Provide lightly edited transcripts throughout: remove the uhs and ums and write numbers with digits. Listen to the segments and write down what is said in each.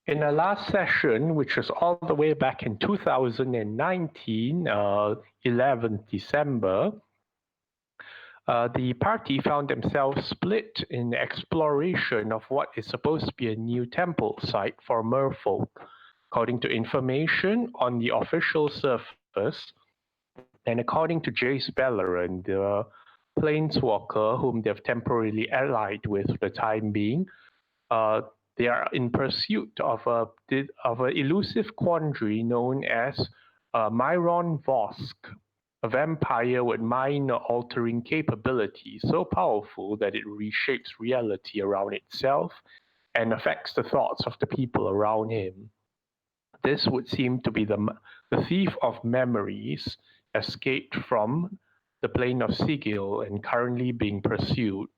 In our last session, which was all the way back in 2019, 11th December, the party found themselves split in the exploration of what is supposed to be a new temple site for merfolk. According to information on the official surface, and according to Jace Bellerin, the planeswalker whom they've temporarily allied with for the time being, uh, they are in pursuit of a elusive quandary known as Myron Vosk, a vampire with mind-altering capabilities so powerful that it reshapes reality around itself and affects the thoughts of the people around him. This would seem to be the thief of memories escaped from the plane of Sigil and currently being pursued.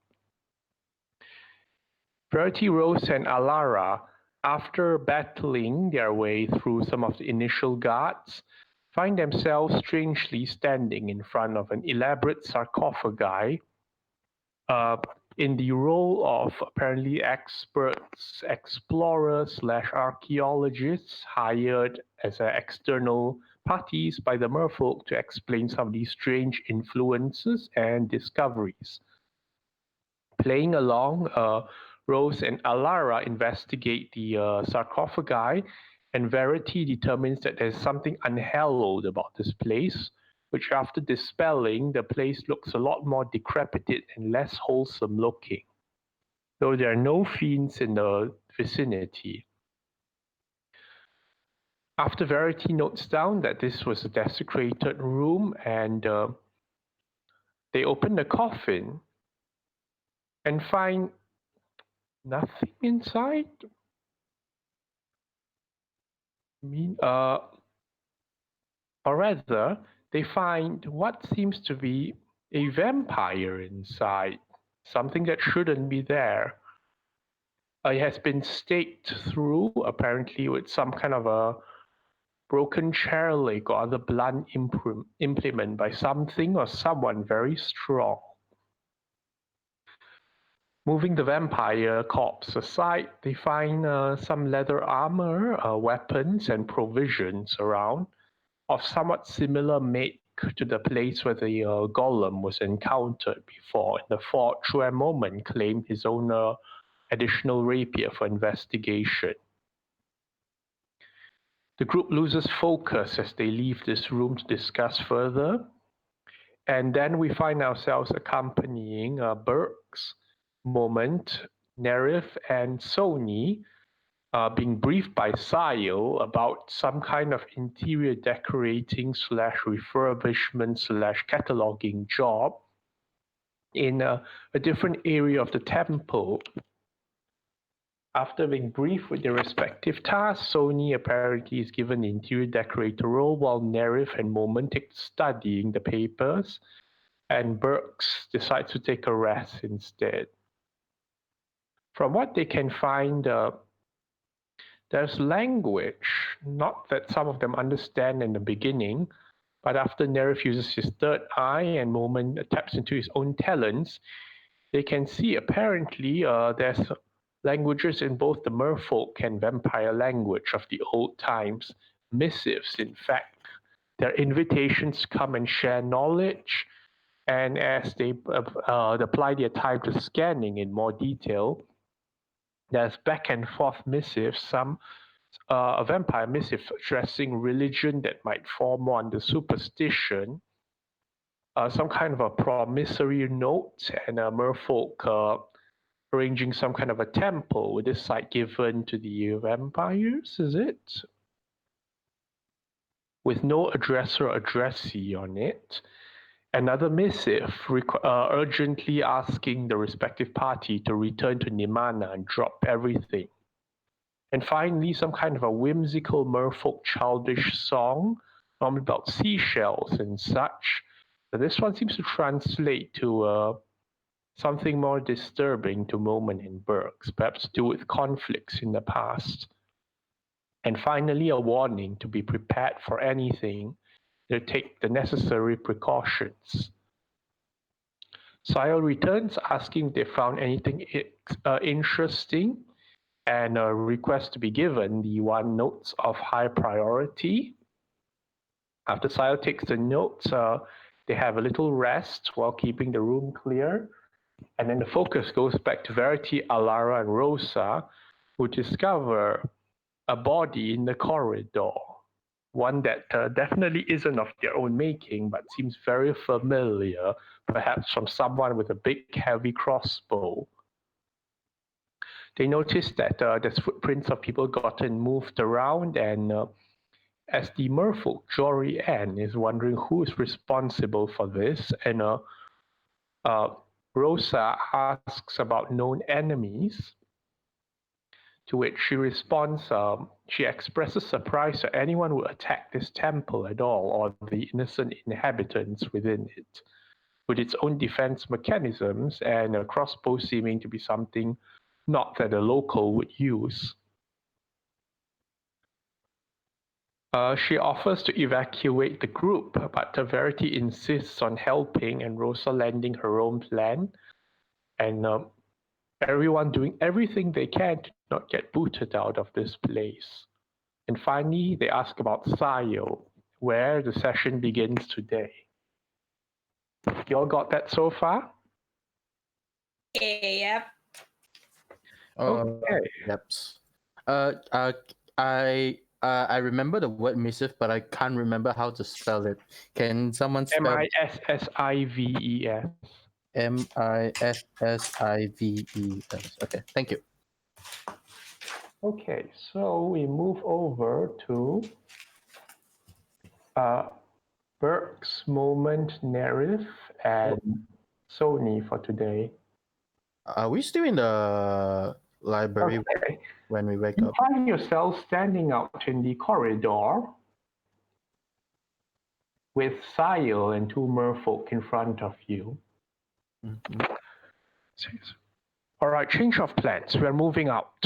Verity Rose and Alara, after battling their way through some of the initial guards, find themselves strangely standing in front of an elaborate sarcophagi uh, in the role of apparently experts, explorers slash archaeologists hired as external parties by the merfolk to explain some of these strange influences and discoveries. Playing along, Rose and Alara investigate the sarcophagi, and Verity determines that there's something unhallowed about this place, which, after dispelling, the place looks a lot more decrepit and less wholesome looking, though there are no fiends in the vicinity. After Verity notes down that this was a desecrated room, and they open the coffin and find nothing inside. mean, uh, or rather, they find what seems to be a vampire inside, something that shouldn't be there. It has been staked through, apparently, with some kind of a broken chair leg or other blunt implement by something or someone very strong. Moving the vampire corpse aside, they find some leather armor, weapons, and provisions around of somewhat similar make to the place where the golem was encountered before in the forge where Moment claimed his own additional rapier for investigation. The group loses focus as they leave this room to discuss further, and then we find ourselves accompanying Burks, Moment, Nerif, and Sony being briefed by Sayo about some kind of interior decorating slash refurbishment slash cataloging job in a different area of the temple. After being briefed with their respective tasks, Sony apparently is given the interior decorator role while Nerif and Moment take studying the papers, and Burks decides to take a rest instead. From what they can find, there's language, not that some of them understand in the beginning, but after Nerif uses his third eye and Moment taps into his own talents, they can see apparently there's languages in both the merfolk and vampire language of the old times, missives in fact. They're invitations to come and share knowledge, and as they apply their time to scanning in more detail, there's back and forth missives, some a vampire missive addressing religion that might fall more under superstition, some kind of a promissory note, and a merfolk arranging some kind of a temple with this site given to the vampires, is it? With no address or addressee on it. Another missive urgently asking the respective party to return to Nimana and drop everything. And finally, some kind of a whimsical merfolk childish song about seashells and such. But this one seems to translate to something more disturbing to Moment and Burks, perhaps to do with conflicts in the past. And finally, a warning to be prepared for anything, to take the necessary precautions. Sile returns asking if they found anything interesting, and a request to be given the one notes of high priority. After Sile takes the notes, they have a little rest while keeping the room clear. And then the focus goes back to Verity, Alara, and Rosa, who discover a body in the corridor. One that definitely isn't of their own making, but seems very familiar, perhaps from someone with a big, heavy crossbow. They notice that there's footprints of people gotten moved around, and as the merfolk, Jory Ann is wondering who is responsible for this, and Rosa asks about known enemies, to which she responds, she expresses surprise that anyone would attack this temple at all, or the innocent inhabitants within it, with its own defense mechanisms and a crossbow seeming to be something not that a local would use. She offers to evacuate the group, but Verity insists on helping and Rosa landing her own plan, and everyone doing everything they can to not get booted out of this place. And finally, they ask about Sayo, where the session begins today. You all got that so far? Yep. Okay. Yep. I remember the word missive, but I can't remember how to spell it. Can someone spell Missives. Missives? Okay, thank you. Okay, so we move over to Burke's Moment, Nerif, and Sony for today. Are we still in the library when we wake You up? find yourself standing out in the corridor with Sayo and two merfolk in front of you. Mm-hmm. All right, change of plans. We're moving out.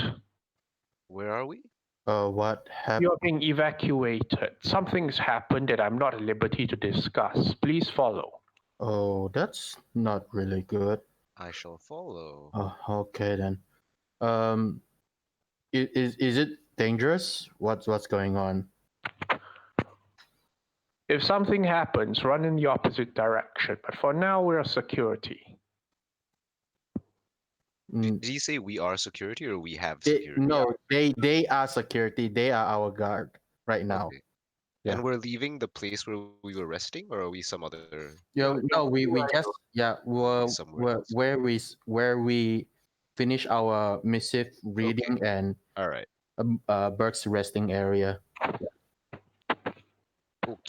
Where are we? What happened? You're being evacuated. Something's happened that I'm not at liberty to discuss. Please follow. Oh, that's not really good. I shall follow. Oh, okay then. Is it dangerous? What's going on? If something happens, run in the opposite direction. But for now, we're security. Did he say we are security or we have security? No, they are security. They are our guard right now. Okay. Yeah. And we're leaving the place where we were resting, or are we some other? Yeah, no, we just Somewhere else. where we finish our missive reading and All right. Burke's resting area.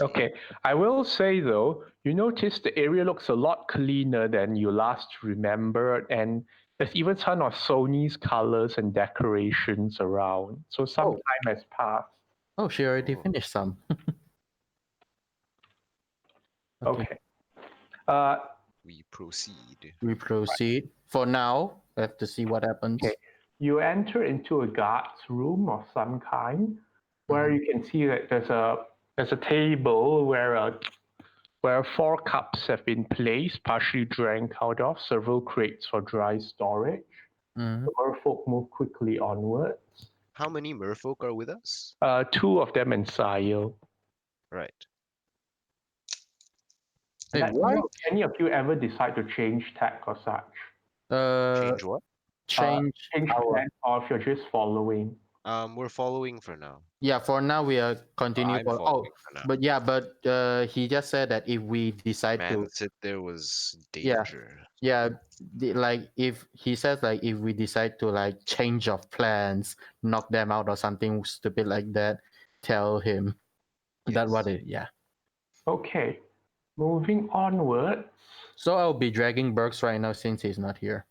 Okay, I will say though, you notice the area looks a lot cleaner than you last remembered, and there's even some of Sony's colors and decorations around. So some time has passed. Oh, she already finished some. Okay. We proceed. We proceed. For now, we have to see what happens. Okay. You enter into a guard's room of some kind, where you can see that there's a table where 4 cups have been placed, partially drank out of, several crates for dry storage. Mhm. The merfolk move quickly onwards. How many merfolk are with us? 2 of them in Sayo. Right. Hey, why? Any of you ever decide to change tack or such? Change what? Change our. plan, or if you're just following. We're following for now. Yeah, for now we are continue I'm for. following for now. But he just said that if we decide Man to. said there was Yeah. danger. Yeah, like if he says like if we decide to like change of plans, knock them out or something stupid like that, tell him. That what it. Yeah. Okay, moving onwards. So I'll be dragging Burks right now since he's not here.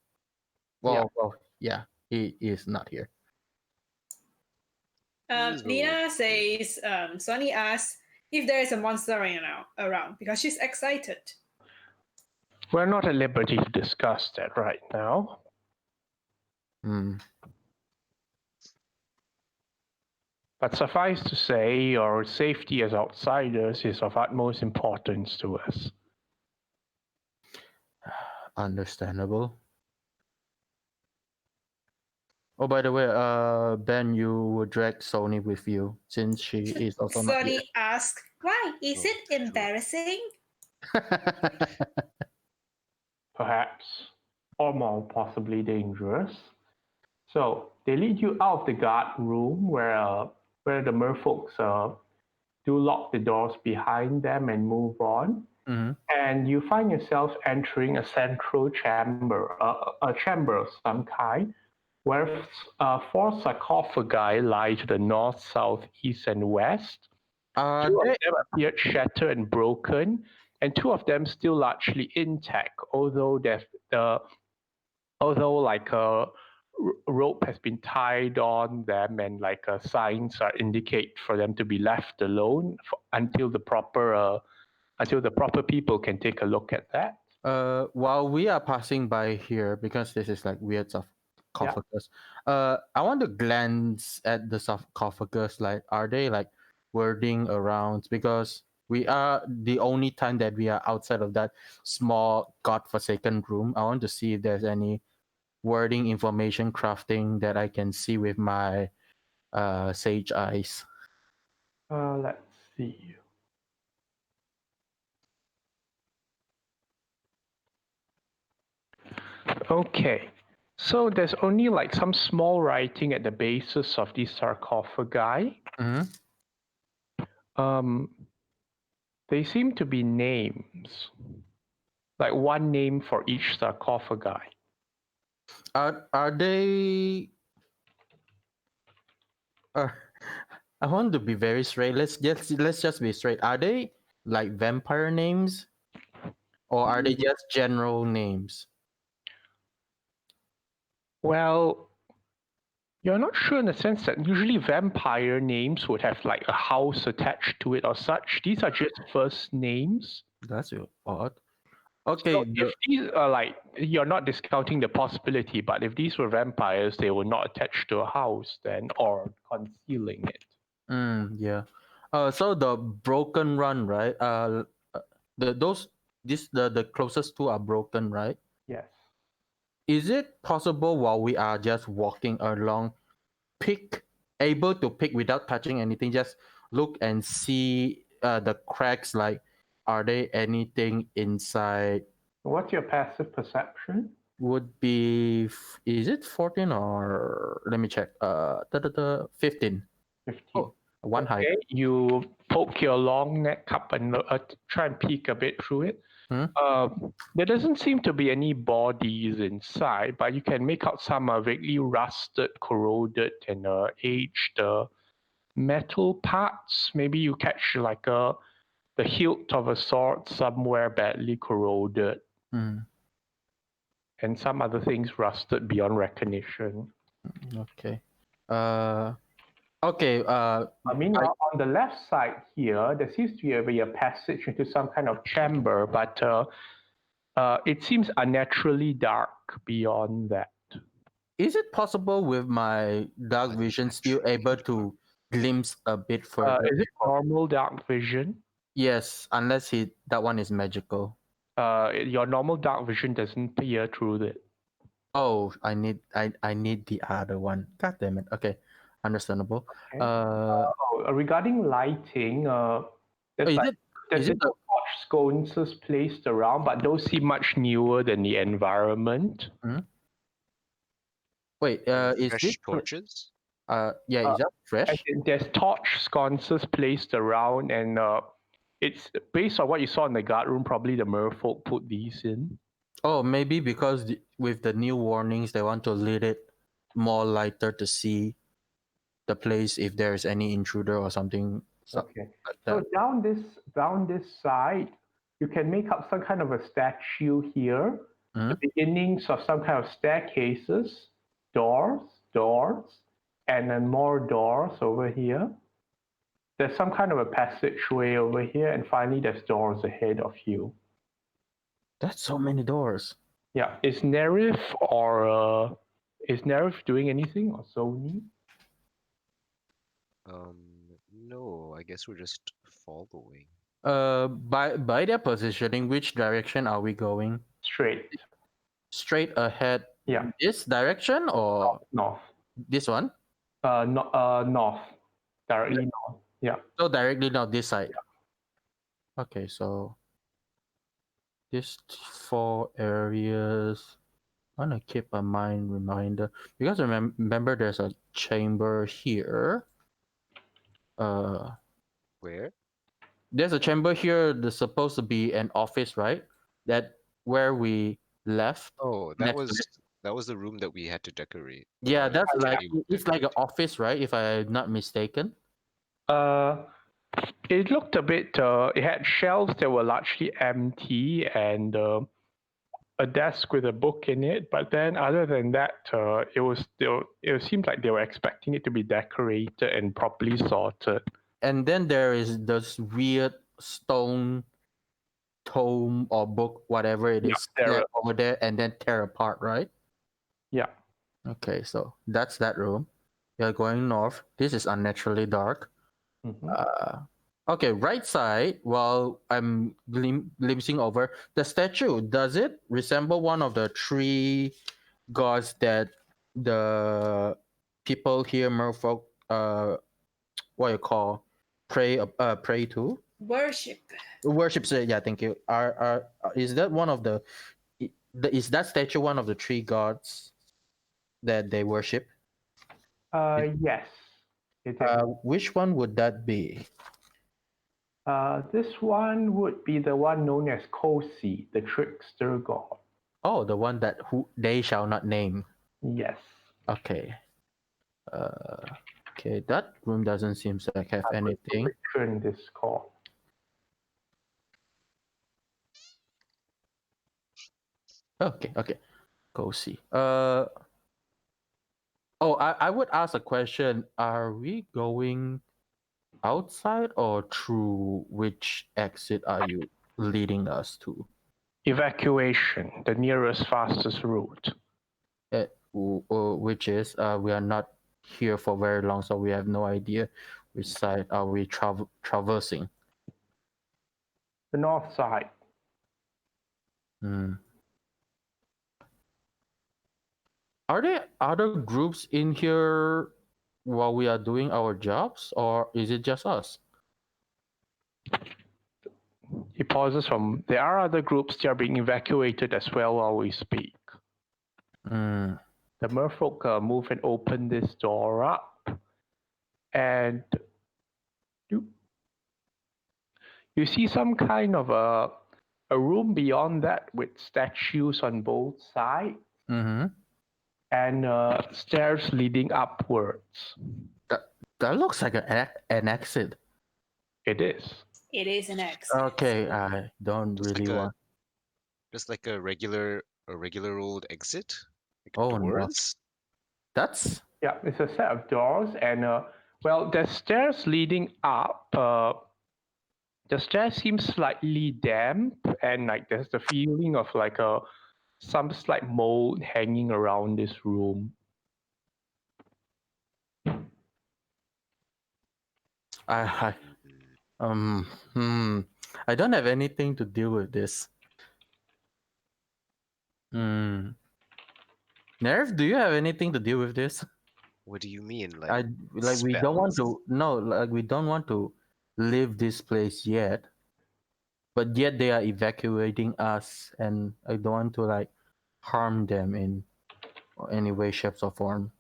Well, yeah, he is not here. Nina says, Sonny asks if there is a monster around because she's excited. We're not at liberty to discuss that right now. But suffice to say, your safety as outsiders is of utmost importance to us. Understandable. Oh, by the way, Ben, you would drag Sony with you since she is also not here. Sunny asked, "Why is Oh, it sure. embarrassing?" perhaps, or more possibly dangerous. So they lead you out of the guard room where the merfolks do lock the doors behind them and move on. Hmm. And you find yourself entering a central chamber, a chamber of some kind, where four sarcophagi lie to the north, south, east, and west. Two of They, them appeared shattered and broken, and two of them still largely intact, although like a rope has been tied on them and like signs are indicate for them to be left alone until the proper people can take a look at that. while we are passing by here, because this is like weird sarcophagus, I want to glance at the sarcophagus. Like, are they like wording around? Because we are the only time that we are outside of that small godforsaken room. I want to see if there's any wording, information, crafting that I can see with my sage eyes. Let's see. Okay. So there's only like some small writing at the bases of these sarcophagi. Mm-hmm. They seem to be names, like one name for each sarcophagi. Are they? Uh, I want to be very straight. Let's just be straight. Are they like vampire names, or are they just general names? Well, you're not sure in the sense that usually vampire names would have like a house attached to it or such. These are just first names. That's odd. So Okay. if these are like, you're not discounting the possibility, but if these were vampires, they were not attached to a house then or concealing it. Yeah. So the broken run, right? The closest two are broken, right? Yes. Is it possible while we are just walking along, able to pick without touching anything, just look and see the cracks? Like, are there anything inside? What's your passive perception? Would be is it 14 or let me check? 15. 15. Oh, one high. Okay, you poke your long neck up and try and peek a bit through it. There doesn't seem to be any bodies inside, but you can make out some vaguely rusted, corroded, and aged metal parts. Maybe you catch like the hilt of a sword somewhere badly corroded, and some other things rusted beyond recognition. Okay. Okay. I mean, on the left side here, there seems to be a passage into some kind of chamber, but it seems unnaturally dark beyond that. Is it possible with my dark vision still able to glimpse a bit further? Is it normal dark vision? Yes, unless that one is magical. Your normal dark vision doesn't peer through it. Oh, I need the other one. God damn it. Okay, understandable. Okay. Regarding lighting, there's little torch sconces placed around, but those seem much newer than the environment. Wait, is fresh this torches? Yeah, is that fresh? There's torch sconces placed around, and it's based on what you saw in the guard room. Probably the merfolk put these in. Oh, maybe because with the new warnings, they want to lead it more lighter to see the place if there is any intruder or something. Okay. Like So that. down this side, you can make up some kind of a statue here. The beginnings of some kind of staircases, doors, and then more doors over here. There's some kind of a passageway over here, and finally there's doors ahead of you. That's so many doors. Yeah, is Nerif doing anything or Sony? No, I guess we're just following. By their positioning, which direction are we going? Straight. Straight ahead. Yeah. This direction or North. This one? North, directly north. Yeah. So directly now this side. Okay, so these four areas. I want to keep a mind reminder because remember there's a chamber here. Where? There's a chamber here. There's supposed to be an office, right? That where we left. Oh, Next to it. that was the room that we had to decorate. Yeah, that's like Ekceli was it's like an decorating. office, right? If I'm not mistaken. Uh, it looked a bit. It had shelves that were largely empty and a desk with a book in it. But then, other than that, it was still. It seemed like they were expecting it to be decorated and properly sorted. And then there is this weird stone tome or book, whatever it Yeah, is, there left are- over there and then tear apart, right? Yeah. Okay, so that's that room. You're going north. This is unnaturally dark. Mhm. Okay, right side, while I'm glimpsing over the statue, does it resemble one of the three gods that the people here, merfolk, what you call, pray to? Worship. Worship, yeah, thank you. Is that one of is that statue one of the three gods that they worship? Yes. It is. Which one would that be? This one would be the one known as Kosi, the trickster god. Oh, the one that who they shall not name. Yes. Okay. Okay, that room doesn't seem to have anything. Return this call. Okay. Go see. Oh, I would ask a question. Are we going outside or through which exit are you leading us to? Evacuation, the nearest, fastest route. Which is we are not here for very long, so we have no idea which side are we traversing. The north side. Are there other groups in here while we are doing our jobs, or is it just us? He pauses from. There are other groups that are being evacuated as well while we speak. The merfolk move and open this door up, and you see some kind of a room beyond that with statues on both sides and stairs leading upwards. That looks like an exit. It is. It is an X. Okay, I don't Just really want. Just like a regular old exit? Like Oh, no. doors? That's Yeah, it's a set of doors, and well, the stairs leading up. The stairs seem slightly damp, and like there's the feeling of like some slight mold hanging around this room. I I don't have anything to deal with this. Nerv, do you have anything to deal with this? What do you mean? We don't want spells? to we don't want to leave this place yet. But yet they are evacuating us, and I don't want to like harm them in any way, shapes, or form.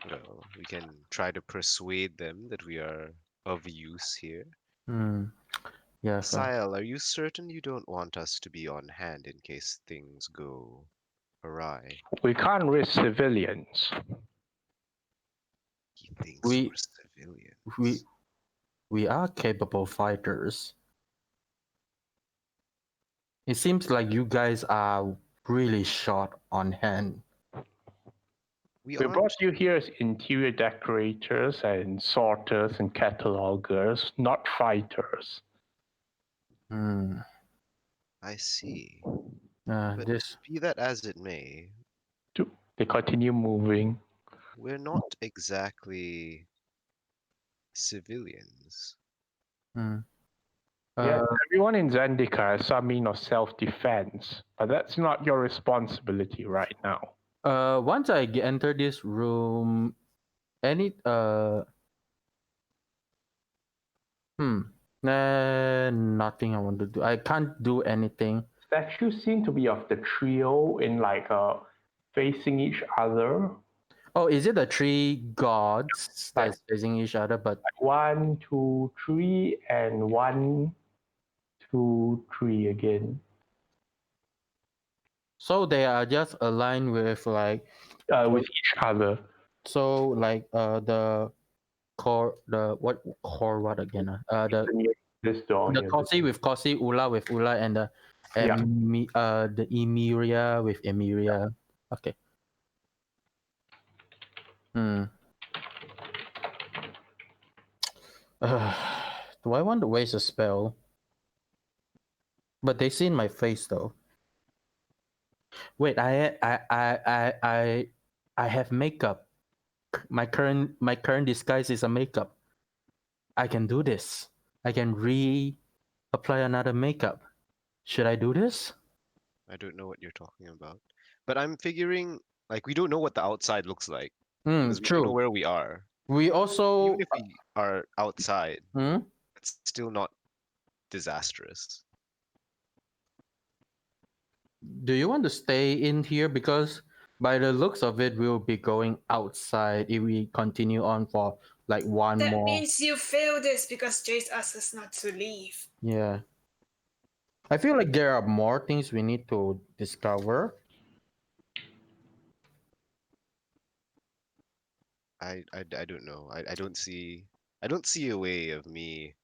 Well, we can try to persuade them that we are of use here. Yes. Sile, are you certain you don't want us to be on hand in case things go awry? We can't risk civilians. He thinks we're civilians. We are capable fighters. It seems like you guys are really short on hand. We brought you here as interior decorators and sorters and catalogers, not fighters. I see. But be that as it may, they continue moving. We're not exactly civilians. Yes, everyone in Zendika has some mean of self-defense, but that's not your responsibility right now. Once I enter this room, any nothing I want to do. I can't do anything. Statues seem to be of the trio in like facing each other. Oh, is it the three gods Like- that's facing each other? But 1, 2, 3, and 1, 2, 3 again. so they are just aligned with like With each other. so like the core what again? This door The here. Kosi with Kosi, Ula with Ula, and the Yeah. the Emiria with Emiria. Okay. Do I want to waste a spell? But they see in my face though. Wait, I have makeup. My current disguise is a makeup. I can do this. I can apply another makeup. Should I do this? I don't know what you're talking about. But I'm figuring, like, we don't know what the outside looks like because we don't know True. where we are. We also Even if we are outside, hmm? it's still not disastrous. Do you want to stay in here? Because by the looks of it, we'll be going outside if we continue on for like one That more. means you failed this because Jace asked us not to leave. Yeah. I feel like there are more things we need to discover. I don't know. I don't see a way of me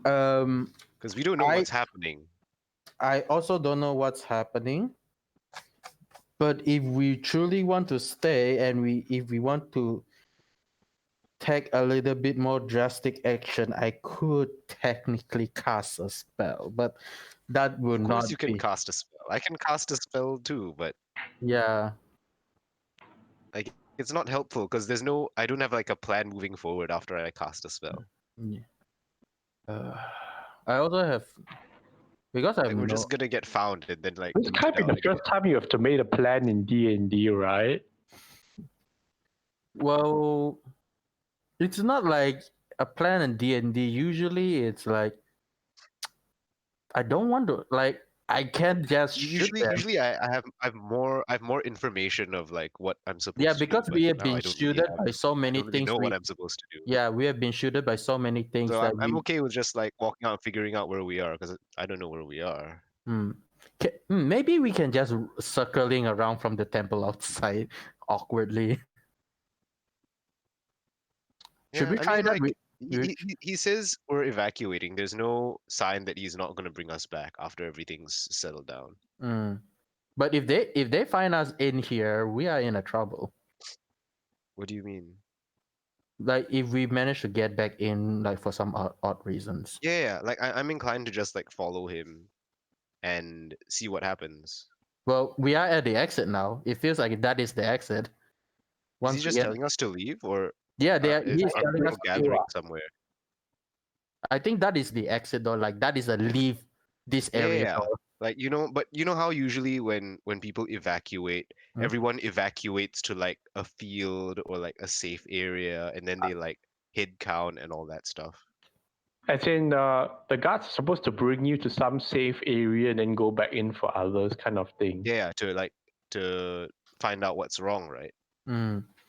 because we don't know what's happening. I also don't know what's happening. But if we truly want to stay and if we want to take a little bit more drastic action, I could technically cast a spell, but that would Of not course, you can be. cast a spell. I can cast a spell too, but Yeah. like it's not helpful because there's no. I don't have like a plan moving forward after I cast a spell. Yeah. I also have because I Like, have we're no. just gonna get found and then like. This lose can't it be the out again. first time you have to make a plan in D&D, right? Well, it's not like a plan in D&D. Usually, it's like I don't want to like. I can't just shoot them. Usually I have more information of like what I'm supposed Yeah, to do. because But we have now been I don't really shielded have. by so I many don't really things. know what I'm supposed to do. Yeah, we have been shielded by so many things So that I'm okay with just like walking out and figuring out where we are because I don't know where we are. Maybe we can just circling around from the temple outside awkwardly. Should Yeah, we I try mean, that? like he says we're evacuating. There's no sign that he's not going to bring us back after everything's settled down. But if they find us in here, we are in a trouble. What do you mean? Like if we manage to get back in, like for some odd reasons. Yeah, like I'm inclined to just like follow him and see what happens. Well, we are at the exit now. It feels like that is the exit. Is he just telling us to leave, or Yeah, is he's telling us people gathering somewhere? I think that is the exit door. Like that is a leave this area Yeah, door. like but you know how usually when people evacuate, everyone evacuates to like a field or like a safe area, and then they like head count and all that stuff. As in, the guards are supposed to bring you to some safe area and then go back in for others, kind of thing. Yeah, to find out what's wrong, right?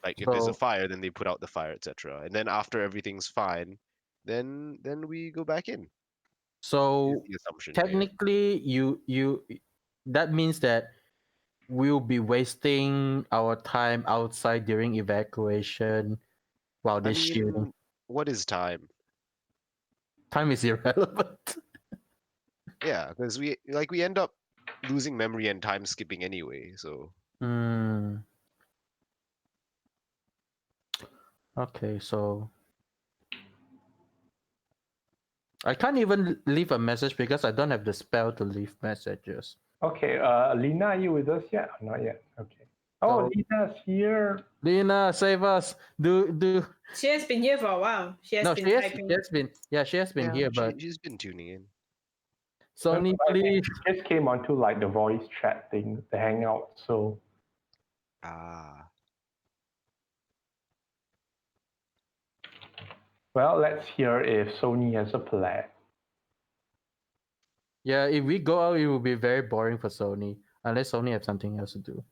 Like if there's a fire, then they put out the fire, etc. And then after everything's fine, then we go back in. So The assumption technically, you that means that we'll be wasting our time outside during evacuation while I this shooting. mean, what is time? Time is irrelevant. Yeah, because we end up losing memory and time skipping anyway. So okay, so I can't even leave a message because I don't have the spell to leave messages. Okay, Lena, are you with us yet? Not yet. Okay. Oh, Lena's here. Lena, save us! Do. She has been here for a while. She has been typing. She has been here, but she's been tuning in. Sony, please. Just came onto like the voice chat thing, the hangout. So Ah. Well, let's hear if Sony has a plan. Yeah, if we go out, it will be very boring for Sony unless Sony have something else to do.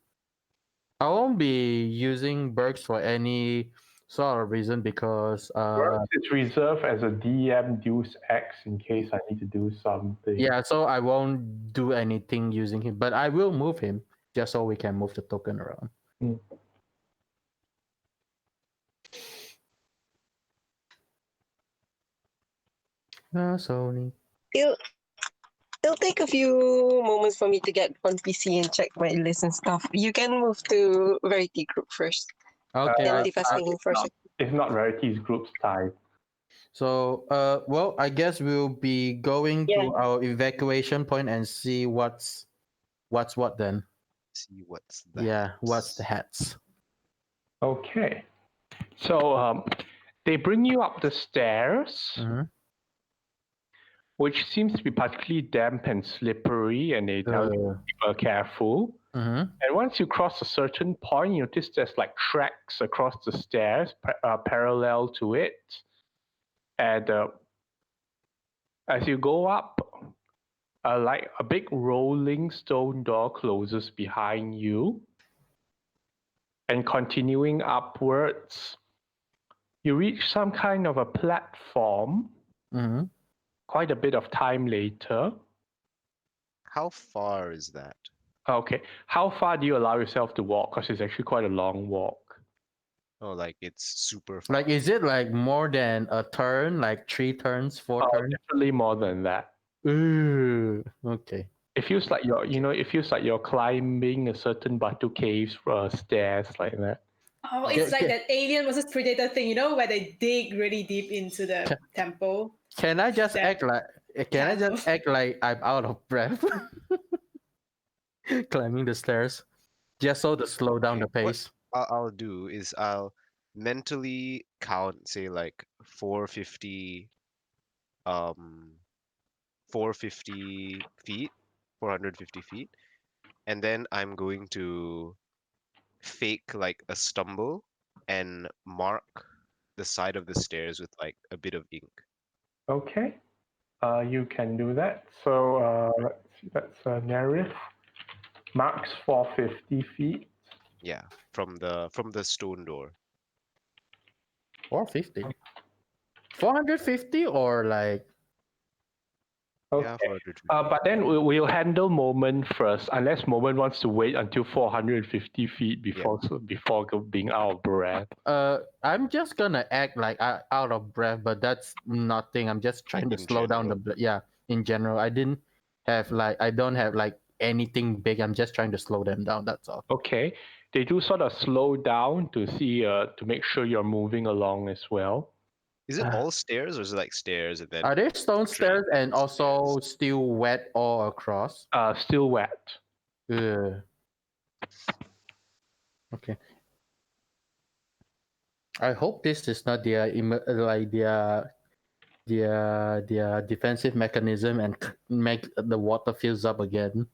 I won't be using Berks for any sort of reason because It's reserved as a DM Deus Ex in case I need to do something. yeah, so I won't do anything using him, but I will move him just so we can move the token around. Mm. Sony. It'll take a few moments for me to get on PC and check my list and stuff. You can move to Verity group first. Okay, Then I- leave us hanging first. It's not Rarity's group's type. so well, I guess we'll be going to our evacuation point and see what's what then. See what's that. Yeah, what's the hats? Okay. So they bring you up the stairs, Mm-hmm. which seems to be particularly damp and slippery, and they tell you to be careful. Mm-hmm. And once you cross a certain point, you notice there's like tracks across the stairs parallel to it. And as you go up, like a big rolling stone door closes behind you. And continuing upwards, you reach some kind of a platform Mm-hmm. quite a bit of time later. How far is that? Okay, how far do you allow yourself to walk? Because it's actually quite a long walk. Oh, like it's super far. Like, is it like more than a turn? Like 3 turns, 4 turns? Definitely more than that. Ooh, okay. It feels like you're climbing a certain Batu Caves stairs like that. Oh, it's like Okay. that Alien versus Predator thing, you know, where they dig really deep into the temple. Can I just That- act like? Can I just act like I'm out of breath, climbing the stairs, just so to slow down the Okay, what- pace? I'll do is I'll mentally count, say like 450 feet, 450 feet, and then I'm going to fake like a stumble and mark the side of the stairs with like a bit of ink. Okay, you can do that. So let's see, that's Nerif. Marks 450 feet. Yeah, from the stone door. 450. 450 or like Okay. Yeah, 450. But then we'll handle Moment first, unless Moment wants to wait until 450 feet before being out of breath. I'm just gonna act like I out of breath, but that's nothing. I'm just trying to In slow down the general. in general. I don't have like anything big. I'm just trying to slow them down. That's all. Okay, they do sort of slow down to see to make sure you're moving along as well. Is it all stairs or is it like stairs and then Are there stone stairs and stairs? also still wet all across? Still wet. Ugh. Okay. I hope this is not their their defensive mechanism and make the water fills up again.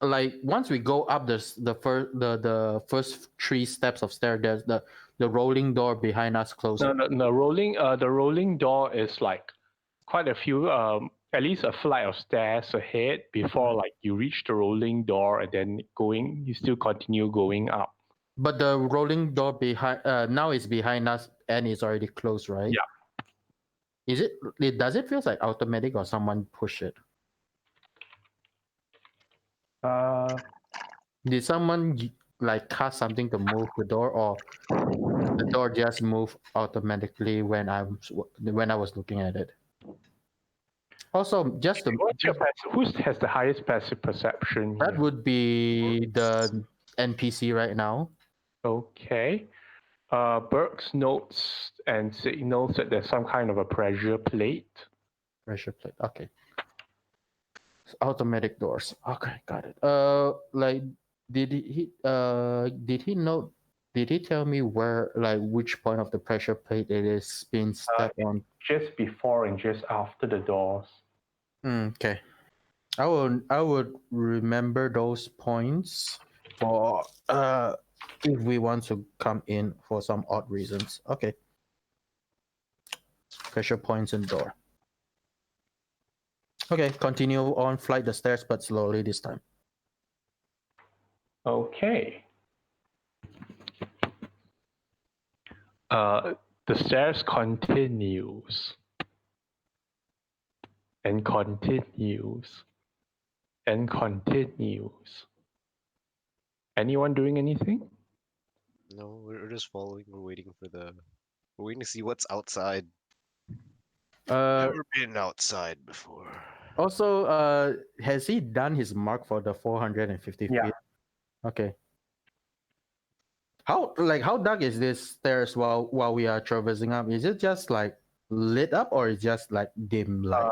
Like once we go up the first 3 steps of stair, there's the rolling door behind us closing. No. The rolling door is like quite a few, at least a flight of stairs ahead before like you reach the rolling door, and then you still continue going up. But the rolling door behind now is behind us and it's already closed, right? Yeah. Does it feel like automatic or someone push it? Did someone like cast something to move the door, or the door just moved automatically when I was looking at it? Also, just to Who has the highest passive perception that here? would be the NPC right now. Okay. Burks notes and signals that there's some kind of a pressure plate. Pressure plate. Okay. Automatic doors. Okay, got it. Like, did he note? Did he tell me where, like, which point of the pressure plate it is being stepped on? Just before and just after the doors. Okay. I would remember those points for if we want to come in for some odd reasons. Okay. Pressure points and door. Okay, continue on flight the stairs, but slowly this time. Okay. The stairs continues and continues and continues. Anyone doing anything? No, we're just following. We're waiting to see what's outside. Never been outside before. Also, has he done his mark for the 450 Yeah. feet? Okay. How dark is this stairs while we are traversing up? Is it just like lit up or is just like dim light?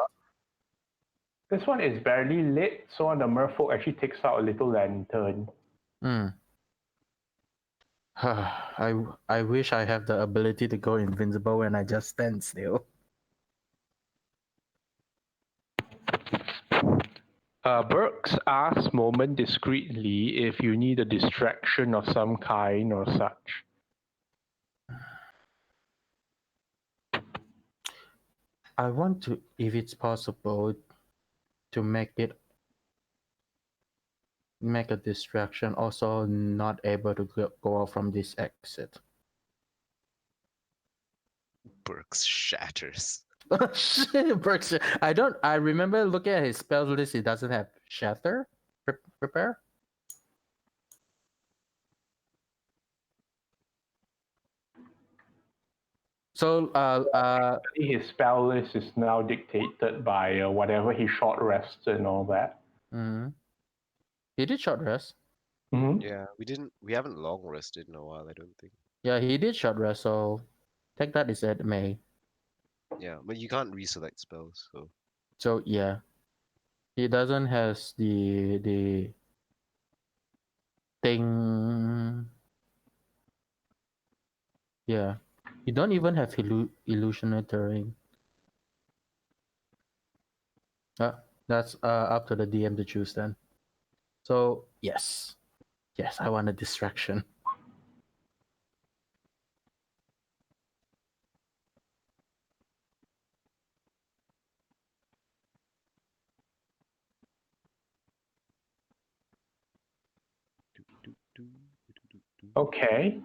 This one is barely lit, so the merfolk actually takes out a little lantern. I wish I have the ability to go invincible when I just stand still. Burks asks Moment discreetly if you need a distraction of some kind or such. I want to, if it's possible, to make a distraction. Also, not able to go out from this exit. Burks shatters. Shit, Burks. I remember looking at his spell list. He doesn't have shatter. Prepare. So, His spell list is now dictated by whatever he short rested and all that. he did short rest. Mm-hmm. Yeah, we haven't long rested in a while, I don't think. Yeah, he did short rest. So, take that is at May. Yeah, but you can't reselect spells, so So yeah, he doesn't has the thing. Yeah, you don't even have illusionary terrain. That's up to the DM to choose then. So yes, I want a distraction. Okay.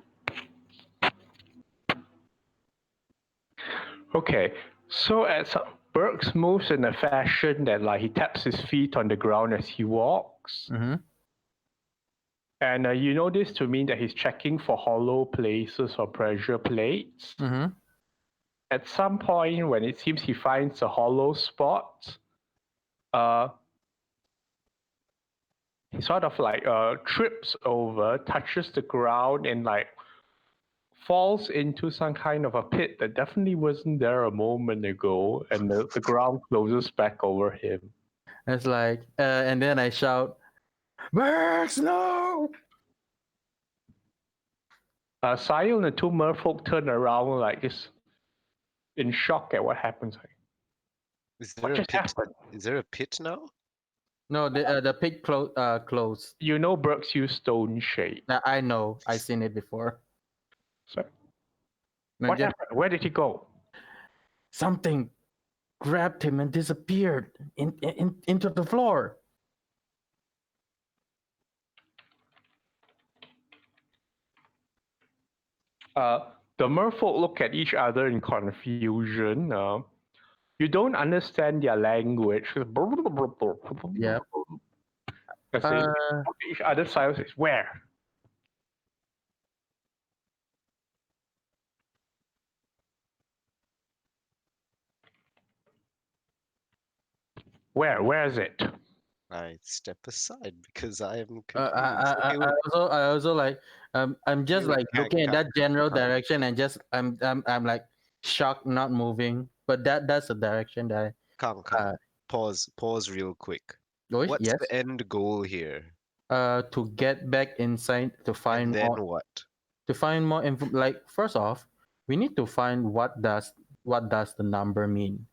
Okay. So as Burks moves in a fashion that like he taps his feet on the ground as he walks. Mm-hmm. And you know this to mean that he's checking for hollow places or pressure plates. Mm-hmm. At some point, when it seems he finds a hollow spot, he sort of like trips over, touches the ground, and like falls into some kind of a pit that definitely wasn't there a moment ago, and the ground closes back over him. It's like, and then I shout, "Burks, no!" Sayil and the two merfolk turn around like just in shock at what happens. Like, is what there a just pit? happened? Is there a pit now? No, the pit closed. You know Burks used stone shade. I know. I seen it before. So, No, what just happened? Where did he go? something grabbed him and disappeared into the floor. The merfolk look at each other in confusion. You don't understand their language. Yeah. As they look at each other's side, says, where? Where is it? I step aside because I am confused. I also like I'm just like looking at that general direction and just I'm like shocked, not moving. But that's the direction that Kang, pause real quick. What's the end goal here? To get back inside to find And then more. what? To find more info. Like first off, we need to find what does the number mean.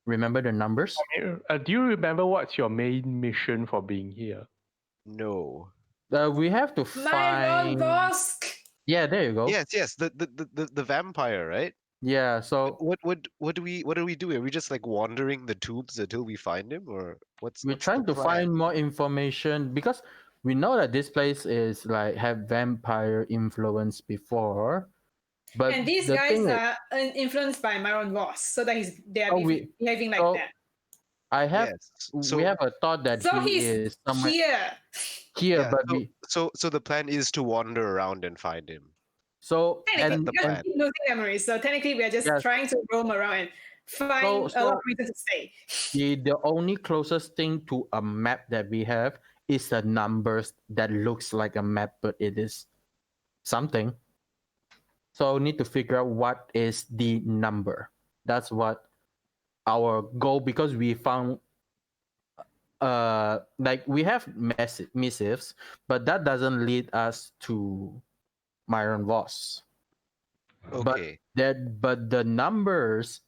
Remember the numbers? Do you remember what's your main mission for being here? No. We have to Myron find. Bosk! Yeah, there you go. Yes. The vampire, right? Yeah. So What do we do? Are we just like wandering the tubes until we find him, or what's we're the trying to plan? find more information because we know that this place is like have vampire influence before, but And these the guys thing is, are influenced by Myron Boss, so that they are Oh, we- behaving like so- that. I have Yes. we So have a thought that So he he's is somewhere here. here, yeah, but so the plan is to wander around and find him. Technically, and the because plan. we keep losing memories, so technically we are just Yes. trying to roam around and find a lot of reasons to stay. the only closest thing to a map that we have is the numbers that looks like a map, but it is something. So we need to figure out what is the number. That's what our goal, because we found like we have missives, but that doesn't lead us to Myron Voss. Okay. But the numbers,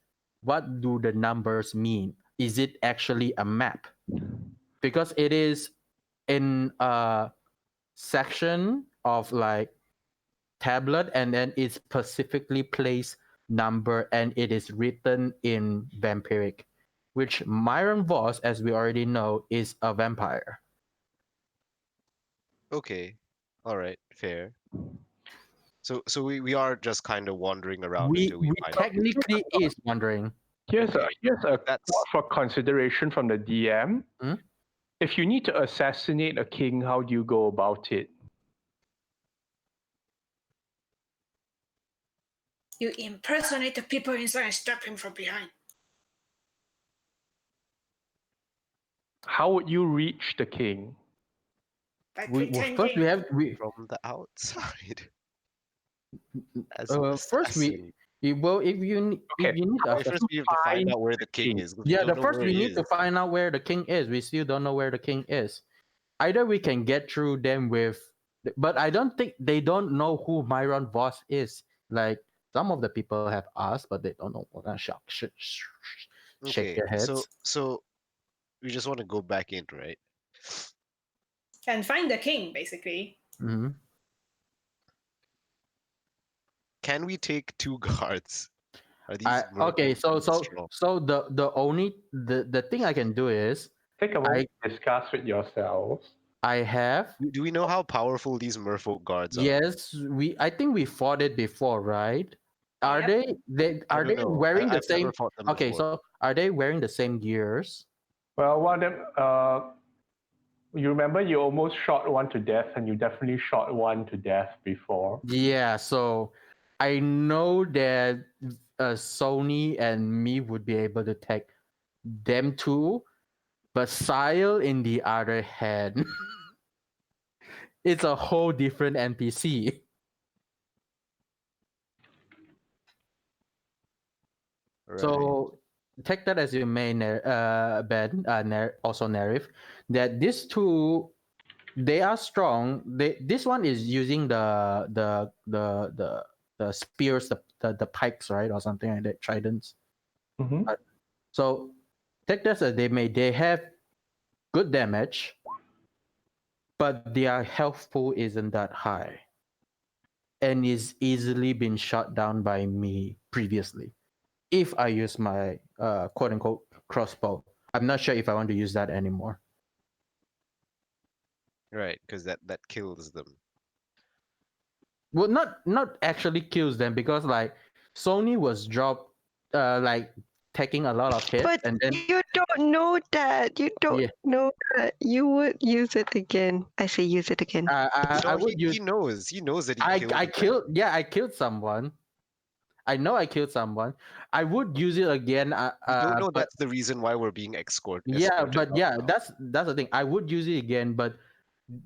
what do the numbers mean? Is it actually a map? Because it is in a section of like tablet, and then it's specifically placed number, and it is written in vampiric, which Myron Voss, as we already know, is a vampire. Okay. All right. Fair. So we are just kind of wandering around We until we find him. technically is wondering. Here's Okay. a That's thought for consideration from the DM. Hmm? If you need to assassinate a king, how do you go about it? You impersonate the people inside and stab him from behind. How would you reach the king? By First we have from the outside. As first we well if you Okay. need to first we have to find out where the king is. 'cause we yeah, don't the know first where we he need to is. find out where the king is. We still don't know where the king is. Either we can get through them with, but I don't think they don't know who Myron Voss is. Like some of the people have asked, but they don't know. Shake Okay. their heads. So we just want to go back in, right? And find the king, basically. Hmm. Can we take 2 guards? Are these Okay, so merfolk strong? the only the thing I can do is Take a moment to discuss with yourselves. I have Do we know how powerful these merfolk guards are? yes I think we fought it before, right? Are Yep. they I are don't they know. wearing the I've same? never fought them Okay, before. so are they wearing the same gears? Well, one of them, you remember you almost shot one to death, and you definitely shot one to death before. Yeah, so I know that Sony and me would be able to take them too, but Sile, in the other hand, it's a whole different NPC. Right. So take that as you may, Ben, also Nerif, that these two, they are strong. This one is using the spears, the pikes, right, or something like that, tridents. Mm-hmm. So take that as they have good damage, but their health pool isn't that high, and is easily been shot down by me previously. If I use my quote unquote crossbow, I'm not sure if I want to use that anymore. Right, because that kills them. Well, not actually kills them, because like Sony was dropped, like taking a lot of hits, But and then you don't know that. You don't Yeah. know that. You would use it again. I say use it again. I No, would use. he knows. He knows that he I killed them. I killed someone. I know I killed someone. I would use it again. We don't know but that's the reason why we're being escorted. yeah, but out yeah, now. that's the thing. I would use it again, but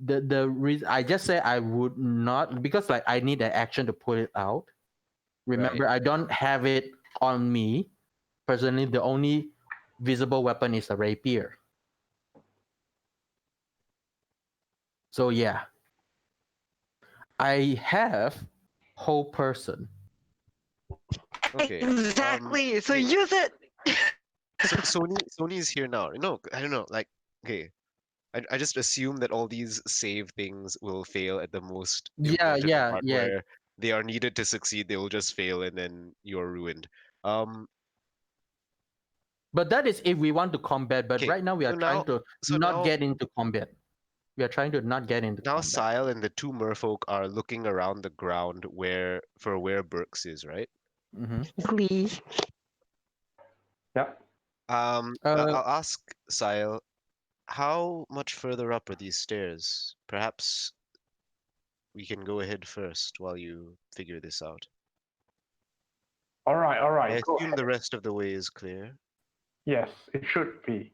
the reason I just say I would not, because like I need an action to pull it out. Remember, I don't have it on me. Personally, the only visible weapon is a rapier. So yeah, I have whole person. Okay. Exactly. So hey. use it. So Sony is here now. No, I don't know. Like, okay, I just assume that all these save things will fail at the most Yeah, important yeah, part yeah. where they are needed to succeed. They will just fail, and then you're ruined. Um. But that is if we want to combat. But Okay. right now we are So trying now, to so not now, get into combat. We are trying to not get into now, combat. Sile and the two merfolk are looking around the ground where Burks is, right? Mm-hmm. Glee. Yep. I'll ask Sile, how much further up are these stairs? Perhaps we can go ahead first while you figure this out. All right. All I right. Go assume ahead. the rest of the way is clear. Yes, it should be.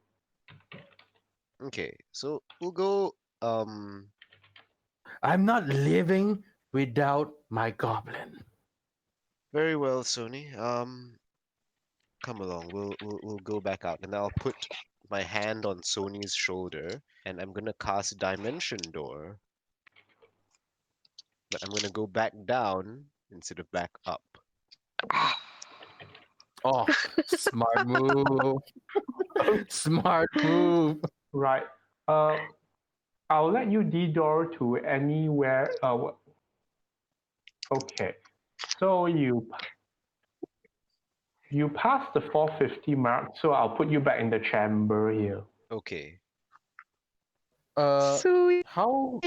Okay, so we'll go. I'm not living without my goblin. Very well, Sony. Come along. We'll go back out, and I'll put my hand on Sony's shoulder, and I'm gonna cast Dimension Door, but I'm gonna go back down instead of back up. Oh, smart move. Smart move. Right. I'll let you de-door to anywhere. Okay. So you passed the 450 mark, so I'll put you back in the chamber here. Okay. Sweet. How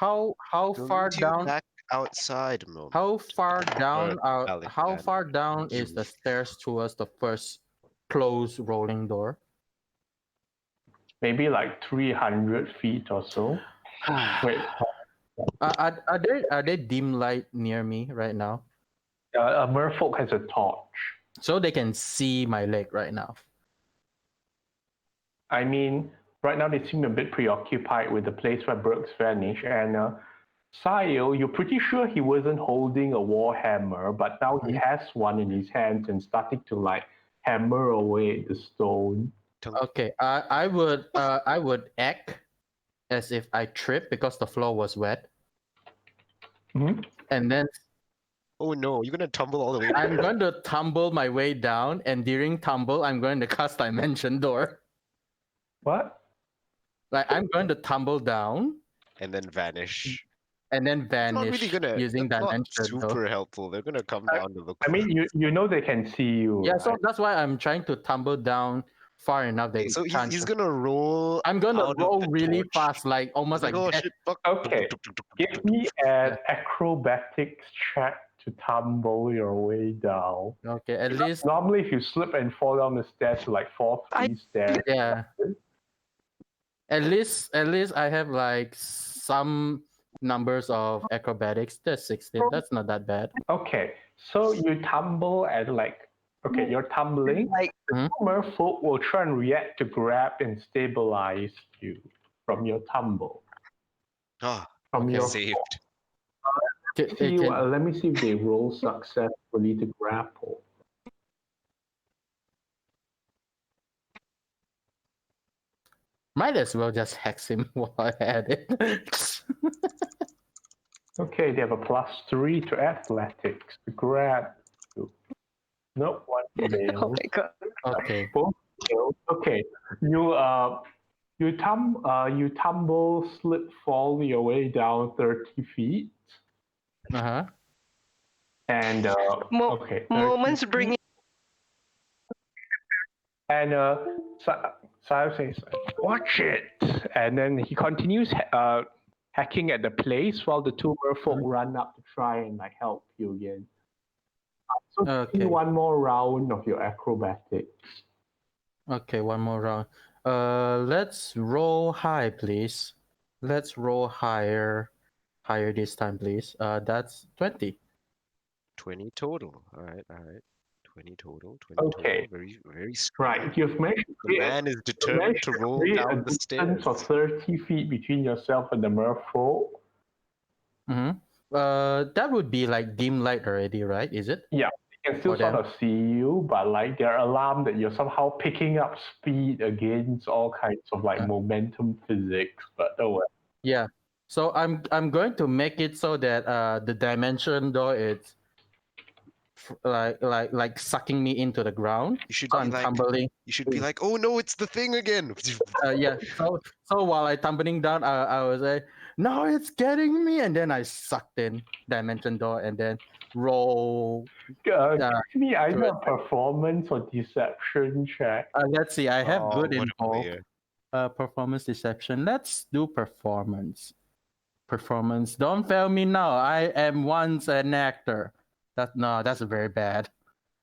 We'll far meet you down? back outside, Mom. How far down are? How Alexander. far down is the stairs towards the first closed rolling door? Maybe like 300 feet or so. Wait, Are there dim light near me right now, a merfolk has a torch. so they can see my leg right now? I mean, right now they seem a bit preoccupied with the place where Brooks vanished. And Sile, you're pretty sure he wasn't holding a warhammer, but now he has one in his hands and starting to like hammer away at the stone. Okay, I would act as if I tripped because the floor was wet, Mhm. and then Oh no, you're gonna tumble all the way. I'm going to tumble my way down, and during tumble, I'm going to cast Dimension Door. What? Like I'm going to tumble down And then vanish. and then Not vanish really gonna. using That's not Dimension Door. super helpful. They're gonna come down to look. I mean, you know they can see you. Yeah, right? so that's why I'm trying to tumble down far enough that Okay, so it can't. he's gonna roll. I'm gonna out of roll the really torch. fast, like almost Like, like oh that. shit, fuck. Okay. Give me an acrobatics check to tumble your way down. Okay, at Because least normally if you slip and fall down the stairs to like 4-3 stairs. yeah. At least I have like some numbers of acrobatics. That's 16. That's not that bad. Okay, so you tumble and you're tumbling. Like, The merfolk will try and react to grab and stabilize you from your tumble. Ah, From your saved. let me see if they roll successfully to grapple. Might as well just hex him while I had it. Okay, they have a +3 to athletics to grab you. Nope, one oh failed. my god. Okay. Both failed. Okay, you tumble, slip, fall your way down 30 feet, Uh-huh. and okay, 30 Moments feet. bring And Sire says, "Watch it!" And then he continues hacking at the place while the two merfolk run up to try and like help you again. So Okay. do one more round of your acrobatics. Okay, one more round. Let's roll high, please. Let's roll higher this time, please. That's 20. 20 total. All right. 20 total. 20 Okay. total. Very, very strong. Right, you've managed to The create man is determined to roll a down the distance stairs. of 30 feet between yourself and the merfolk. Mm-hmm. That would be like dim light already, right? Is it? Yeah, they can still For them? sort of see you, but like they're alarmed that you're somehow picking up speed against all kinds of like momentum physics. But oh well. Yeah. So I'm going to make it so that the dimension door is like sucking me into the ground. You should So be I'm like, tumbling. oh no, it's the thing again. Yeah. So while I tumbling down, I was like, no, it's getting me, and then I sucked in dimension door, and then roll. Give me either through a performance or deception check. Let's see. I have good what in a both. player. Performance deception. Let's do performance. Performance. Don't fail me now. I am once an actor. That's very bad.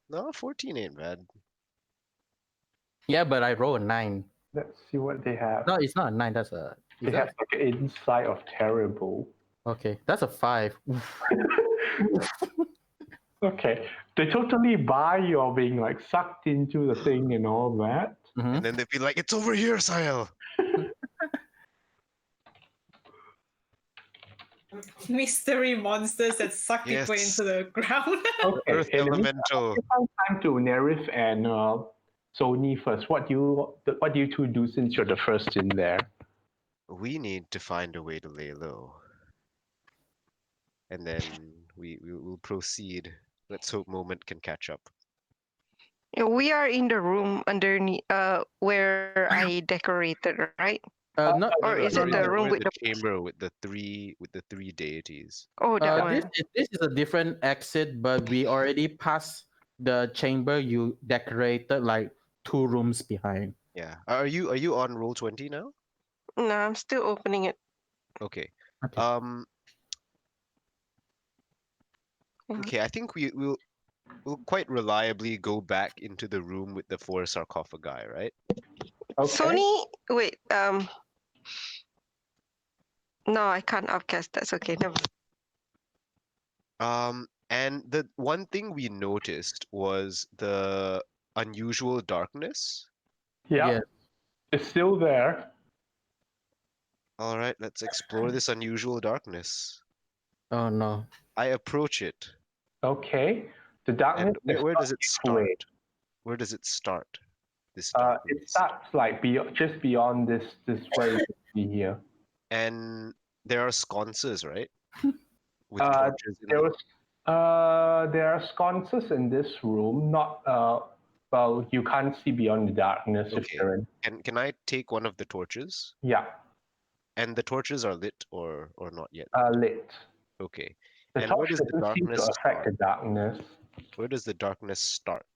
No, 14 ain't bad. Yeah, but I roll a 9. Let's see what they have. No, it's not a 9. That's a. They have like an insight of terrible. Okay, that's a 5. Okay, they totally buy your being like sucked into the thing and all that. Mhm. And then they'd be like, it's over here, Sahel. Mystery monsters that suck people Yes. into the ground. Okay, Earth let me elemental. time to Nerif and Sony first. What do you two do since you're the first in there? We need to find a way to lay low. And then we will proceed. Let's hope Moment can catch up. We are in the room underneath, where I decorated, right? No, Or is it we're the room we're with the the? chamber with the three deities. Oh, that one. this is a different exit, but we already passed the chamber you decorated like 2 rooms behind. Yeah. Are you on roll 20 now? No, I'm still opening it. Okay. Okay. Okay, I think we'll quite reliably go back into the room with the 4 sarcophagi, right? Okay. Sony, wait. No, I can't upcast. That's okay. Never. And the one thing we noticed was the unusual darkness. Yeah, Yeah. it's still there. All right, let's explore this unusual darkness. Oh no. I approach it. Okay, the darkness. And where does it way. start? Where does it start? This It darkness. starts like just beyond this where you can see here. And there are sconces, right? With Uh, torches in There them. was there are sconces in this room. Not well, you can't see beyond the darkness if Okay. you're in. Can I take one of the torches? Yeah, And the torches are lit or not yet? lit. Okay. The And where torch does the doesn't seem to darkness affect the start? darkness. Where does the darkness start?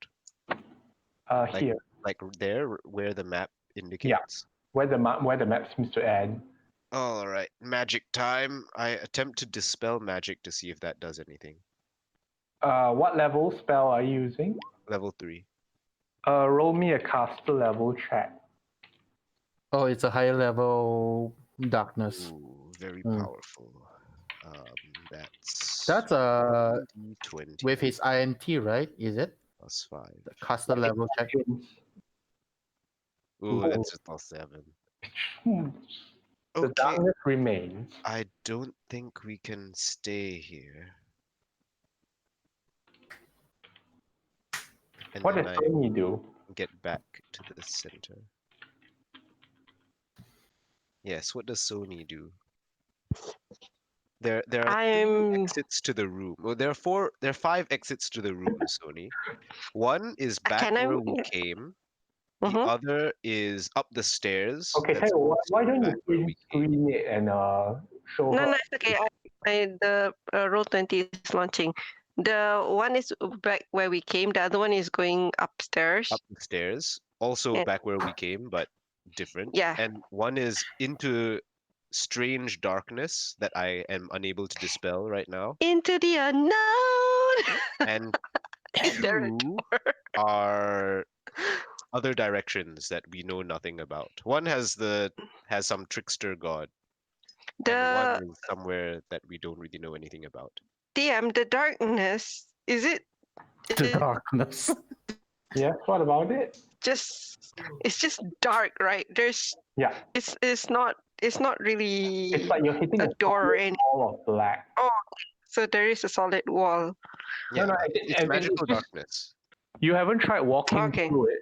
Like- Here, Like there, where the map indicates? where the map seems to end. All right, magic time. I attempt to dispel magic to see if that does anything. What level spell are you using? Level 3. Roll me a caster level check. Oh, it's a higher level darkness. Ooh, very Mm. powerful. That's That's 20 with his INT, right? Is it? plus 5. The caster level check. Ooh, Oh. that's just plus 7. The Okay, darkness remains. I don't think we can stay here. And What then does I Sony do? get back to the center. Yes, what does Sony do? There are 3 exits to the room. Well, there are 5 exits to the room, Sony. One is back Can I- where we came. The Mhm. other is up the stairs. Okay, that's hey, why also don't you back where print we came. screen it and show No, her? no, it's okay. The Roll20 is launching. The one is back where we came. The other one is going upstairs. Up the stairs, also Yeah. back where we came, but different. Yeah. And one is into strange darkness that I am unable to dispel right now. Into the unknown. And Is there a 2 are other directions that we know nothing about. One has some trickster god, and The one is somewhere that we don't really know anything about. DM, the darkness. Is it? The darkness. Yes, what about it? It's just dark, right? Yeah, It's not really it's like you're hitting a door or solid any. wall of black. So there is a solid wall. Yeah, no, it's I mean, magical it's just- darkness. You haven't tried walking Okay. through it.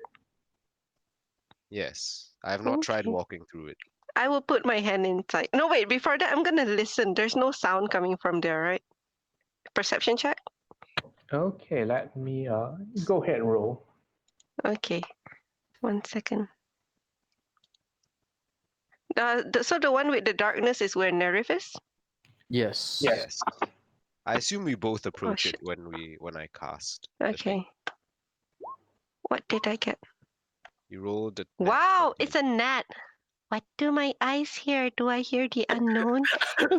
Yes, I have not tried Okay. walking through it. I will put my hand inside. No, wait. Before that, I'm gonna listen. There's no sound coming from there, right? Perception check. Okay, let me go ahead and roll. Okay. 1 second. So the one with the darkness is where Nerif is? Yes. Yes. I assume we both approach shit. it when I cast. the thing. Okay. What did I get? You rolled it. Wow, it's a gnat. What do my eyes hear? Do I hear the unknown?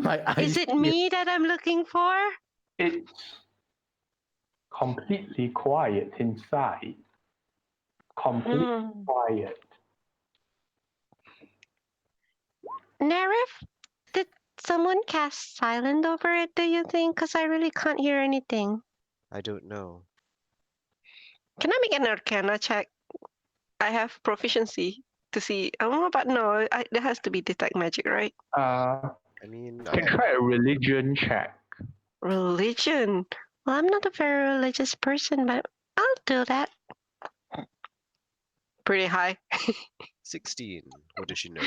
My eyes. Is it me that I'm looking for? It's completely quiet inside. Completely Hmm. quiet. Nerif, did someone cast silent over it, do you think? Because I really can't hear anything. I don't know. Can I make an arcana check? I have proficiency to see. Oh, but no, there has to be detect magic, right? I mean, You can try a religion check. Religion. Well, I'm not a very religious person, but I'll do that. Pretty high. 16. What does she know?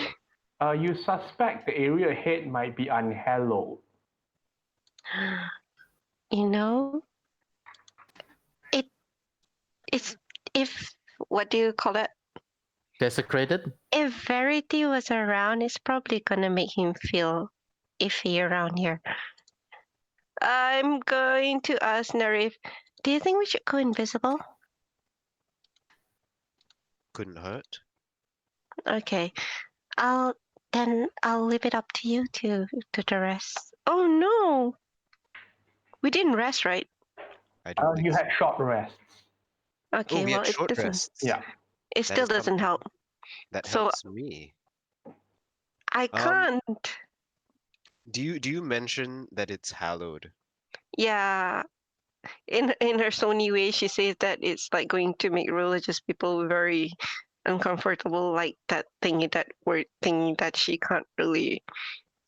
You suspect the area ahead might be unhallowed. You know, it's if what do you call it? Desecrated? If Verity was around, it's probably gonna make him feel iffy around here. I'm going to ask Narif, do you think we should go invisible? Couldn't hurt. Okay. I'll leave it up to you to the rest. Oh no! We didn't rest, right? I don't think You so. had short rests. Okay, Oh, we well had it short doesn't rests. Yeah. it still is doesn't something. help. That So- helps me. I can't. Do you mention that it's hallowed? Yeah. In her Sony way, she says that it's like going to make religious people very uncomfortable, like that thingy, that word thingy that she can't really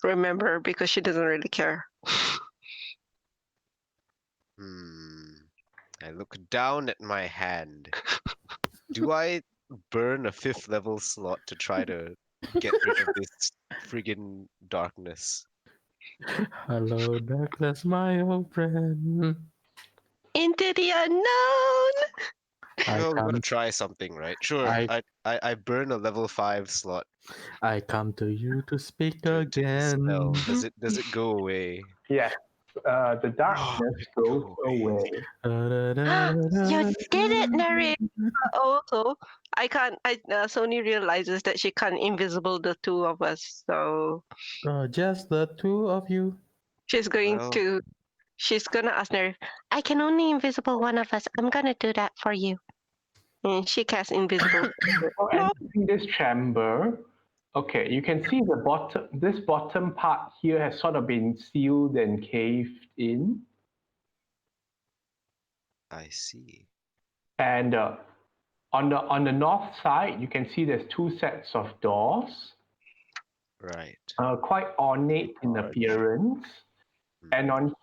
remember because she doesn't really care. I look down at my hand. Do I burn a 5th level slot to try to get rid of this friggin' darkness? Hello, darkness, my old friend. Into the unknown. I Well, we come, gotta try something, right? Sure. I burn a level 5 slot I come to you to speak to again. dispel. Does it go away? Yes. The darkness It goes go away. You did it, Nari. Also, I can't. Sony realizes that she can't invisible the two of us, so Just the two of you. she's going Well- to. She's gonna ask Nari. I can only invisible one of us. I'm gonna do that for you. And she casts invisible. So entering this chamber, okay, you can see this bottom part here has sort of been sealed and caved in. I see. And on the north side, you can see there's two sets of doors, Right. quite ornate in Large. appearance. And on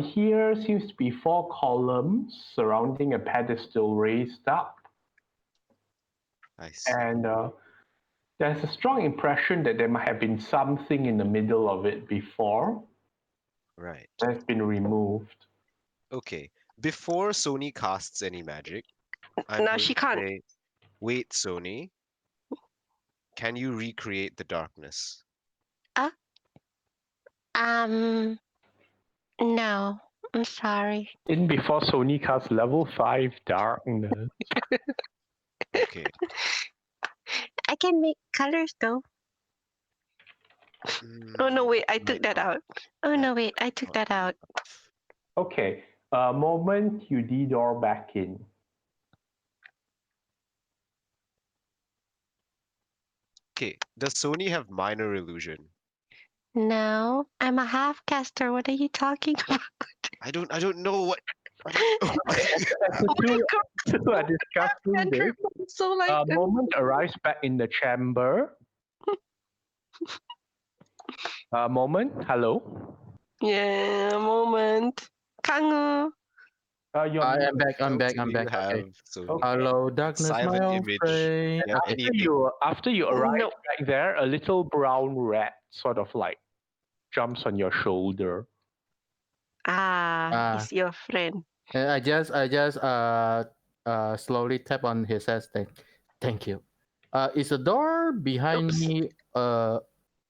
here seems to be 4 columns surrounding a pedestal raised up. I see. And there's a strong impression that there might have been something in the middle of it before Right. that's been removed. Okay. Before Sony casts any magic, I'm Now going she to can't. say, wait, Sony, can you recreate the darkness? No. I'm sorry. In before Sony casts level 5 darkness. Okay. I can make colors though. Oh no, wait, I took might that not. out. Oh no, wait, I took that out. Okay, a moment you de-door back in. Okay. Does Sony have minor illusion? No, I'm a half caster. What are you talking about? I don't know what. I don't know. Oh my god, Two are discussing this. cantrip. So like A moment arrives back in the chamber. A moment, hello. yeah, moment. Kangu. You're I am back. I'm What back. else I'm do you back. Okay. have, Sony? Okay. Hello, darkness, my Silent old image. friend. Yeah, after anything. you arrive No. back there, a little brown rat sort of like jumps on your shoulder. Ah. He's your friend. And I just slowly tap on his head. Thank you. Is the door behind Oops. me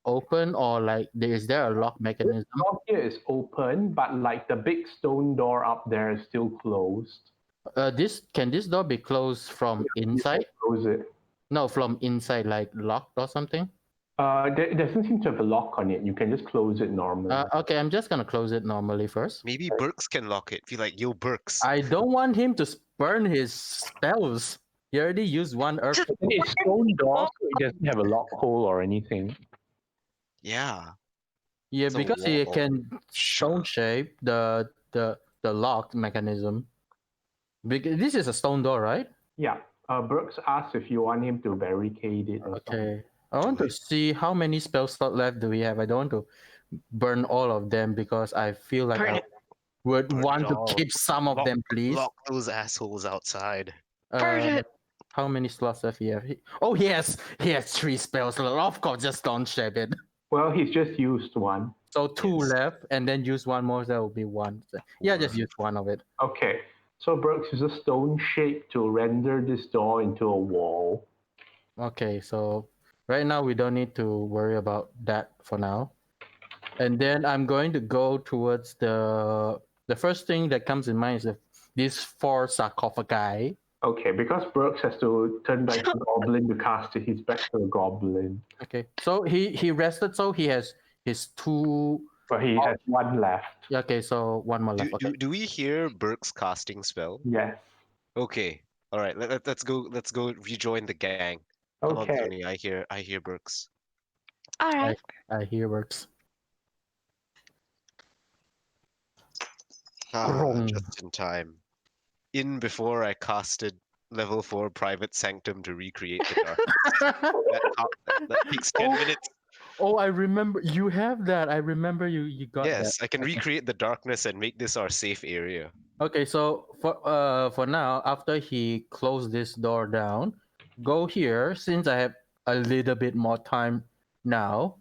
open, or like is there a lock mechanism? The door here is open, but like the big stone door up there is still closed. This door be closed from inside? Close it. No, from inside, like locked or something. There doesn't seem to have a lock on it. You can just close it normally. Okay, I'm just gonna close it normally first. Maybe Burks can lock it. Be like, yo, Burks. I don't want him to burn his spells. He already used one earth. It's stone door, so it doesn't have a lock hole or anything. Yeah. Yeah, It's a because he wall. can stone shape the lock mechanism. Because this is a stone door, right? Yeah. Brooks asked if you want him to barricade it or something. Okay. I want to see how many spell slot left do we have. I don't want to burn all of them because I feel like Burn I it. would Burn want it to all. keep some of them, please. Lock those assholes outside. Burn it. How many slots does he have? Oh, he has 3 spell slots. Of course, just don't shape it. Well, he's just used one. So 2 Yes. left, and then use one more. That will be 1. Yeah, just use one of it. Okay. So Brooks uses stone shape to render this door into a wall. Okay, so right now we don't need to worry about that for now. And then I'm going to go towards the first thing that comes in mind is these 4 sarcophagi. Okay, because Brooks has to turn back to goblin to cast it, he's back to a goblin. Okay, so he rested, so he has his 2. But he has one left. Okay, so 1 more left. Okay. Do we hear Burks casting spell? Yes. Okay. All right. Let's go. Let's go rejoin the gang. Come on, Okay. Tony. I hear Burks. All right. I hear works. Ah, just in time. In before I casted level 4 private sanctum to recreate the dark. that takes 10 minutes. Oh, I remember you have that. I remember you got that. Yes, I can recreate the darkness and make this our safe area. Okay, so for now, after he closed this door down, go here. Since I have a little bit more time now,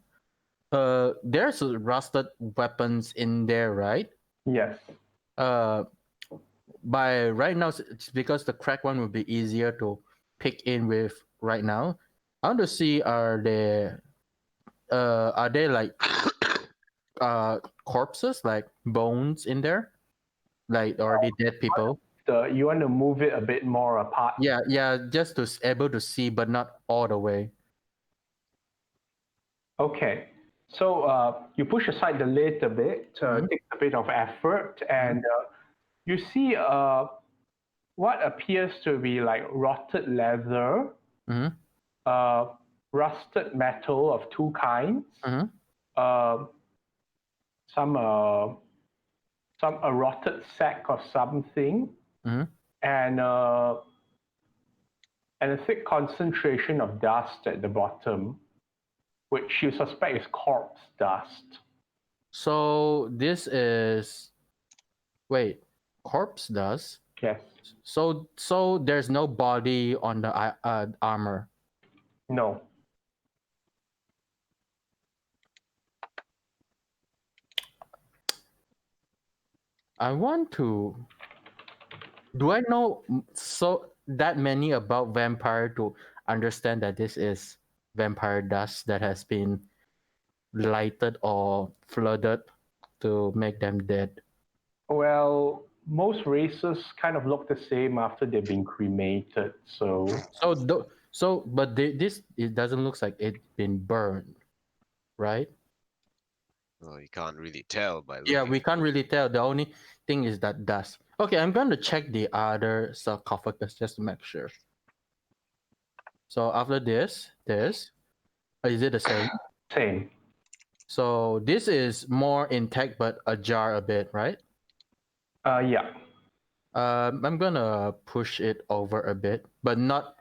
there's rusted weapons in there, right? Yes. By right now, it's because the crack one would be easier to pick in with right now. I want to see are there like corpses, like bones in there, like already dead people? You want to move it a bit more apart. Yeah, just to able to see, but not all the way. Okay. So you push aside the lid a bit, takes a bit of effort, and you see what appears to be like rotted leather, Mm-hmm. rusted metal of 2 kinds, Mm-hmm. some a rotted sack or something, Mm-hmm. and a thick concentration of dust at the bottom, which you suspect is corpse dust. So this is corpse dust. Yes. So there's no body on the armor. No. I want to. Do I know so that many about vampire to understand that this is vampire dust that has been lighted or flooded to make them dead? Well, most races kind of look the same after they've been cremated. So But this it doesn't look like it's been burned, right? Well, you can't really tell by Yeah, looking. we can't really tell. The only thing is that dust. Okay, I'm going to check the other sarcophagus just to make sure. So after this, is it the same? same. So this is more intact but ajar a bit, right? Yeah. I'm gonna push it over a bit, but not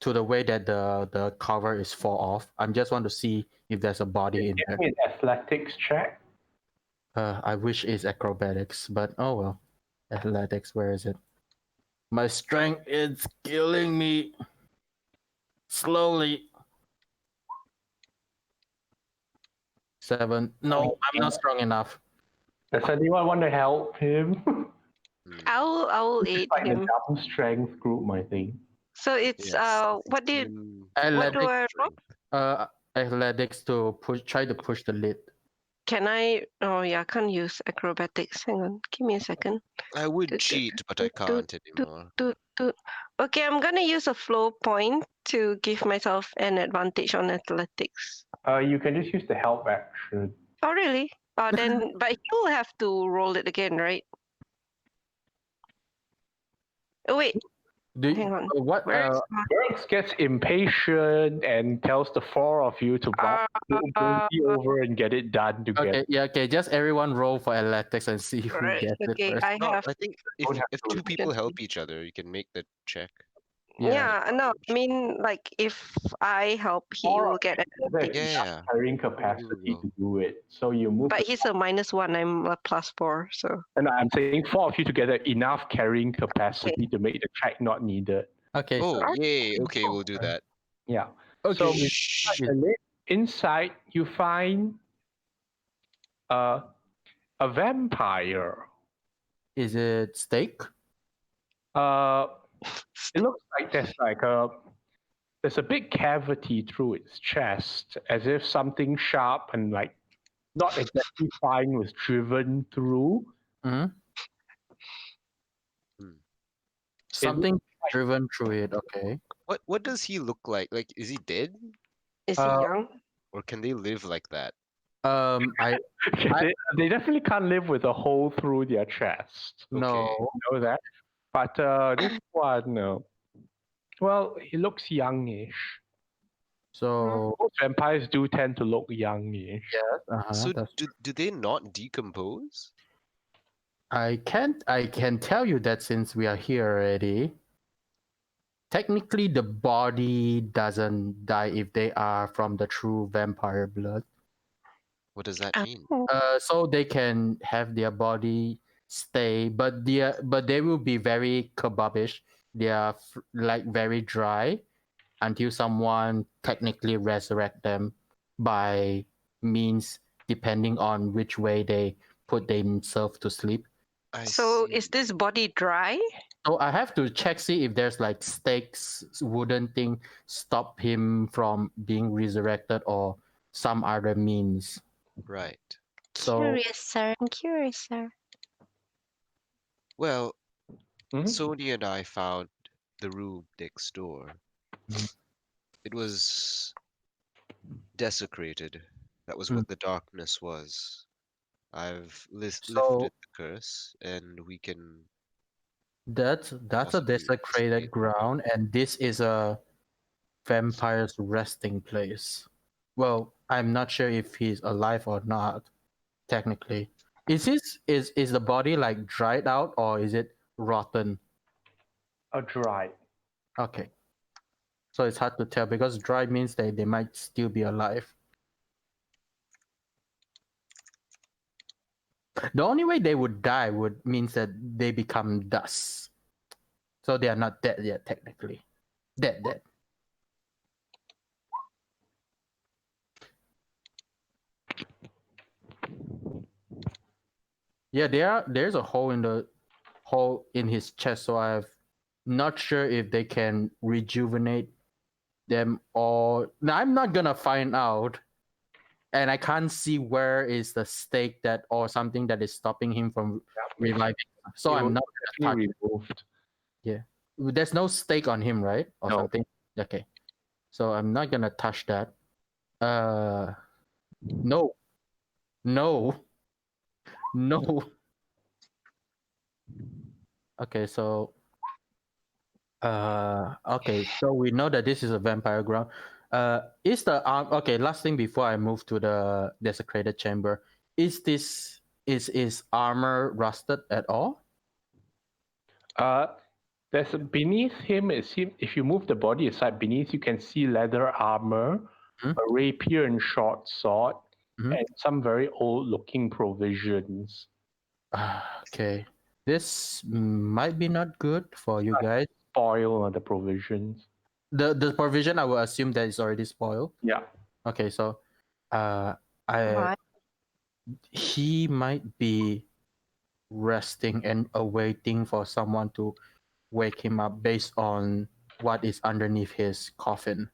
to the way that the cover is fall off. I just want to see if there's a body in Give there. me an athletics check. I wish it's acrobatics, but oh well. Athletics, where is it? My strength is killing me. Slowly. 7. No, I'm not strong enough. Does anyone want to help him? Hmm. I will aid It's like the him. dumb strength group, I think. So it's Yes. what do you team what do I Athletics, roll? athletics to try to push the lid. Can I? Oh yeah, I can't use acrobatics. Hang on, give me a second. I would Toot, toot, cheat, but I toot, toot, can't anymore. toot, toot. Okay, I'm gonna use a flow point to give myself an advantage on athletics. You can just use the help action. Oh really? Then but you'll have to roll it again, right? Oh wait, Do hang you, on. what? Where is my Burks gets impatient and tells the four of you to uh, be over and get it done together. Okay, yeah, okay. Just everyone roll for athletics and see who right, gets it okay, first. I No, have I think Don't have if to two people roll. help each other, you can make the check. Yeah, no, I mean like if I help he Four will of get you together advantage. is Yeah, enough yeah. carrying You capacity will. to do it. So you move. But he's a -1, I'm a +4, so And I'm saying four of you together enough carrying capacity to make the check not needed. Okay, Oh, so yay. Okay, we'll do that. Yeah. okay, So Shh. inside you find a vampire. is it steak? It looks like there's a big cavity through its chest, as if something sharp and like not exactly fine was driven through. Hmm. Hmm. Something driven through it. Okay. What does he look like? Like, is he dead? is he Uh, young? Or can they live like that? I They definitely can't live with a hole through their chest. no. You know that. But this one, well, he looks youngish. So Most vampires do tend to look youngish. yes, So that's, do they not decompose? I can tell you that since we are here already. Technically, the body doesn't die if they are from the true vampire blood. What does that mean? Oh, So they can have their body stay, but they will be very kebabish. They are like very dry until someone technically resurrect them by means depending on which way they put themselves to sleep. I so see. is this body dry? So I have to check see if there's like stakes, wooden thing stop him from being resurrected or some other means. Right. So Curious, sir. I'm curious, sir. Well, Mhm. Sony and I found the room next door. Mhm. It was desecrated. That was Mm. what the darkness was. I've lifted so the curse, and we can that's a possibly desecrated escape. ground, and this is a vampire's resting place. Well, I'm not sure if he's alive or not. Technically, is the body like dried out or is it rotten? Dry. Okay, so it's hard to tell because dry means they might still be alive. The only way they would die would means that they become dust. So they are not dead yet, technically. Dead. Yeah, there's a hole in his chest, so I'm not sure if they can rejuvenate them or now I'm not gonna find out. And I can't see where is the stake that or something that is stopping him from reviving. So I'm not gonna touch it. Removed. There's no stake on him, right? Or No. something. Okay. So I'm not gonna touch that. No. No. No. Okay, so okay, so we know that this is a vampire ground. Is the okay, last thing before I move to the desecrated chamber, is armor rusted at all? There's beneath him. If you move the body aside, beneath you can see leather armor, Mhm. a rapier and short sword, Mhm. and some very old-looking provisions. Okay. This might be not good for you guys. Spoil the provisions. The provision I will assume that is already spoiled. Yeah. Okay, so I Why? he might be resting and awaiting for someone to wake him up based on what is underneath his coffin.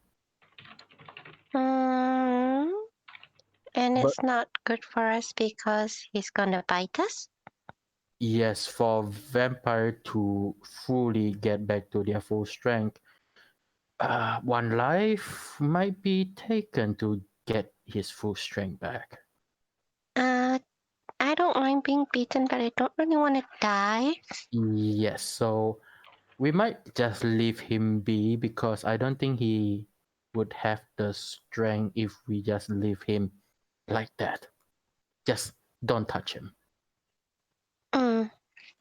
Hmm. And But it's not good for us because he's gonna bite us. yes, for vampire to fully get back to their full strength, one life might be taken to get his full strength back. I don't mind being beaten, but I don't really want to die. Yes, so we might just leave him be because I don't think he would have the strength if we just leave him like that. Just don't touch him. Mm.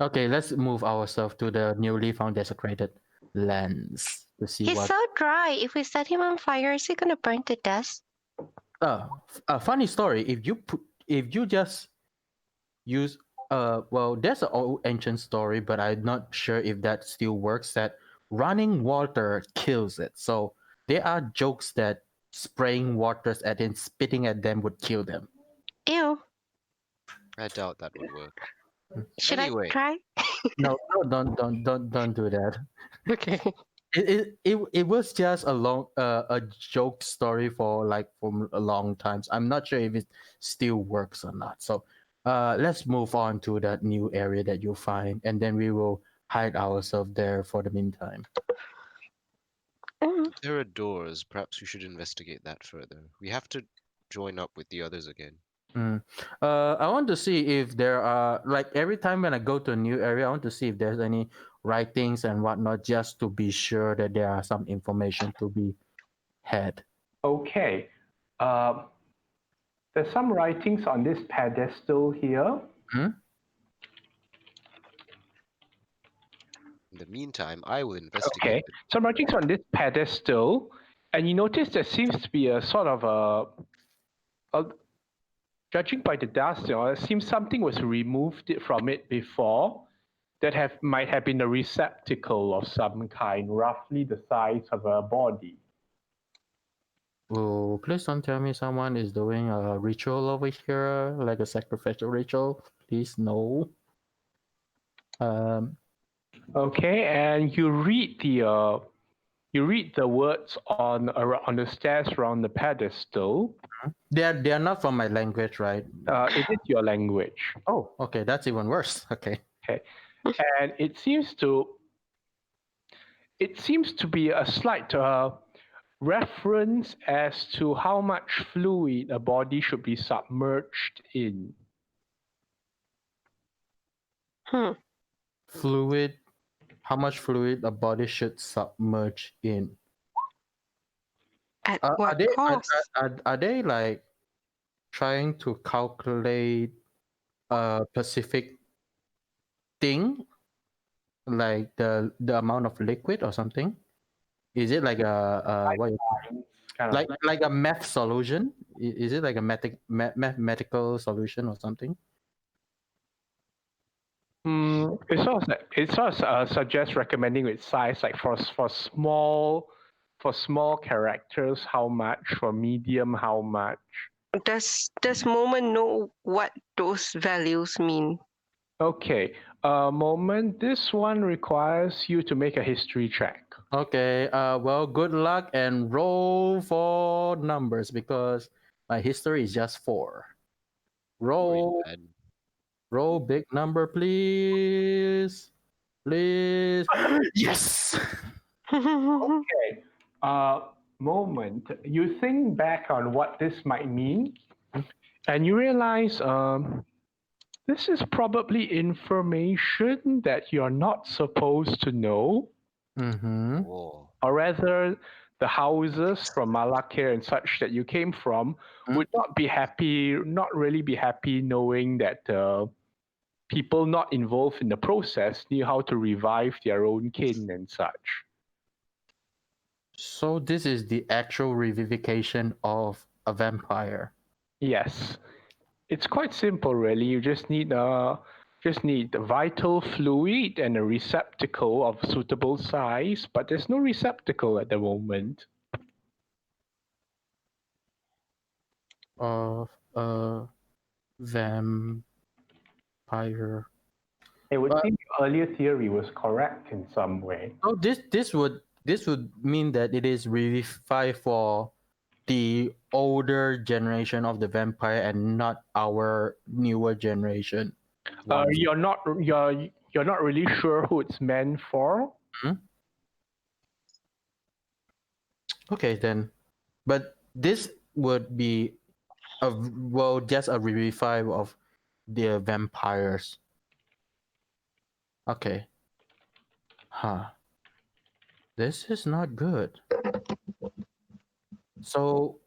Okay, let's move ourselves to the newly found desecrated lands to see He's what. so dry. If we set him on fire, is he gonna burn to death? A funny story. If you just use well, there's an old ancient story, but I'm not sure if that still works. That running water kills it. So there are jokes that spraying waters at it, spitting at them would kill them. Ew. I doubt that would work. Should Anyway. I try? No, don't do that. Okay. It was just a joke story for a long times. I'm not sure if it still works or not. So let's move on to that new area that you find, and then we will hide ourselves there for the meantime. Mm. If there are doors, perhaps we should investigate that further. We have to join up with the others again. I want to see if there are, like, every time when I go to a new area, I want to see if there's any writings and whatnot, just to be sure that there are some information to be had. Okay. There's some writings on this pedestal here. In the meantime, I will investigate. Okay. Some writings on this pedestal, and you notice there seems to be a sort of judging by the dust, it seems something was removed from it before that might have been a receptacle of some kind, roughly the size of a body. Oh, please don't tell me someone is doing a ritual over here, like a sacrificial ritual. Please, no. Okay, and you read the words on the stairs around the pedestal. They are not from my language, right? It is your language. Oh, okay, that's even worse. Okay. Okay, and it seems to be a slight reference as to how much fluid a body should be submerged in. Fluid. How much fluid a body should submerge in? At Are what they cost? are they like trying to calculate a specific thing, like the amount of liquid or something? Is it like a what Kind of like a math solution? Is it like a mathematical solution or something? It sort of suggests recommending with size, like for small characters, how much, for medium, how much. Does Moment know what those values mean? Okay, a moment. This one requires you to make a history check. Okay. Well, good luck and roll for numbers because my history is just 4. Roll. And Roll big number, please. Please. Yes. Okay. Moment. You think back on what this might mean, and you realize this is probably information that you're not supposed to know, Mm-hmm. whoa. or rather, the houses from Malakir and such that you came from would not really be happy knowing that people not involved in the process knew how to revive their own kin and such. So this is the actual revivification of a vampire. Yes, it's quite simple, really. You just need vital fluid and a receptacle of suitable size, but there's no receptacle at the moment. Of vampire. It would But- seem the earlier theory was correct in some way. Oh, this would mean that it is revived for the older generation of the vampire and not our newer generation. You're not really sure who it's meant for. Okay then, but this would be just a revive of the vampires. Okay. Huh. This is not good. So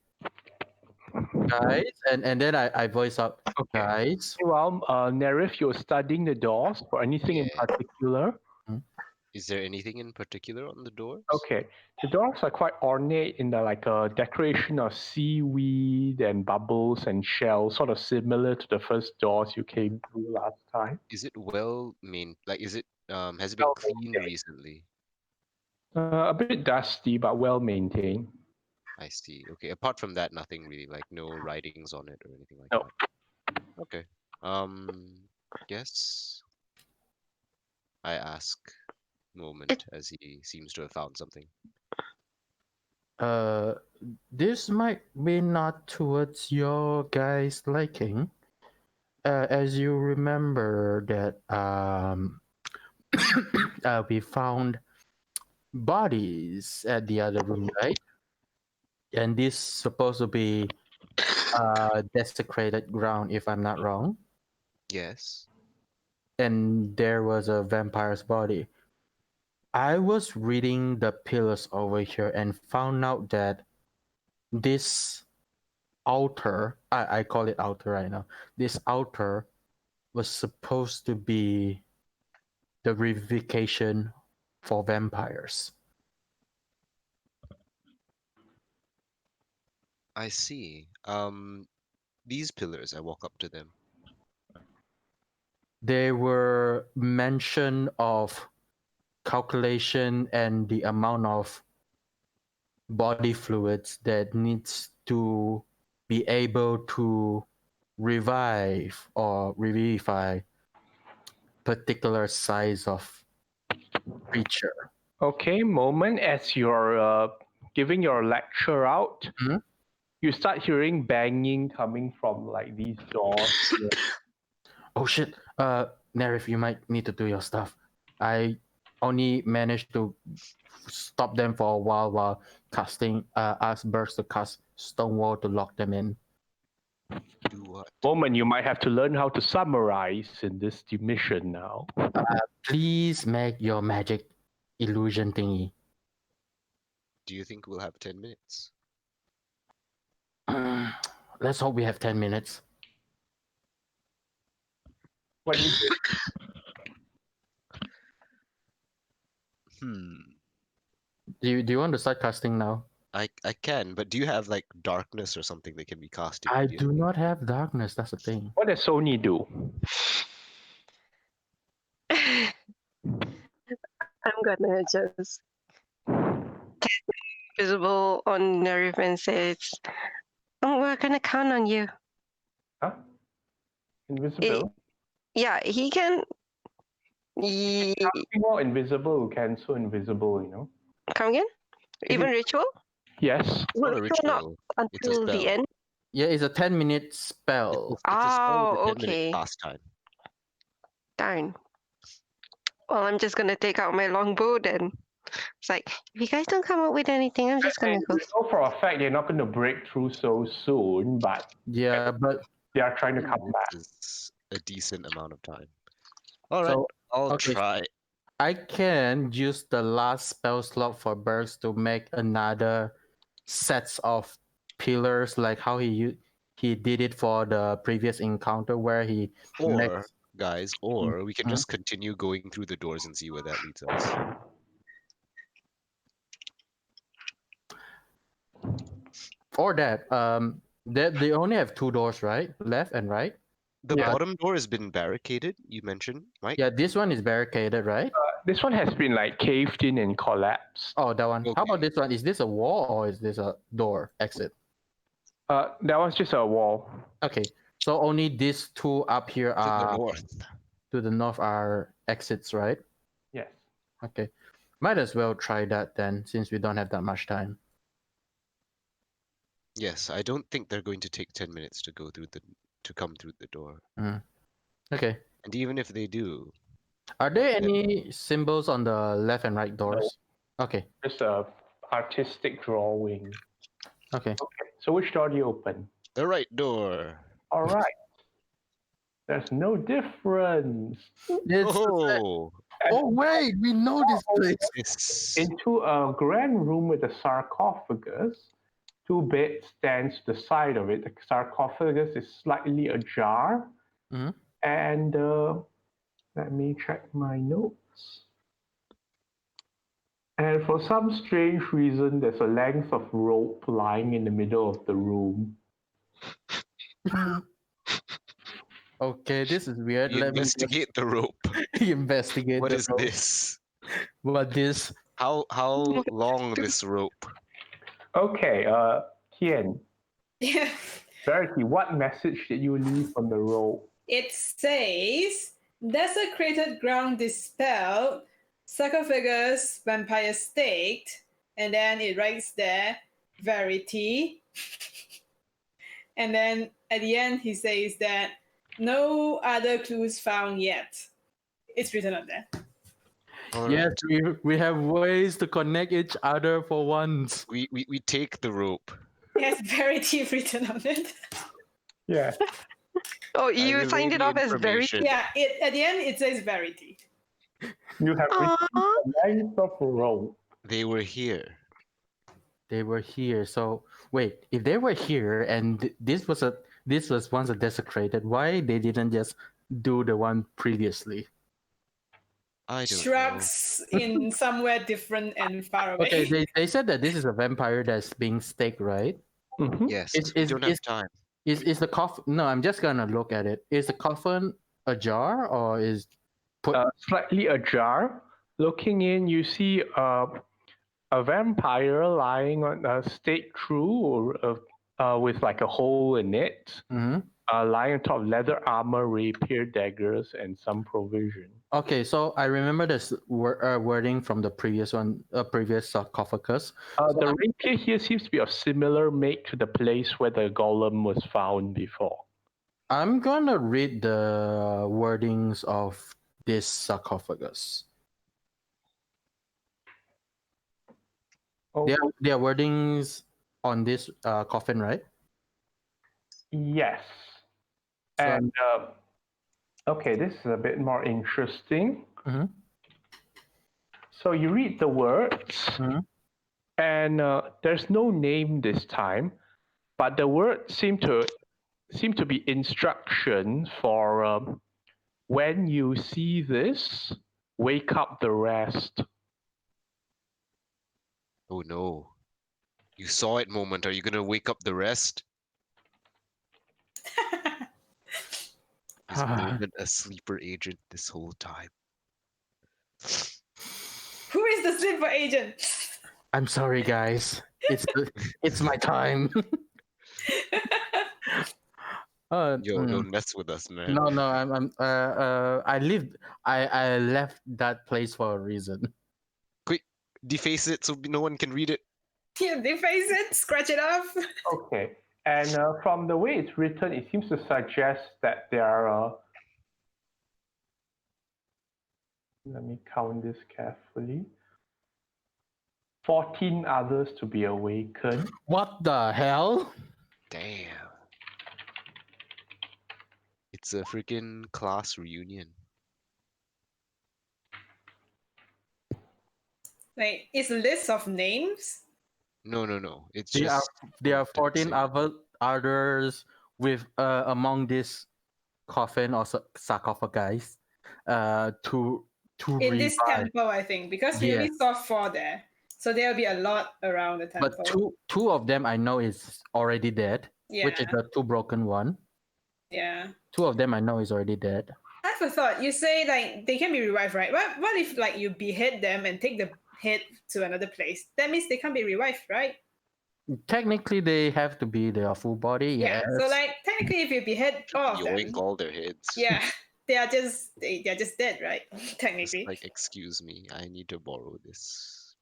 guys, and then I voice out, Okay. guys. Well, Nerif, you're studying the doors for anything in Yeah. particular. Is there anything in particular on the doors? Okay, the doors are quite ornate in the like a decoration of seaweed and bubbles and shells, sort of similar to the first doors you came through last time. Is it is it has it been Well cleaned maintained. recently? A bit dusty, but well maintained. I see. Okay. Apart from that, nothing really, like no writings on it or anything like No. that. Okay. Guess I ask Moment as he seems to have found something. This might be not towards your guys' liking. As you remember that we found bodies at the other room, right? And this supposed to be desecrated ground, if I'm not wrong. Yes. And there was a vampire's body. I was reading the pillars over here and found out that this altar, I call it altar right now, this altar was supposed to be the revivification for vampires. I see. These pillars, I walk up to them. There were mention of calculation and the amount of body fluids that needs to be able to revive or revivify particular size of creature. Okay, Moment, as you're giving your lecture out, Mhm. you start hearing banging coming from like these doors. Oh shit, Nerif, you might need to do your stuff. I only managed to stop them for a while casting ask Burst to cast Stonewall to lock them in. Do what? Moment, you might have to learn how to summarize in this mission now. Please make your magic illusion thingy. Do you think we'll have 10 minutes? Let's hope we have 10 minutes. What do you do? Do you want to start casting now? I can, but do you have like darkness or something that can be cast I immediately? do not have darkness. That's the thing. What does Sony do? I'm gonna just visible on Nerif and says, "Oh, we're gonna count on you." Huh? Invisible? Yeah, he can. More invisible who cancel invisible, you know? Come again? Even ritual? Yes. It's not a Ritual not ritual. It's a until the spell. end. Yeah, it's a 10-minute spell. It's a spell with Oh, a 10-minute okay. cast time. Darn. Well, I'm just gonna take out my longbow then. It's like, if you guys don't come up with anything, I'm just gonna And go. we know for a fact they're not going to break through so soon, but Yeah, but they are trying to come back. It's a decent amount of time. All right, so I'll okay. try. I can use the last spell slot for Burst to make another sets of pillars, like how he did it for the previous encounter where he Or, makes. guys, or we can Mhm. just continue going through the doors and see where that leads us. Or that they only have 2 doors, right? Left and right. The Yeah. bottom door has been barricaded, you mentioned, Mike? Yeah, this one is barricaded, right? This one has been like caved in and collapsed. Oh, that one. How about Okay. this one? Is this a wall or is this a door exit? That one's just a wall. Okay, So only these two up here To the are north. to the north are exits, right? Yes. Okay. Might as well try that then, since we don't have that much time. Yes, I don't think they're going to take 10 minutes to come through the door. Okay. And even if they do, Are there then- any symbols on the left and right doors? Okay. Just a artistic drawing. Okay. Okay. So which door do you open? the right door. All right. There's no difference. It's Oh, oh wait, we know this place. this. Into a grand room with a sarcophagus. Two beds stand to the side of it. The sarcophagus is slightly ajar. Mhm. And let me check my notes. And for some strange reason, there's a length of rope lying in the middle of the room. Okay, this is weird. You Let me investigate the rope. just investigate What the is rope. this? What this? How long this rope? Okay, Tian, Yeah. Verity, what message did you leave on the rope? It says desecrated ground dispelled, sarcophagus vampire staked, and then it writes there verity. And then at the end he says that no other clues found yet. It's written up there. All Yes, right. we have ways to connect each other for once. We take the rope. It has verity written on it. Yeah. Oh, I you relay signed it the off as very. information. Yeah, at the end it says verity. You have received Aww. a length of rope. They were here. They were here. So wait, if they were here and this was once a desecrated, why they didn't just do the one previously? I don't know. Shrubs in somewhere different and far away. Okay, they said that this is a vampire that's being staked, right? Mm-hmm. Yes, Is- we is- don't is- have time. Is the coffin? No, I'm just gonna look at it. Is the coffin ajar or is put? Slightly ajar. Looking in, you see a vampire lying on a stake through with like a hole in it, Mhm. lying on top of leather armor, rapier, daggers, and some provision. Okay, so I remember this wording from the previous one, previous sarcophagus. The rapier here seems to be of similar make to the place where the golem was found before. I'm gonna read the wordings of this sarcophagus. Oh, There are wordings on this coffin, right? yes. So- And okay, this is a bit more interesting. Mhm. So you read the words, Mhm. and there's no name this time, but the words seem to be instructions for when you see this, wake up the rest. Oh no. You saw it, moment. Are you gonna wake up the rest? Is Moment a sleeper agent this whole time? Who is the sleeper agent? I'm sorry, guys. It's my time. Yo, don't mess with us, man. No. I left that place for a reason. Quick, deface it so no one can read it. Yeah, deface it, scratch it off. Okay, and from the way it's written, it seems to suggest that there are. Let me count this carefully. 14 others to be awakened. What the hell? Damn. It's a freaking class reunion. Wait, it's a list of names? No. It's There are just there are to 14 say- others with among this coffin or sarcophagus to In this revive. temple, I think, because we only Yes. saw 4 there. So there'll be a lot around the temple. But two of them I know is already dead, yeah, which is the two broken one. yeah. Two of them I know is already dead. I have a thought. You say like they can be revived, right? What if like you behead them and take the head to another place? That means they can't be revived, right? Technically, they have to be their full body. Yeah. Yes. So like technically, if you behead all of them, Yoink all their heads. yeah, they're just dead, right? Just Technically. like, excuse me, I need to borrow this.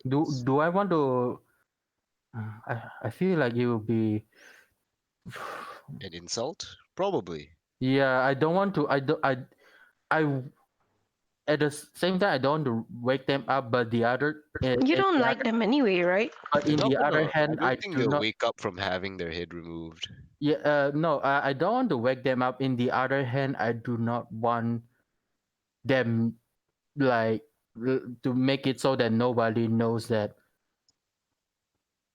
Do I want to? I feel like it will be. An insult? Probably. Yeah, I don't want to. I. At the same time, I don't want to wake them up, but the other. You don't like them anyway, right? But in the other hand, I I don't think do they'll not. wake up from having their head removed. Yeah. No. I don't want to wake them up. In the other hand, I do not want them like to make it so that nobody knows that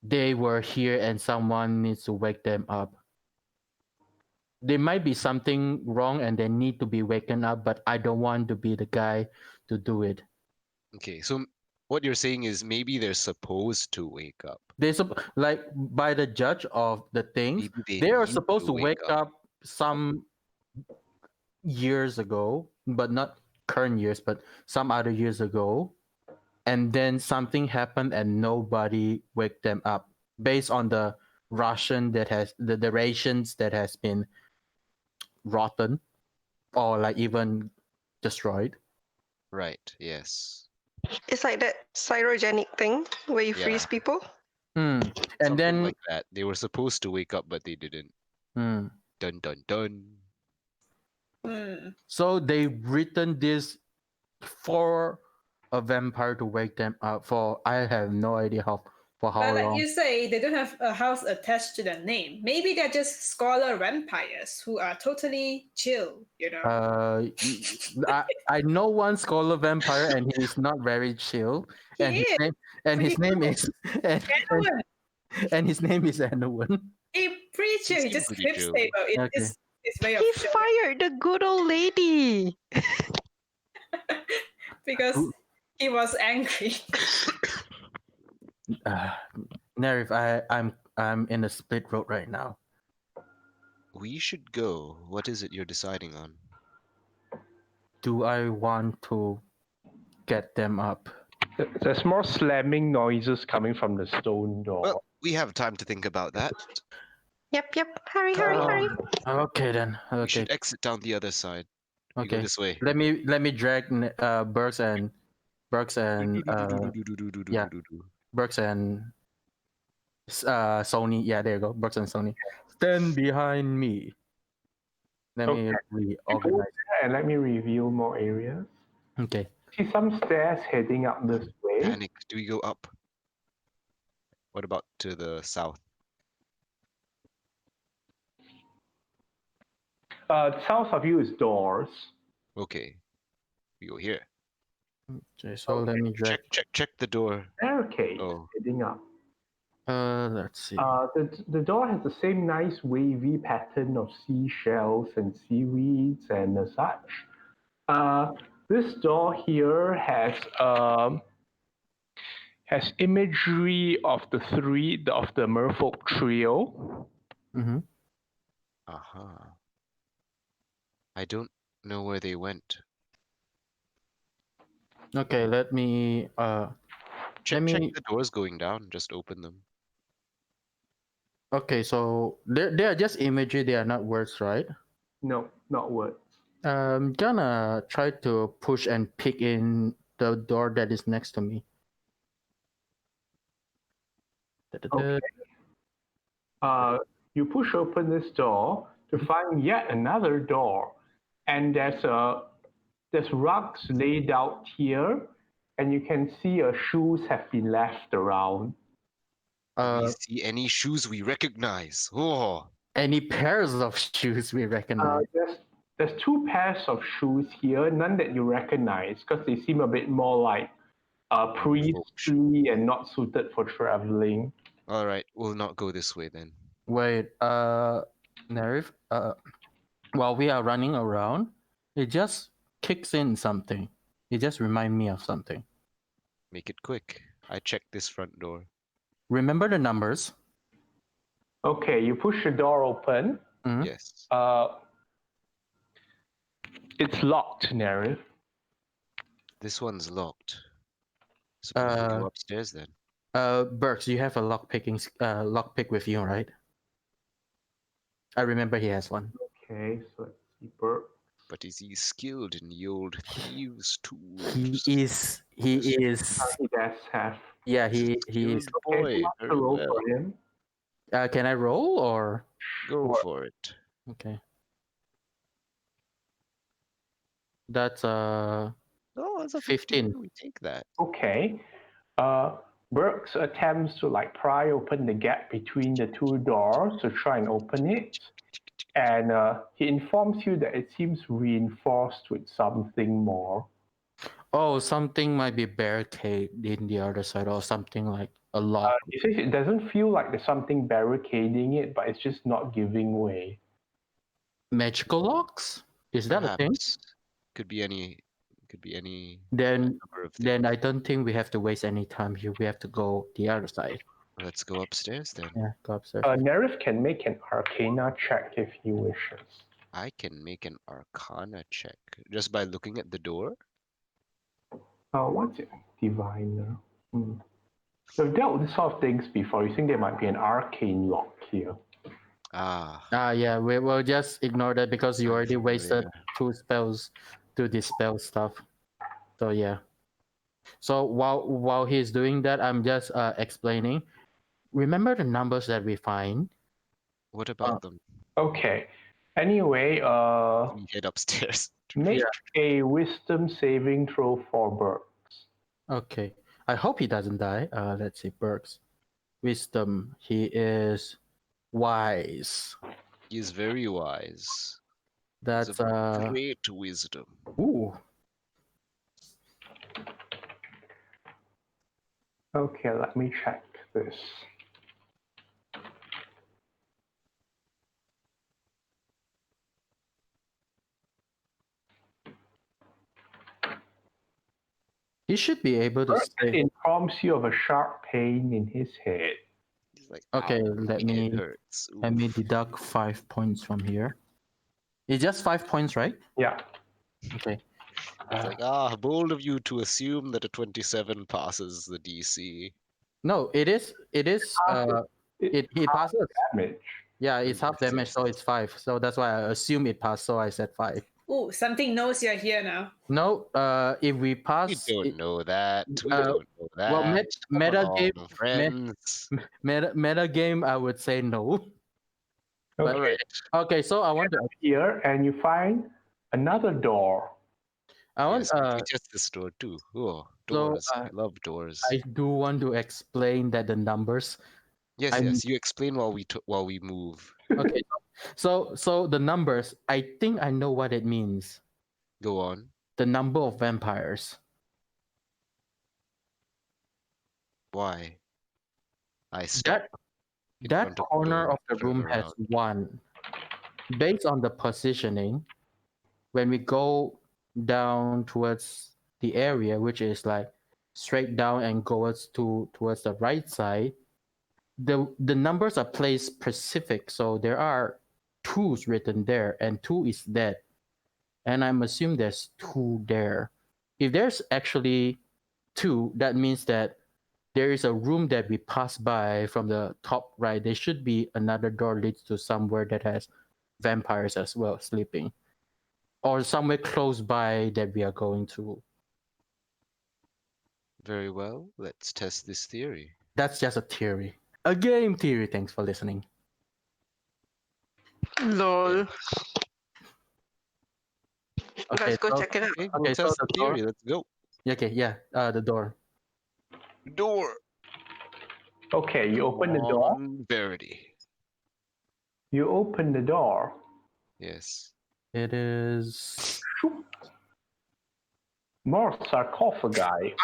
they were here and someone needs to wake them up. There might be something wrong and they need to be waken up, but I don't want to be the guy to do it. Okay, so what you're saying is maybe they're supposed to wake up. They like by the judge of the things, Maybe they are need supposed to wake up. up some years ago, but not current years, but some other years ago, and then something happened and nobody wake them up based on the ration that has the rations that has been rotten or like even destroyed. Right, yes. It's like that cryogenic thing where you Yeah. freeze people. And Something then like that. They were supposed to wake up, but they didn't. Dun dun dun. So they written this for a vampire to wake them up for I have no idea how But like long. you say, they don't have a house attached to their name. Maybe they're just scholar vampires who are totally chill, you know? I know one scholar vampire and he's not very chill. And He is. his name is Anyone, and his name is Anuan. he pretty chill. He seems just pretty flips chill. table. It Okay. is his way of He chill fired the good old lady. because he was angry. Nerif, I'm in a split road right now. We should go. What is it you're deciding on? Do I want to get them up? There's more slamming noises coming from the stone door. Well, we have time to think about that. Yep. Hurry. Okay then. We Okay. should exit down the other side. We go Okay. this way. Let me drag Burks and yeah. Burks and Sony. Yeah, there you go. Burks and Sony. Stand behind me. Let me reorganize. And let me reveal more areas. Okay. See some stairs heading up this way. Panic. Do we go up? What about to the south? South of you is doors. Okay. We go here. Okay, so let me drag. Check the door. Barricade Oh. heading up. Let's see. The door has the same nice wavy pattern of seashells and seaweeds and such. This door here has imagery of the merfolk trio. Mm-hmm. Aha. I don't know where they went. Okay, let me Check the doors going down. Just open them. Okay, so they are just imagery, they are not words, right? No, not words. I'm gonna try to push and pick in the door that is next to me. Okay. You push open this door to find yet another door, and there's rugs laid out here, and you can see shoes have been left around. We see any shoes we recognize. Oh. Any pairs of shoes we recognize? There's two pairs of shoes here, none that you recognize because they seem a bit more like priestly and not suited for traveling. All right, we'll not go this way then. Wait, Nerif, while we are running around, it just kicks in something. It just reminds me of something. Make it quick. I checked this front door. Remember the numbers? Okay, you push the door open. Mm-hmm. Yes. It's locked, Nerif. This one's locked. Suppose we go upstairs then. Burks, you have a lockpick with you, right? I remember he has one. Okay, so let's see. Burke. But is he skilled in the old thieves' tools? He is. He is. He does have. Yeah, he is. Skilled Okay, boy. who wants to Very roll well. for him? Can I roll or? Go Sure. for it. Okay. That's Oh, that's a 15. We take that. Okay. Burks attempts to like pry open the gap between the two doors to try and open it. And he informs you that it seems reinforced with something more. Oh, something might be barricade in the other side or something like a lock. He says it doesn't feel like there's something barricading it, but it's just not giving way. Magical locks? Is that a thing? Perhaps. Could be any Then number of things. then I don't think we have to waste any time here. We have to go the other side. Let's go upstairs then. Yeah, go upstairs. Nerif can make an Arcana check if he wishes. I can make an Arcana check just by looking at the door. What's it? Diviner. So I've dealt with this sort of things before. You think there might be an arcane lock here? Yeah, we will just ignore that because you Sounds already wasted familiar. 2 spells to dispel stuff. So yeah. So while he's doing that, I'm just explaining. Remember the numbers that we find? What about them? Okay. Anyway, We head upstairs. make a wisdom saving throw for Burks. Okay. I hope he doesn't die. Let's see, Burks. Wisdom. He is wise. He is very wise. That's He's of great wisdom. ooh. Okay, let me check this. He should be able to Burks save. informs you of a sharp pain in his head. He's like, Okay, "Ow, let my me head hurts." let me Oof. deduct 5 points from here. It's just 5 points, right? Yeah. Okay. It's like, bold of you to assume that a 27 passes the DC. No, it is. He passes. Damage. Yeah, it's half damage, so it's 5. So that's why I assume it passed. So I said 5. Oh, something knows you're here now. No, if we We pass, don't know that. We uh, don't know that. well, Come meta along, game, friends. meta game, I would say no. But- Okay. Alright. Okay, so I want to. Here, and you find another door. I want. Yes, we test this door too. Oh, So, doors. I love doors. I do want to explain that the numbers. Yes, yes. You explain while we move. Okay, so the numbers. I think I know what it means. Go on. The number of vampires. Why? I stop. in That front of the corner door of the and room turn has around. 1. Based on the positioning, when we go down towards the area, which is like straight down and towards the right side, the numbers are placed specific. So there are 2s written there, and 2 is dead. And I'm assuming there's 2 there. If there's actually 2, that means that there is a room that we pass by from the top right. There should be another door leads to somewhere that has vampires as well sleeping, or somewhere close by that we are going to. Very well. Let's test this theory. That's just a theory, a game theory. Thanks for listening. Lol. Okay, Let's go so- check it out. Okay, Okay, we'll so test the the theory. door- Let's go. Okay, yeah, the door. Door. Okay, you open the door. On Verity. You open the door. Yes. It is. More sarcophagi.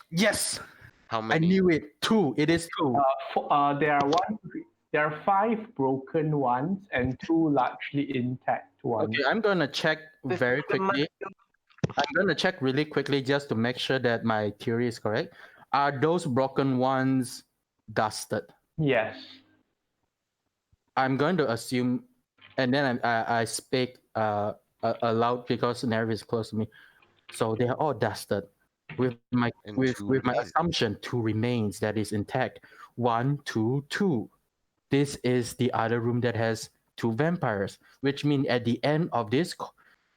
Yes, How I many? knew it. 2. It is 2. There are 5 broken ones and 2 largely intact ones. Okay, I'm gonna check very The ma- quickly. I'm gonna check really quickly just to make sure that my theory is correct. Are those broken ones dusted? Yes. I'm going to assume, and then I speak aloud because Nerv is close to me. So they are all dusted. With my And with two with my remain. assumption, 2 remains that is intact. 1, 2, 2. This is the other room that has 2 vampires, which means at the end of this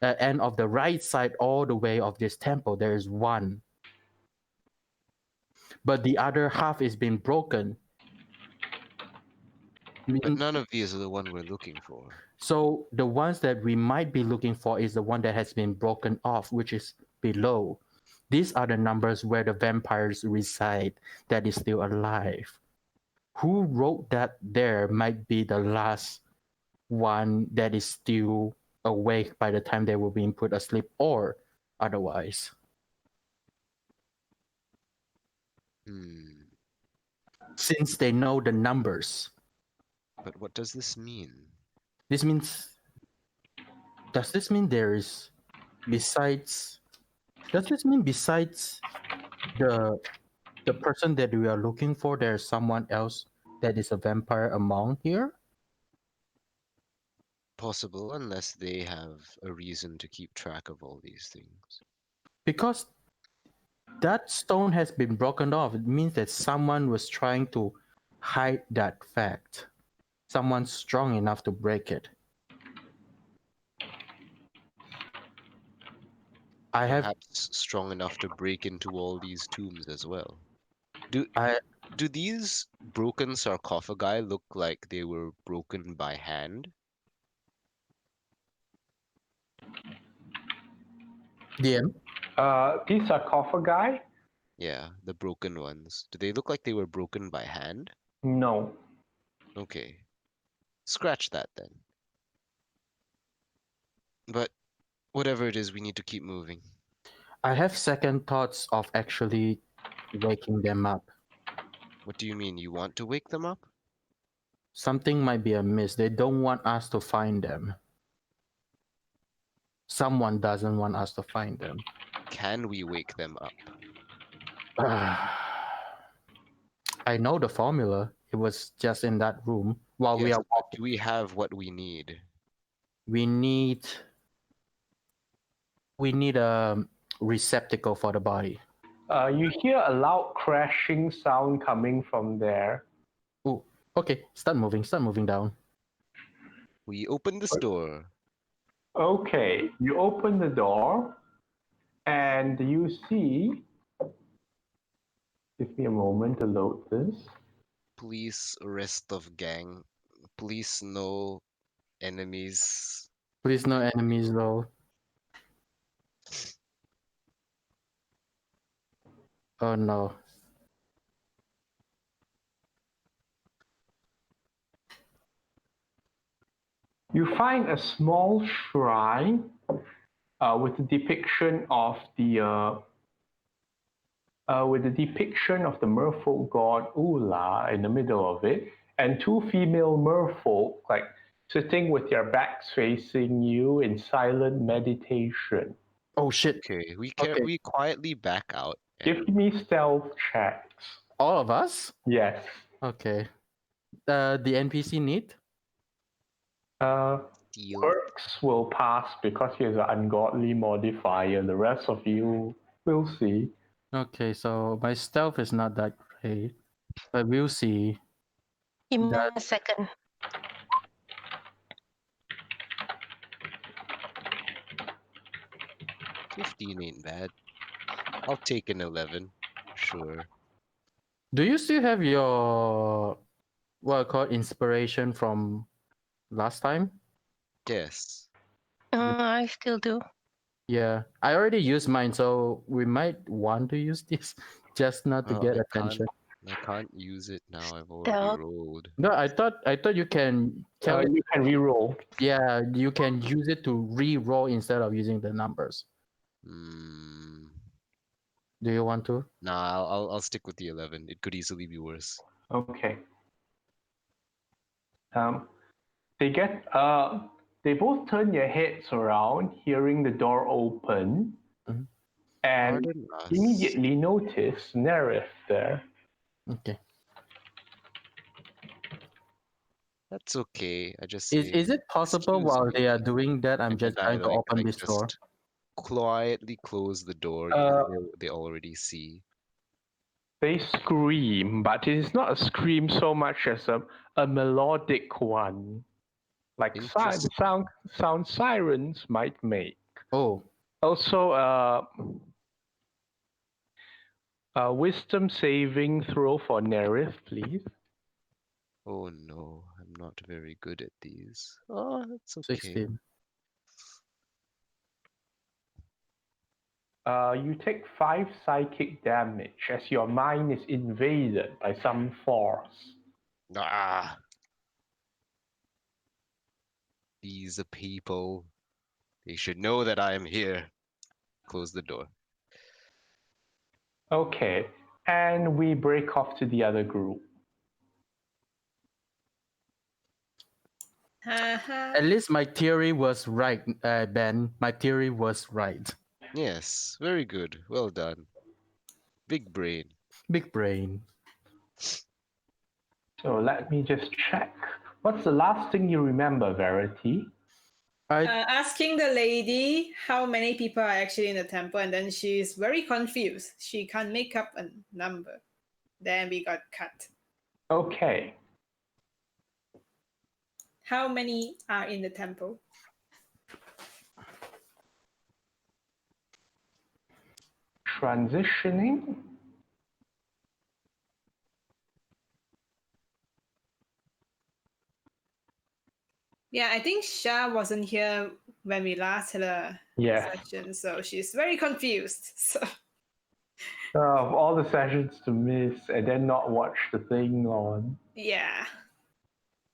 end of the right side all the way of this temple there is 1, but the other half is being broken. But none of these are the one we're looking for. So the ones that we might be looking for is the one that has been broken off, which is below. These are the numbers where the vampires reside that is still alive. Who wrote that there might be the last one that is still awake by the time they were being put asleep or otherwise. Since they know the numbers. But what does this mean? This means, does this mean there is, besides, does this mean besides the person that we are looking for, there's someone else that is a vampire among here? Possible, unless they have a reason to keep track of all these things. Because that stone has been broken off. It means that someone was trying to hide that fact. Someone strong enough to break it. Perhaps strong enough to break into all these tombs as well. Do these broken sarcophagi look like they were broken by hand? DM? These sarcophagi? Yeah, the broken ones. Do they look like they were broken by hand? No. Okay. Scratch that then. But whatever it is, we need to keep moving. I have second thoughts of actually waking them up. What do you mean? You want to wake them up? Something might be amiss. They don't want us to find them. Someone doesn't want us to find them. Can we wake them up? I know the formula. It was just in that room while we Yes, are but walking. do we have what we need? We need a receptacle for the body. You hear a loud crashing sound coming from there. Oh, okay. Start moving down. We open this door. Okay, you open the door and you see. Give me a moment to load this. Police arrest of gang. Police no enemies. Please no enemies though. Oh no. You find a small shrine with a depiction of the merfolk god Ula in the middle of it, and 2 female merfolk like sitting with their backs facing you in silent meditation. Oh shit. Okay, Okay. we quietly back out. Give me stealth checks. All of us? Yes. Okay. The NPC need? Steal. Perks will pass because he has an ungodly modifier. The rest of you will see. Okay, so my stealth is not that great, but we'll see. Give me a second. 15 ain't bad. I'll take an 11. Sure. Do you still have your what I call inspiration from last time? Yes. I still do. Yeah, I already used mine, so we might want to use this just not to get attention. I can't use it now. I've already Stealth. rolled. No, I thought you can tell it. You can reroll. Yeah, you can use it to re-roll instead of using the numbers. Do you want to? Nah, I'll stick with the 11. It could easily be worse. Okay. They both turn their heads around, hearing the door open, Mhm. and Pardon us. immediately notice Nerith there. Okay. That's okay. I just Is it possible "Excuse while me," they are doing that, I'm and just then trying to open this door? quietly close the door. They already see. They scream, but it is not a scream so much as a melodic one, like the sound sirens might make. Oh, Also, a wisdom saving throw for Nerith, please. Oh no, I'm not very good at these. Oh, that's okay. 16. You take 5 psychic damage as your mind is invaded by some force. Ah! These are people. They should know that I am here. Close the door. Okay, and we break off to the other group. At least my theory was right, Ben. My theory was right. Yes, very good. Well done. Big brain. Big brain. So let me just check. What's the last thing you remember, Verity? Asking the lady how many people are actually in the temple, and then she's very confused. She can't make up a number. Then we got cut. Okay. How many are in the temple? Transitioning. Yeah, I think Sha wasn't here when we last had a session, so she's very confused. So Of all the sessions to miss and then not watch the thing on. yeah.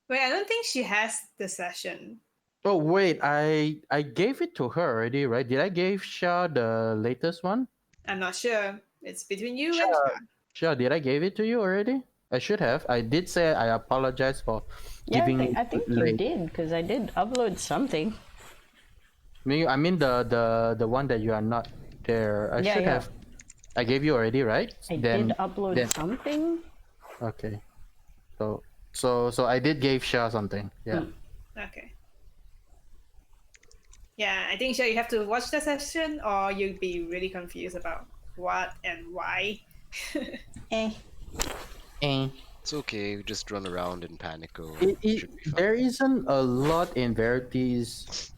Wait, I don't think she has the session. Oh wait, I gave it to her already, right? Did I give Sha the latest one? I'm not sure. It's between you and Sha. Sha, did I give it to you already? I should have. I did say I apologize for giving it I think late. you did, because I did upload something. I mean the one that you are not there. I should have. I gave you already, right? I did upload something. Okay. So I did give Sha something. Yeah. Okay. Yeah, I think Sha, you have to watch the session, or you'll be really confused about what and why. It's okay. We just run around in panic. There isn't a lot in Verity's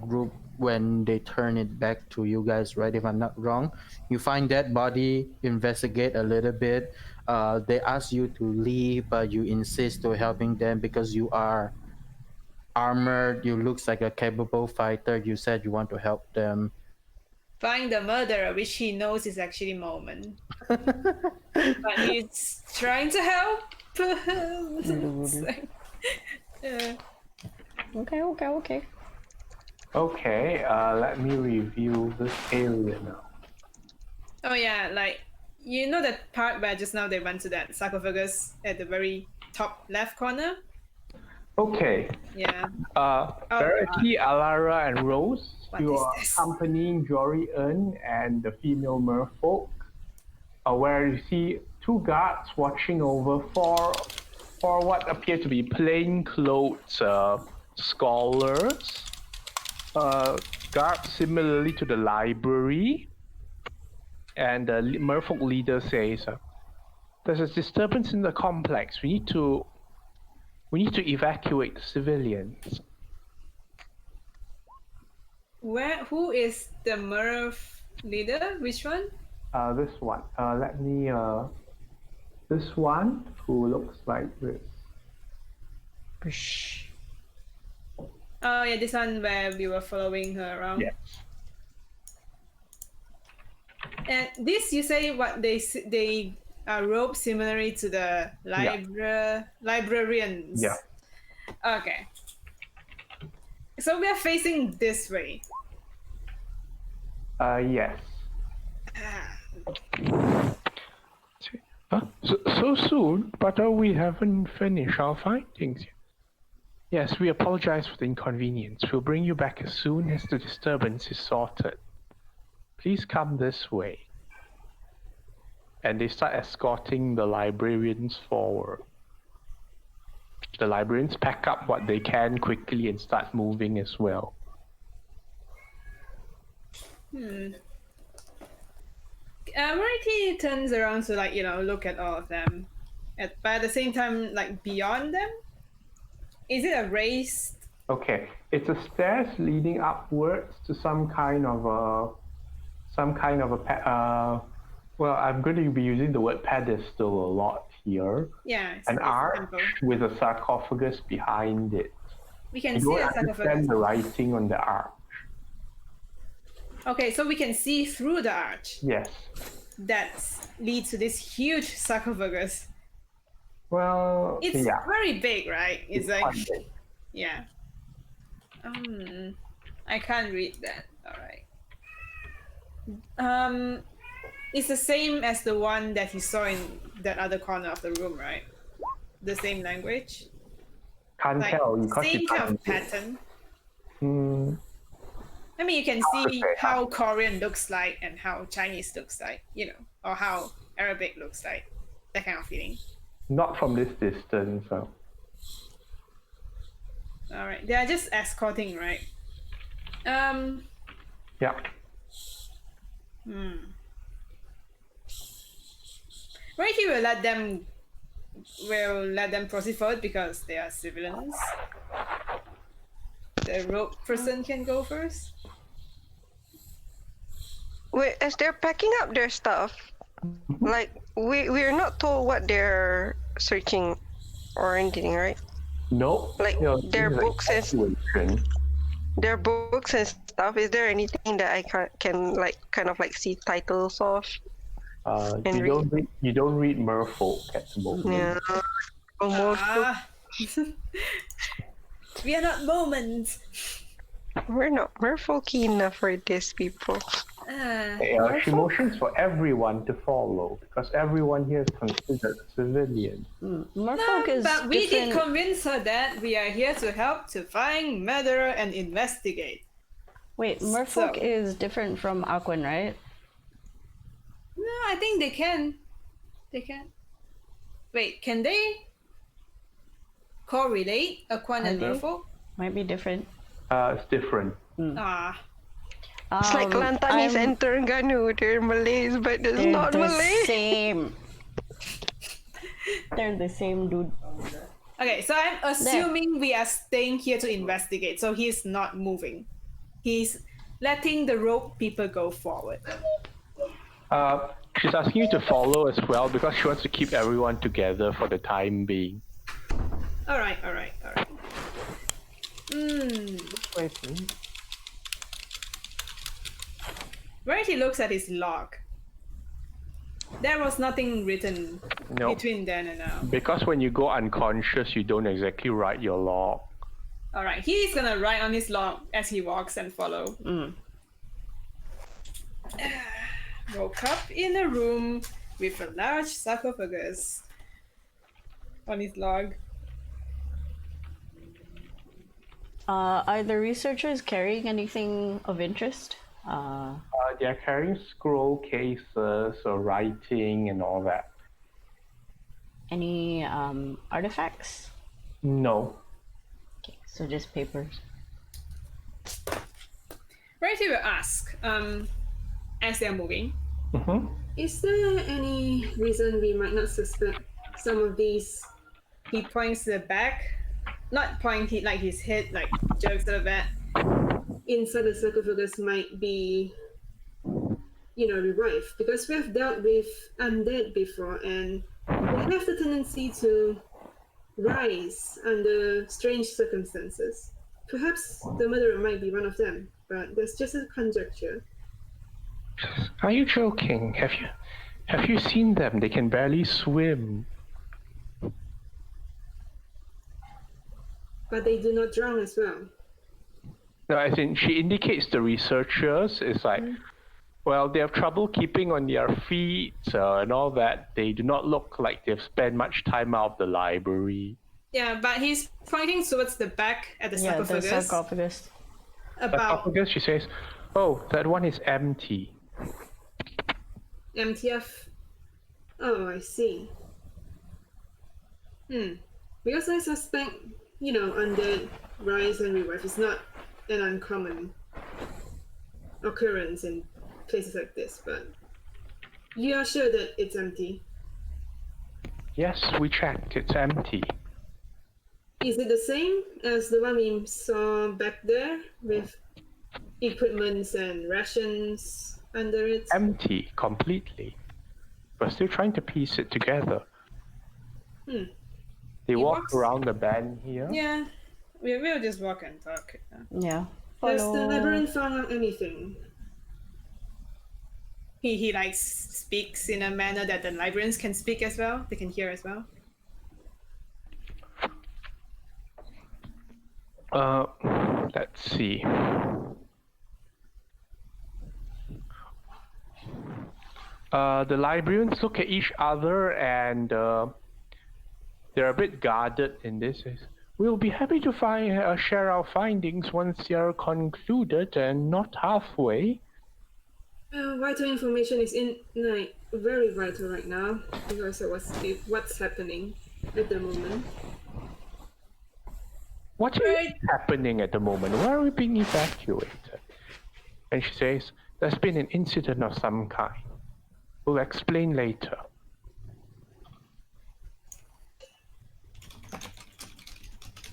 group when they turn it back to you guys, right? If I'm not wrong, you find that body, investigate a little bit. They ask you to leave, but you insist to helping them because you are armored. You looks like a capable fighter. You said you want to help them. Find the murderer, which he knows is actually Moment. But he's trying to help. Okay. Okay, let me review this area now. Oh yeah, like, you know that part where just now they went to that sarcophagus at the very top left corner? Okay. Yeah. Verity, Alara, and Rose, you are this? accompanying Jory Earn and the female merfolk, where you see 2 guards watching over for what appear to be plainclothes scholars. Guards similarly to the library, and the merfolk leader says, "There's a disturbance in the complex. We need to evacuate the civilians." Who is the Merv leader? Which one? This one. This one who looks like this. Oh yeah, this one where we were following her around. Yes. And this, you say what they are robed similarly to the librarians. Yeah. Okay. So we are facing this way. Yes. So soon, but we haven't finished our findings yet. Yes, we apologize for the inconvenience. We'll bring you back as soon as the disturbance is sorted. Please come this way. And they start escorting the librarians forward. The librarians pack up what they can quickly and start moving as well. Rarity turns around to look at all of them, but at the same time, beyond them, is it a raised? Okay, it's a stairs leading upwards to some kind of a well, I'm going to be using the word pedestal a lot here. Yeah, it's An a arch temple. with a sarcophagus behind it. We can You see don't the understand sarcophagus. the writing on the arch. Okay, so we can see through the arch Yes. that leads to this huge sarcophagus. Well, It's yeah. very big, right? It's like, quite big. yeah. I can't read that. All right. It's the same as the one that you saw in that other corner of the room, right? The same language, Can't tell because same you kind can't of pattern. Hmm. I mean, you can see say, how Korean looks like and how Chinese looks like, or how Arabic looks like. That kind of feeling. Not from this distance. So. All right, they are just escorting, right? Yeah. Right, he will let them proceed forward because they are civilians. The rogue person can go first. Wait, as they're packing up their stuff, like we're not told what they're searching or anything, right? No. Like their this is books and speculation. their books and stuff. Is there anything that I can like kind of like see titles of? And You don't read merfolk at the moment. Yeah. Almost. We are not moments. We're folky enough for these people. There are emotions for everyone to follow because everyone here is considered a civilian. Merfolk is but we did different. convince her that we are here to help to find, murder, and investigate. Wait, Merfolk So- is different from Aquan, right? No, I think they can. They can. Wait, can they correlate Aquan and Are they? Merfolk? Might be different. It's different. It's like Lantanis and Terengganu. They're Malays, but they're not the Malay. same. They're the same, dude. Okay, so I'm assuming we are staying here to investigate, so he's not moving. He's letting the rogue people go forward. She's asking you to follow as well because she wants to keep everyone together for the time being. All right. Rarity looks at his log. There was nothing written No. between then and now. Because when you go unconscious, you don't exactly write your log. All right, he's gonna write on his log as he walks and follow. Woke up in a room with a large sarcophagus on his log. Are the researchers carrying anything of interest? They're carrying scroll cases or writing and all that. Any artifacts? No. Okay, so just papers. Rarity will ask, as they're moving, Mm-hmm. is there any reason we might not suspect some of these? He points to the back, not pointing like his head, like jerks to the back. Inside the sarcophagus might be, revived because we have dealt with undead before, and they have the tendency to rise under strange circumstances. Perhaps the murderer might be one of them, but that's just a conjecture. Are you joking? Have you seen them? They can barely swim. But they do not drown as well. No, as in she indicates the researchers is like, well, they have trouble keeping on their feet and all that. They do not look like they've spent much time out of the library. Yeah, but he's pointing towards the back at the Yeah, the sarcophagus. sarcophagus. About Sarcophagus, she says, oh, that one is empty. MTF. Oh, I see. Because I suspect, undead rise and revive is not an uncommon occurrence in places like this, but you are sure that it's empty. Yes, we checked. It's empty. Is it the same as the one we saw back there with equipments and rations under it? Empty completely. We're still trying to piece it together. They He walk walks- around the band here. Yeah, we'll just walk and talk. Yeah. Has the Follow. labyrinth found out anything? He like speaks in a manner that the librarians can speak as well. They can hear as well. Let's see. The librarians look at each other and they're a bit guarded in this. We'll be happy to share our findings once they're concluded and not halfway. Vital information is very vital right now because of what's happening at the moment. What is happening at the moment? Why are we being evacuated? And she says, there's been an incident of some kind. We'll explain later.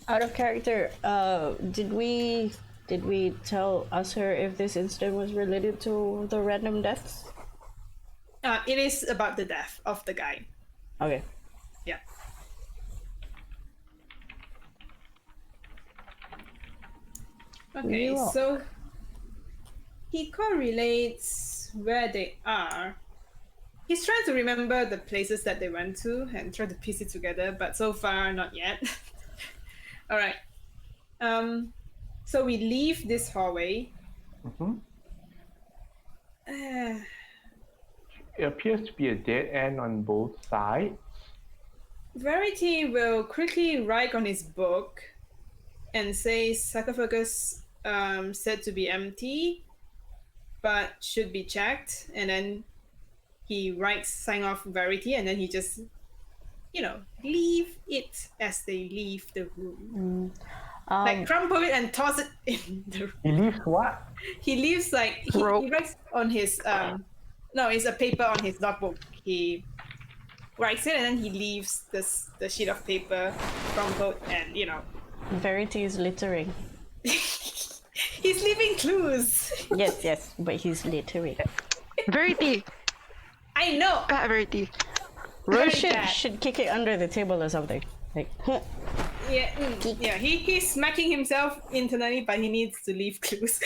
Out of character, did we tell Usher if this incident was related to the random deaths? It is about the death of the guy. Okay. Yeah. Okay, Yeah. so he correlates where they are. He's trying to remember the places that they went to and try to piece it together, but so far not yet. All right. So we leave this hallway. It appears to be a dead end on both sides. Verity will quickly write on his book and say sarcophagus said to be empty, but should be checked. And then he writes sign off Verity, and then he just, leave it as they leave the room. Like crumple it and toss it in the room. He leaves what? He leaves he writes on his it's a paper on his notebook. He writes it and then he leaves the sheet of paper crumpled and Verity is littering. he's leaving clues. Yes, but he's littering. Verity. I know. Verity. Rose Very bad. should kick it under the table or something. Like, Yeah, he's smacking himself internally, but he needs to leave clues.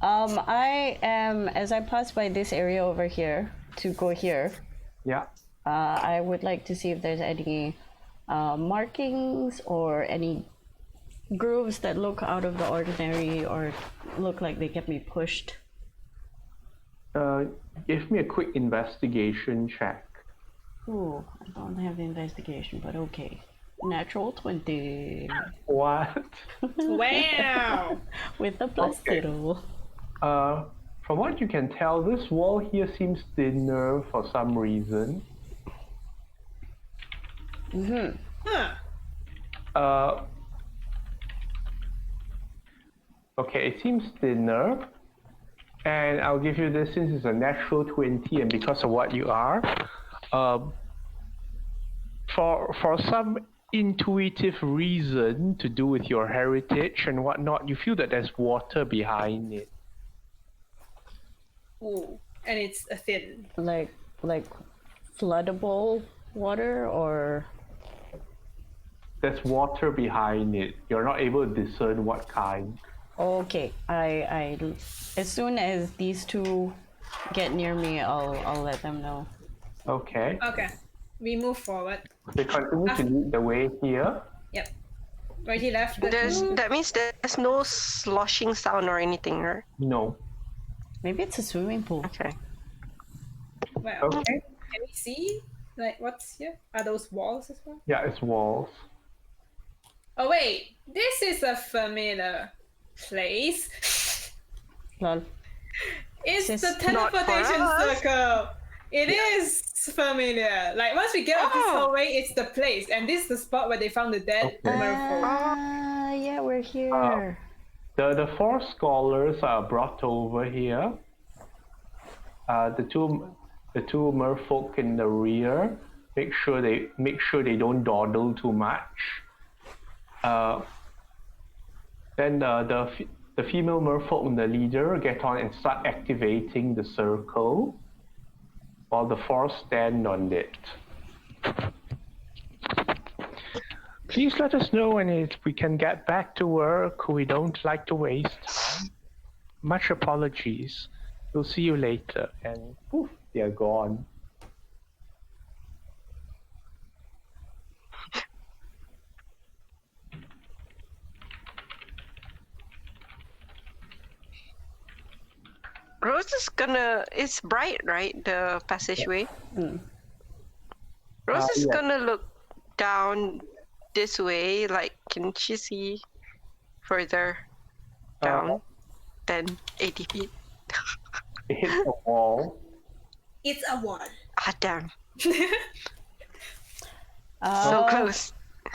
I am, as I pass by this area over here to go here, Yeah. I would like to see if there's any markings or any grooves that look out of the ordinary or look like they can be pushed. Give me a quick investigation check. Ooh, I don't have the investigation, but okay. Natural 20 What? Wow. with a plus Okay. 0. From what you can tell, this wall here seems thinner for some reason. Huh. Okay, it seems thinner. And I'll give you this since it's a natural 20 and because of what you are. For some intuitive reason to do with your heritage and whatnot, you feel that there's water behind it. Ooh. And it's a thin. Like floodable water or There's water behind it. You're not able to discern what kind. okay. I as soon as these two get near me, I'll let them know. Okay. Okay. We move forward. They continue to lead the way here. Yep. Right, he left. the clue. That means there's no sloshing sound or anything, right? No. Maybe it's a swimming pool. Okay. Well, Okay. can we see like what's here? Are those walls as well? Yeah, it's walls. Oh wait, this is a familiar place. Lol. It's This the is not for teleportation us. circle. It is familiar. Like once we get off this Oh. hallway, it's the place, and this is the spot where they found the dead Okay. merfolk. Yeah, we're here. The four scholars are brought over here. The two merfolk in the rear make sure they don't dawdle too much. Then the female merfolk and the leader get on and start activating the circle, while the four stand on it. Please let us know when we can get back to work. We don't like to waste time. Much apologies. We'll see you later. And poof, they're gone. Rose is gonna. It's bright, right? The passageway. Rose is yeah. gonna look down this way. Like, can she see further down than 80 feet? It hits the wall. It's a wall. Ah, damn. So close.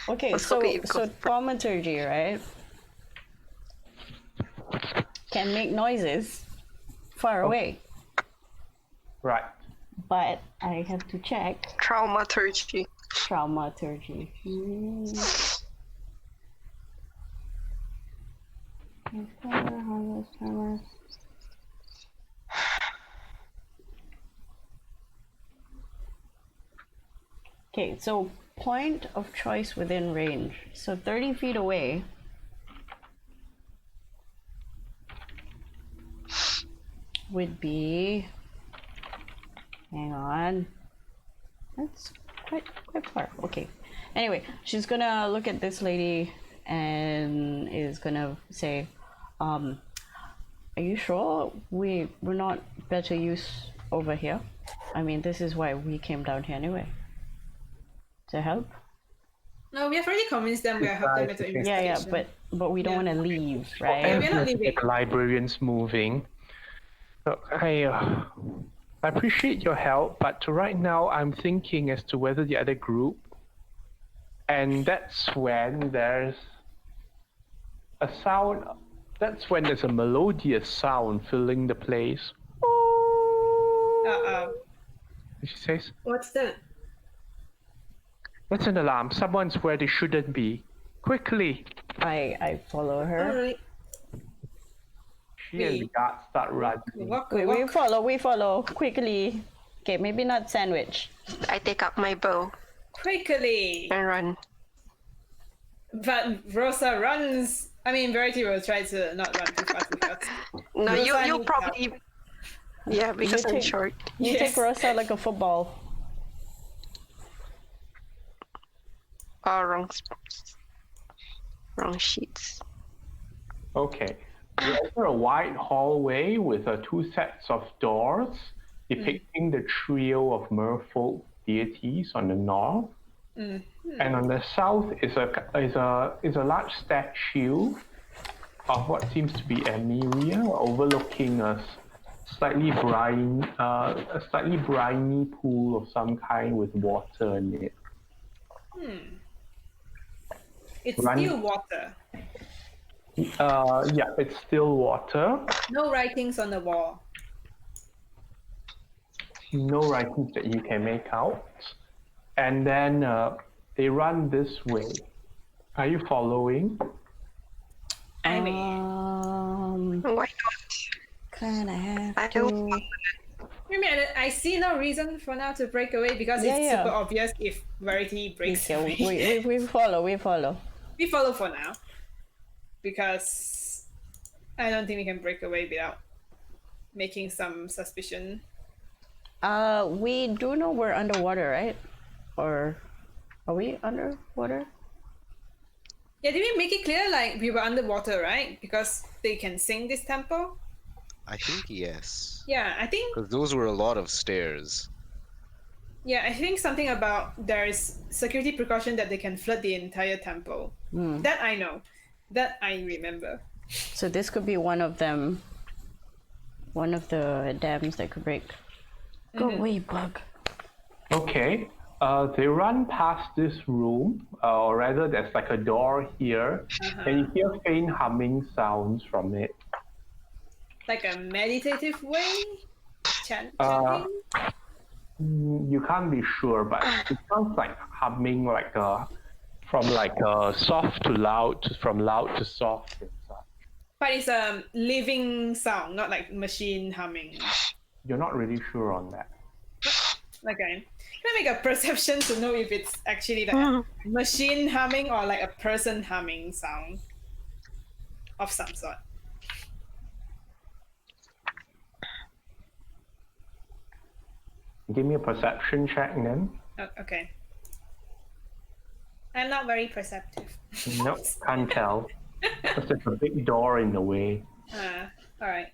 Okay, Let's so hope it so goes thaumaturgy, right? Can make noises far away, Right. but I have to check Traumaturgy. thaumaturgy. Okay, so point of choice within range. So 30 feet away. Would be, hang on, that's quite far. Okay, anyway, she's gonna look at this lady and is gonna say, are you sure we're not better use over here? I mean, this is why we came down here anyway, to help. No, we have already convinced them we are helping them with the investigation. Yeah, but we don't want to leave, Yeah, right? we're not leaving. The librarian's moving. Look, I appreciate your help, but right now I'm thinking as to whether the other group, and that's when there's a sound. That's when there's a melodious sound filling the place. She says, What's that? "That's an alarm. Someone's where they shouldn't be. Quickly!" I follow her. Alright. She and the guards start running. Walk. We follow quickly. Okay, maybe not sandwich. I take up my bow Quickly. and run. But Rosa runs. I mean, Verity will try to not run too fast because No, Rosa you needs probably. Yeah, because I'm take- short. You Yes. take Rosa like a football. Oh, wrong sheets. Okay. We enter a wide hallway with two sets of doors depicting the trio of merfolk deities on the north. And on the south is a large statue of what seems to be Emiria overlooking a slightly briny pool of some kind with water in it. it's Run. still water. Yeah, it's still water. No writings on the wall. No writings that you can make out. And then they run this way. Are you following? I mean, Why not? Kinda have I to. don't. I see no reason for now to break away because Yeah, it's yeah. super obvious if Verity breaks away. Okay, we follow. We follow for now because I don't think we can break away without making some suspicion. We do know we're underwater, right? Or are we underwater? Yeah, did we make it clear like we were underwater, right? Because they can sing this temple? I think yes. Yeah, I think Because those were a lot of stairs. I think something about there is security precaution that they can flood the entire temple. That I know. That I remember. So this could be one of them. One of the dams that could break. Go away, bug. Okay. They run past this room, or rather, there's like a door here, and you hear faint humming sounds from it. Like a meditative way? Uh, Chanting? You can't be sure, but it sounds like humming, like from like soft to loud, from loud to soft and such. But it's a living sound, not like machine humming. You're not really sure on that. Okay. Can I make a perception to know if it's actually like a machine humming or like a person humming sound of some sort? Give me a perception check then. Oh, okay. I'm not very perceptive. Nope, can't tell. Because there's a big door in the way. All right.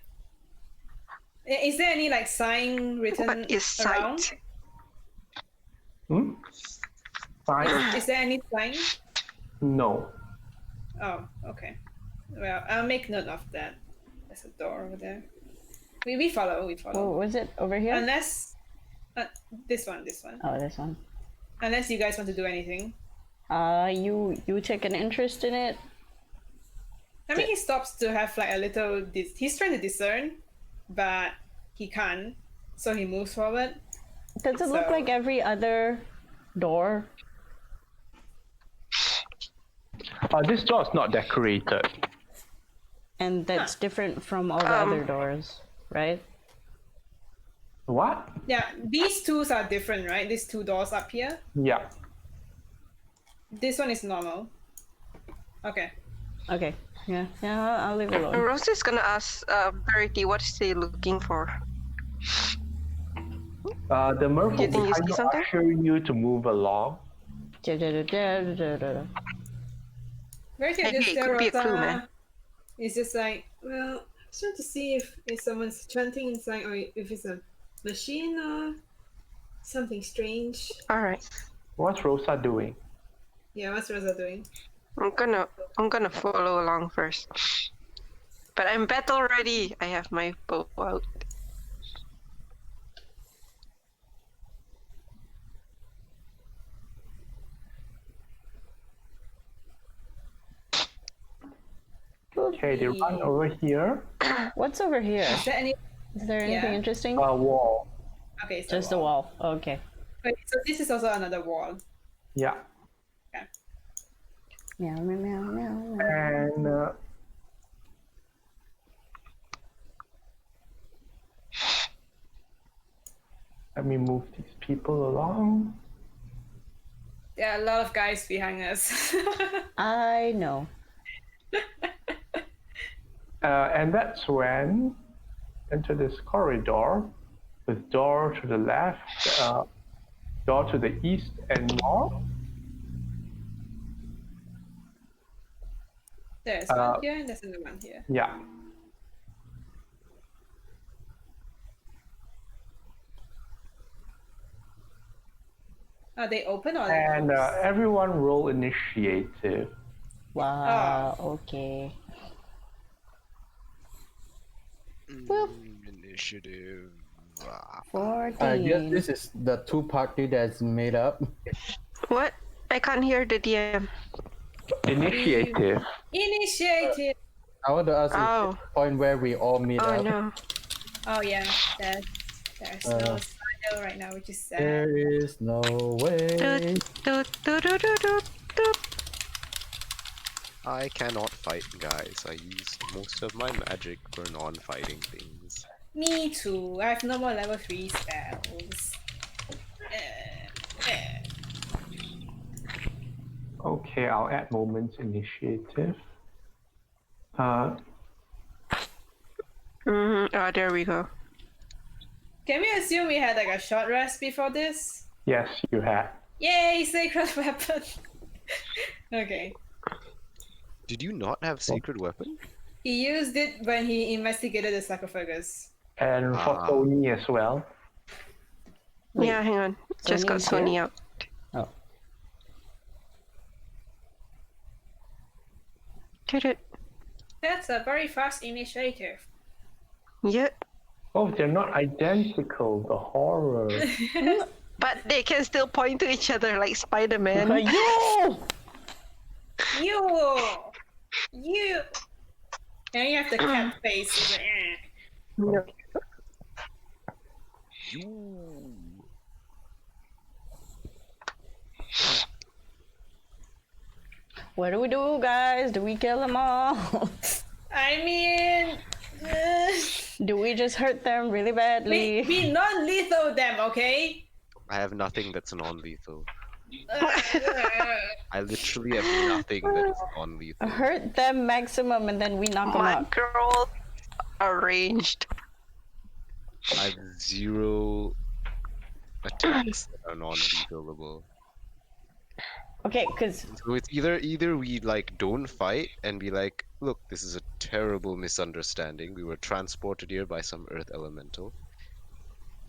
Is there any like sign written What is around? sight? Fine. Is there any sign? No. Oh, okay. Well, I'll make note of that. There's a door over there. We follow. Oh, was it over here? Unless this one. Oh, this one. Unless you guys want to do anything. You take an interest in it? I mean, he stops to have like a little. He's trying to discern, but he can't. So he moves forward. Does it look like every other door? This door is not decorated. And that's different from all the other doors, right? What? Yeah, these two are different, right? These two doors up here. Yeah. This one is normal. Okay. Okay. Yeah, I'll leave it alone. Rose is gonna ask Verity what is he looking for. The merfolk You think you behind see you something? usher you to move along. Very Hey, just it could be a clue, Rosa. man. It's just like, well, I'm trying to see if someone's chanting inside or if it's a machine or something strange. Alright. What's Rosa doing? Yeah, what's Rosa doing? I'm gonna follow along first. But I'm battle ready. I have my bow out. Okay, they run over here. What's over here? Is there any? Is there anything Yeah. interesting? A wall. Okay, it's Just the wall. Okay. Okay, so this is also another wall. Yeah. Meow, meow, meow, meow, meow. And let me move these people along. There are a lot of guys behind us. I know. And that's when enter this corridor with door to the left, door to the east and north. There's one here and there's another one here. Yeah. Are they open or? And everyone roll initiative. Wow. Okay. Initiative. 14. Yes, this is the two party that's made up. What? I can't hear the DM. Initiative. Initiative. I want to ask Oh. is the point where we all meet Oh up. no. Oh yeah, there's no sign right now, which is sad. There is no way. Doot, doot, doot, doot, doot, doot, doot. I cannot fight, guys. I use most of my magic for non-fighting things. Me too. I have no more level 3 spells. Okay, I'll add moments initiative. Oh, there we go. Can we assume we had like a short rest before this? Yes, you have. Yay, sacred weapon! Okay. Did you not have sacred weapon? He used it when he investigated the sarcophagus. And for Tony as well. Wait, Yeah, hang on. Just got Sony is Sony out. Oh. Did it? That's a very fast initiative. Yep. Oh, they're not identical. The horror. But they can still point to each other like Spider-Man. You! You. And you have the cat face. It's like, You. What do we do, guys? Do we kill them all? I mean, Do we just hurt them really badly? we non-lethal them, okay? I have nothing that's non-lethal. I literally have nothing that is non-lethal. Hurt them maximum and then we knock them My out. girls are ranged. I have 0 attacks that are non-lethalable. Okay, because So it's either we like don't fight and be like, look, this is a terrible misunderstanding. We were transported here by some earth elemental.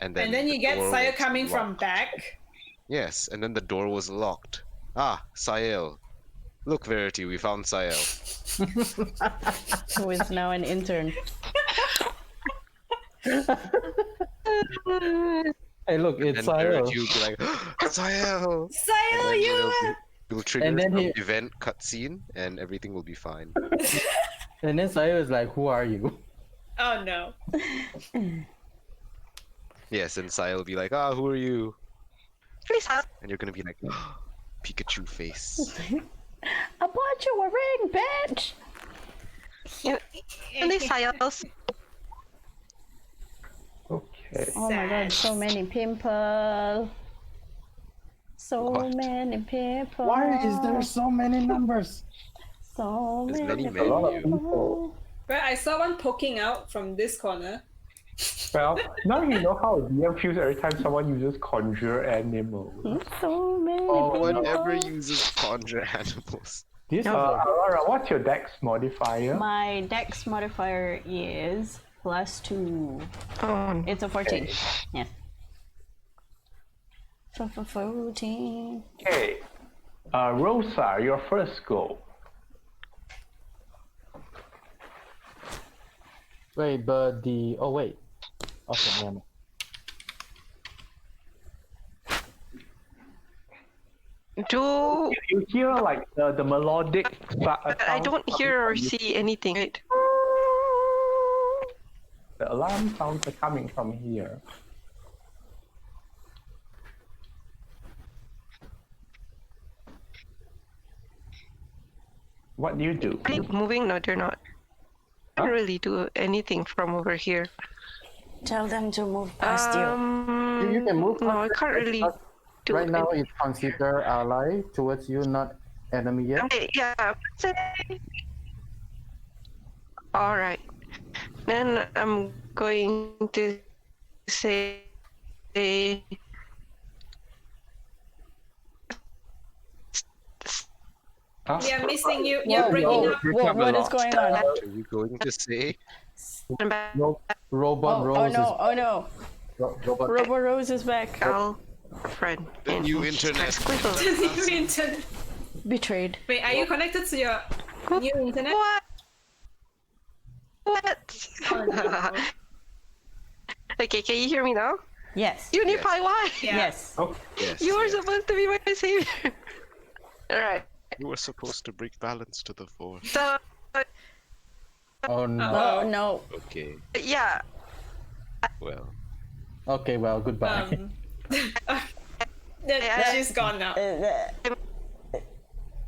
And then you the get door Saya was coming from locked. back. Yes, and then the door was locked. Ah, Sael. Look, Verity, we found Sael. who is now an intern. Hey, look, And it's Verity Sayo. will be like, Sael! Sayo, you We'll trigger And then some he- event cutscene and everything will be fine. And then Sayo is like, who are you? Oh no. Yes, and Sael will be like, ah, who are you? Please help. And you're gonna be like, Pikachu face. I bought you a ring, bitch! And they Sayos. Okay. Oh my god, so many people. So What? many people. Why is there so many numbers? so There's many many A lot of people? people. Well, I saw one poking out from this corner. Well, now you know how a DM feels every time someone uses conjure animals. So many Oh, people. One ever uses conjure animals. This is Aurora, what's your dex modifier? My dex modifier is +2. Oh, It's a 14. Yes. 14. Okay. Rosa, your first go. Wait, but the... Oh, wait. Okay, never mind. do You hear like the melodic I don't hear or see anything. Right? The alarm sounds are coming from here. What do you do? Are you moving? No, they're not. I can't really do anything from over here. Tell them to move past you. You can move No, I past can't it, really but do Right it. now, it's considered ally towards you, not enemy yet. Okay, yeah. All right. Then I'm going to say. Huh? We are missing you. You're Whoa, breaking whoa, up. whoa, what is going on? Are you going to say? No, Robot Oh, Rose oh no, oh no. Robot. Robo Rose is back. Friend. The new internet. New internet. Betrayed. Wait, are you connected to your new internet? What? What? Oh, no. Okay, can you hear me now? Yes. Unify, why? Yeah. Yes. Oh, Yes. You were yes. supposed to be my savior. Alright, You were supposed to bring balance to the force. so, Oh no. Oh no. Okay. yeah. Well. Okay, well, goodbye. She's gone now.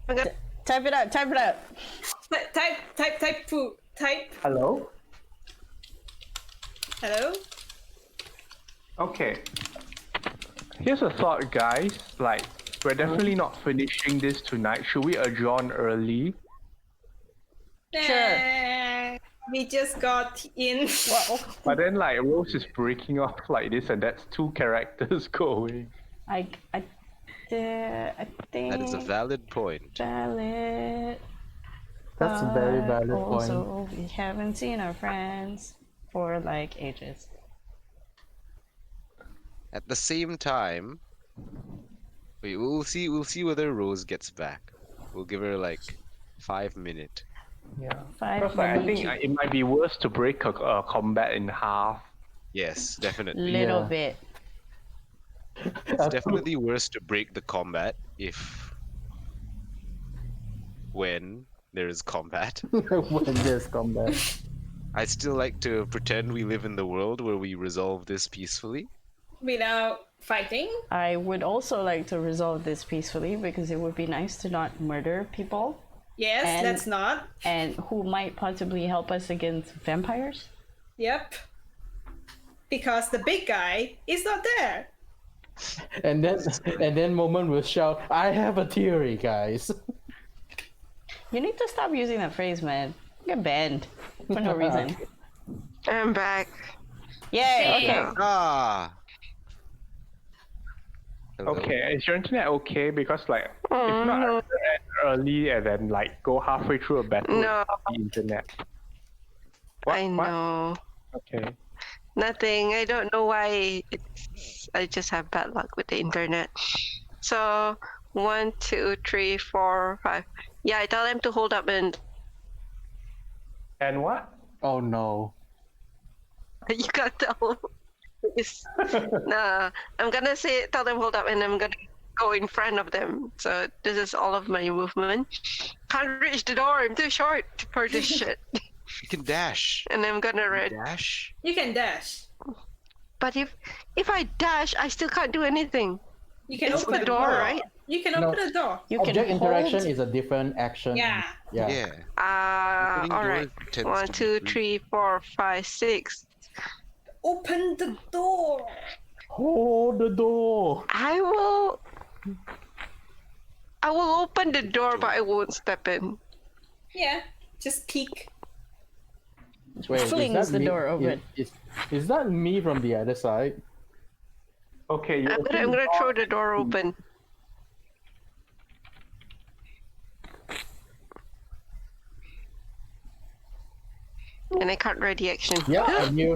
I'm gonna- Type it out, type it out. Type poo. Type. hello? Hello? Okay. Here's a thought, guys. Like, we're definitely not finishing this tonight. Should we adjourn early? Nah, we just got in. But then, like, Rose is breaking off like this, and that's 2 characters going. I think That is a valid point. valid. That's a very valid point. Also, we haven't seen our friends for like ages. At the same time, wait, we'll see whether Rose gets back. We'll give her like 5 minutes. Yeah. 5 Because, like, I think minutes. it might be worse to break a combat in half. Yes, definitely. Little Yeah. bit. It's definitely worse to break the combat when there is combat. when there's combat. I still like to pretend we live in the world where we resolve this peacefully. Without fighting? I would also like to resolve this peacefully because it would be nice to not murder people Yes, And- let's not. and who might possibly help us against vampires. Yep. Because the big guy is not there. And then Moment will shout, "I have a theory, guys." You need to stop using that phrase, man. Get banned for no reason. I'm back. Yay! Okay. Ah. Hello? Okay, is your internet okay? Because like, if not end early and then like go halfway through a battle No. with the internet. What? I What? know. Okay. Nothing. I don't know why. I just have bad luck with the internet. So 1, 2, 3, 4, 5. Yeah, I tell them to hold up and And what? Oh no. you can't tell. It's, nah, I'm gonna tell them hold up, and I'm gonna go in front of them. So this is all of my movement. Can't reach the door. I'm too short for this shit. You can dash. And I'm gonna You run. dash? You can dash. But if I dash, I still can't do anything. You can It's open the door, right? You can No. open the door. You can Object interaction hold. is a different action. Yeah. Yeah. Yeah. Opening All right. doors tends 1, to 2, be free. 3, 4, 5, 6. Open the door. Hold the door. I will open the door, but I won't step in. Yeah. Just peek. Wait, Flings is that the me? door open. Is that me from the other side? Okay, you I'm open gonna the door. throw the door open. And I can't ready action. Yeah, I knew.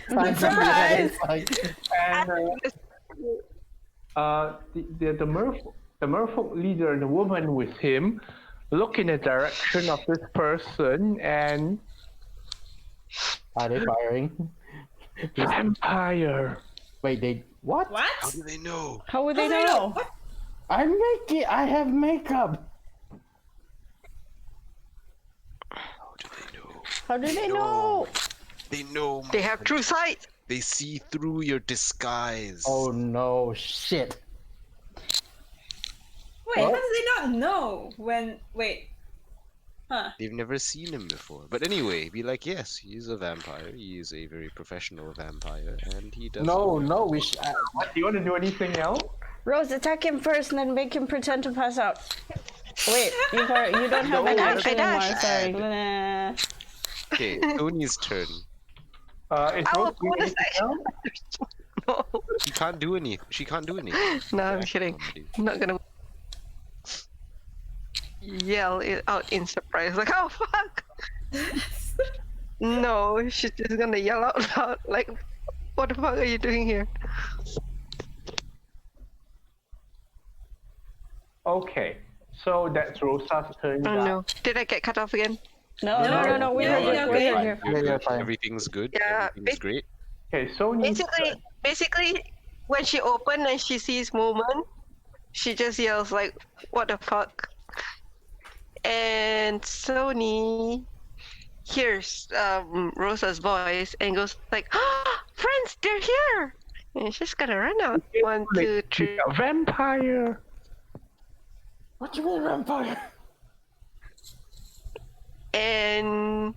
I'm from the other side. And the merfolk leader and the woman with him look in the direction of this person and Are they firing? vampire. Wait, they what? What? How do they know? How would they How do you know? What? I'm making. I have makeup. How do they know? How do they know? They know. They have true sight. They see through your disguise. Oh no! Shit. Wait, how What? do they not know when? Wait. Huh. They've never seen him before. But anyway, be like, yes, he's a vampire. He is a very professional vampire, and he does. No, no. We. What, do you want to do anything else? Rose, attack him first and then make him pretend to pass out. Wait, you don't have an No, action I anymore. dashed. Sorry. Nah. Okay, Tony's turn. Is I will Rose doing bonus anything else? No, She can't do any. She can't do anything. no, I'm Yeah, kidding. somebody. I'm not gonna yell it out in surprise. Like, oh fuck! No, she's just gonna yell out loud. Like, what the fuck are you doing here? Okay, so that's Rosa's turn. Oh now. no! Did I get cut off again? No, no. We No, heard you. you're We okay. heard you. You're Yeah, good. you're fine. Everything's good. Yeah, Everything's great. Okay, Sony's turn. Basically, when she opened and she sees Moment, she just yells like, "What the fuck?" And Sony hears Rosa's voice and goes like, "Ah, friends, they're here!" And she's gonna run out. 1, 2, 3. A vampire. What do you mean, vampire? And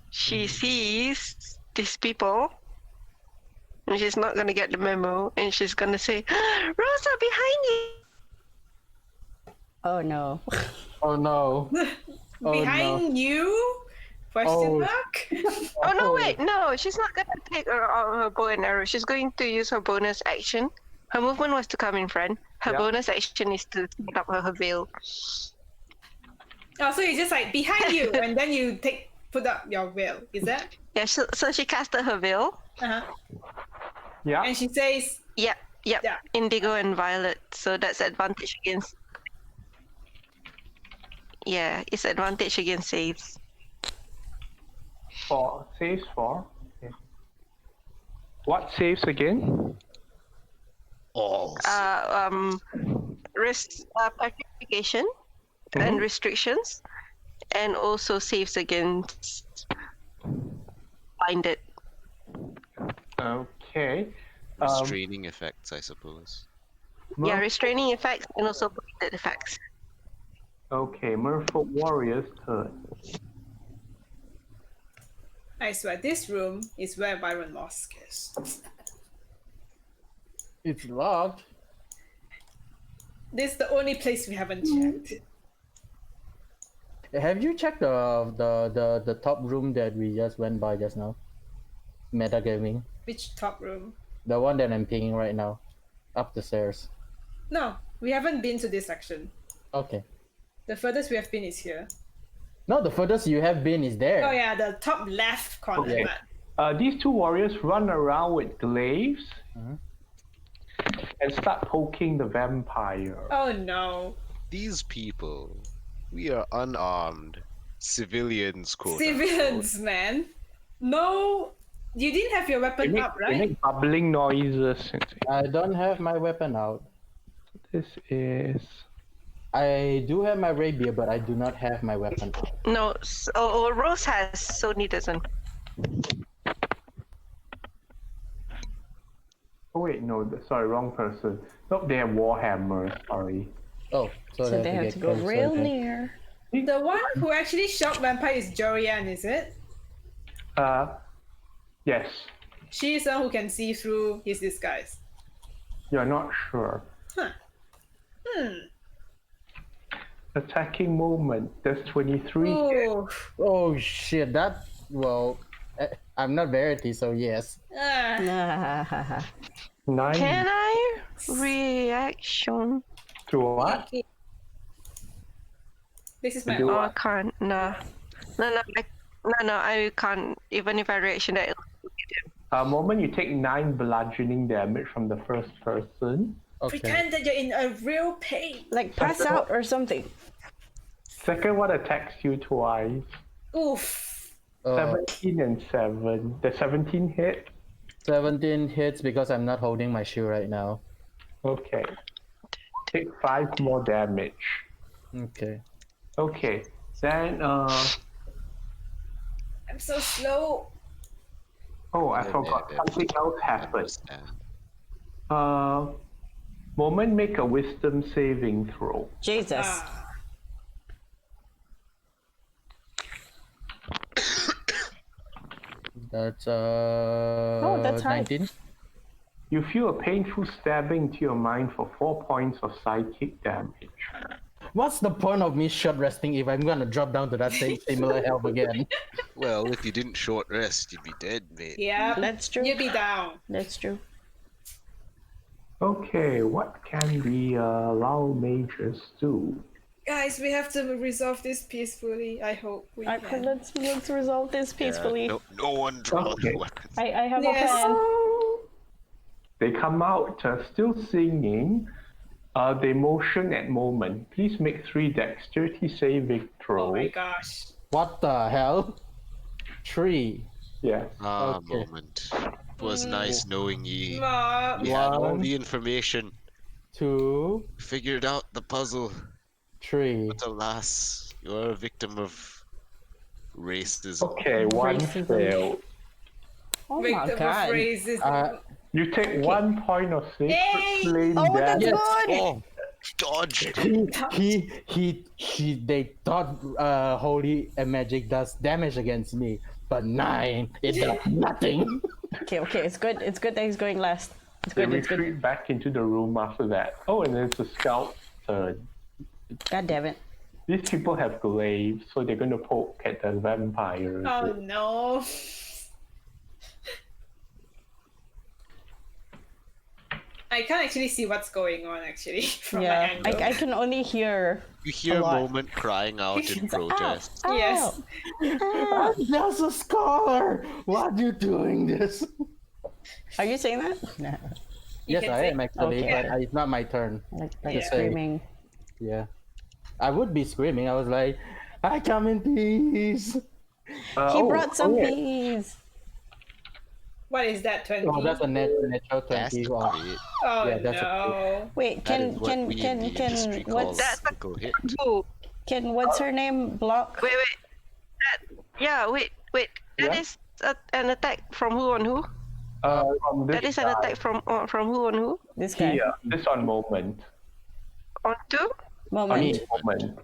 she sees these people. And she's not gonna get the memo. And she's gonna say, "Rosa, behind you!" Oh no. Oh no. Oh, Behind you? Question Oh. mark? Oh no, wait, no, she's not gonna take her bow and arrow. She's going to use her bonus action. Her movement was to come in front. Her Yeah. bonus action is to set up her veil. Oh, so you just like behind you, and then you put up your veil. Is that? Yeah, so she casted her veil. Uh-huh. Yeah. And she says, Yep, Yeah. indigo and violet. So that's advantage against. Yeah, it's advantage against saves. For saves for. Okay. What saves again? All. Petrification and restrictions, and also saves against blinded. Okay. Restraining effects, I suppose. Yeah, restraining effects and also blinded effects. Okay, Merfolk Warrior's turn. I swear, this room is where Byron Mosque is. It's locked. This is the only place we haven't checked. Have you checked the top room that we just went by just now? Metagaming. Which top room? The one that I'm pinging right now. Up the stairs. No, we haven't been to this section. Okay. The furthest we have been is here. No, the furthest you have been is there. Oh yeah, the top left corner. Okay. But These two warriors run around with glaives and start poking the vampire. oh no. These people, we are unarmed civilians, quote Civilians, man. No, you didn't have your weapon up, They right? make bubbling noises. I don't have my weapon out. This is... I do have my rapier, but I do not have my weapon out. No, Rose has, Sony doesn't. Oh wait, no, sorry, wrong person. Nope, they have Warhammer, sorry. Oh, So they have to go closer real then. near. The one who actually shot vampire is Jorian, is it? Yes. She is the one who can see through his disguise. You're not sure. Attacking moment, that's 23 hit. Oh. Oh shit, that, well, I'm not Verity, so yes. Ah. 9 Can I reaction? to what? This is my Do Oh, own. I can't. No, I can't. Even if I reaction that. Moment, you take 9 bludgeoning damage from the first person. Okay. Pretend that you're in a real pain. Like pass out or something. Second one attacks you twice. Oof. 17 and 7. The 17 hit? 17 hits because I'm not holding my shield right now. Okay. Take 5 more damage. Okay. Okay. Then, I'm so slow. oh, I forgot. Something else happened. Moment, make a wisdom saving throw. Jesus. Ah. That's that's high. 19. You feel a painful stabbing to your mind for 4 points of psychic damage. What's the point of me short resting if I'm gonna drop down to that same similar health again? Well, if you didn't short rest, you'd be dead, mate. Yeah, That's true. you'll be down. That's true. Okay, what can we allow mages do? Guys, we have to resolve this peacefully. I hope we can. Let's resolve this peacefully. No one draw Okay. the weapons. I have Yes. a plan. They come out still singing. They motion at moment. Please make 3 dexterity saving Oh throws. my gosh. What the hell? 3. Yes. Okay. Moment. It was nice knowing ye. Mom. We had all One. the information, 2, figured out the puzzle, 3. but alas, you're a victim of racism. Okay, 1 Racism. failed. Oh Victim my of god. racism. You take 1 point of sacred Yay! flame Oh, that's damage. good. Oh, dodge! They thought holy and magic does damage against me, but 9, it does nothing. Okay, it's good. It's good that he's going last. It's They good. It's good. retreat back into the room after that. Oh, and then it's the scout's turn. God damn it. These people have glaives, so they're gonna poke at the vampires. Oh no. I can't actually see what's going on actually from my Yeah, angle. I can only hear. You hear A lot. Moment crying out in protest. Yes. Ow. I'm just a scholar. Why are you doing this? Are you saying that? No. Yes, can I say- am actually, Okay. but it's not my turn. Like Yeah. screaming. Yeah, I would be screaming. I was like, "I come in peace." He brought some peas. What is that, 20? Oh, that's a natural That's 20. the Wow. crit. Oh Yeah, that's a no. Wait, That is what we in the industry call what's a critical hit. Who? what's her name block? Wait. Wait. That Yeah? is an attack from who on who? From this That is an guy attack from who on who? This guy. here, this on moment. On two? Moment. Moment.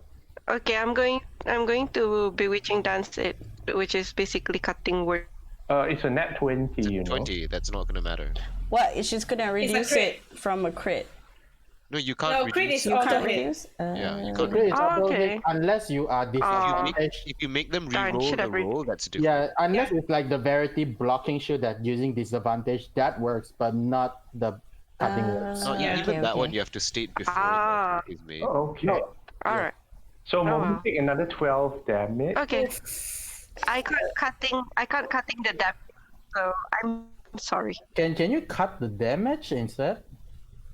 Okay, I'm going to bewitching dance it, which is basically cutting word. It's a net 20, you know. 20, that's not gonna matter. What? It's just gonna reduce crit. it from a crit. No, you can't No, crit reduce is it. You can't auto hit. reduce? Yeah, you The can't crit is Oh, auto okay. hit unless you are disadvantaged. If you make them Darn, re-roll should the have read- roll, that's different. Yeah, unless it's like the Verity blocking shield that using disadvantage, that works, but not the cutting works. No, Yeah. even that one okay. you have to state before Ah. the is made. Oh, okay. No. All right. So Oh, moment wow. take another 12 damage. Okay. I can't cutting the depth, so I'm sorry. Can you cut the damage instead?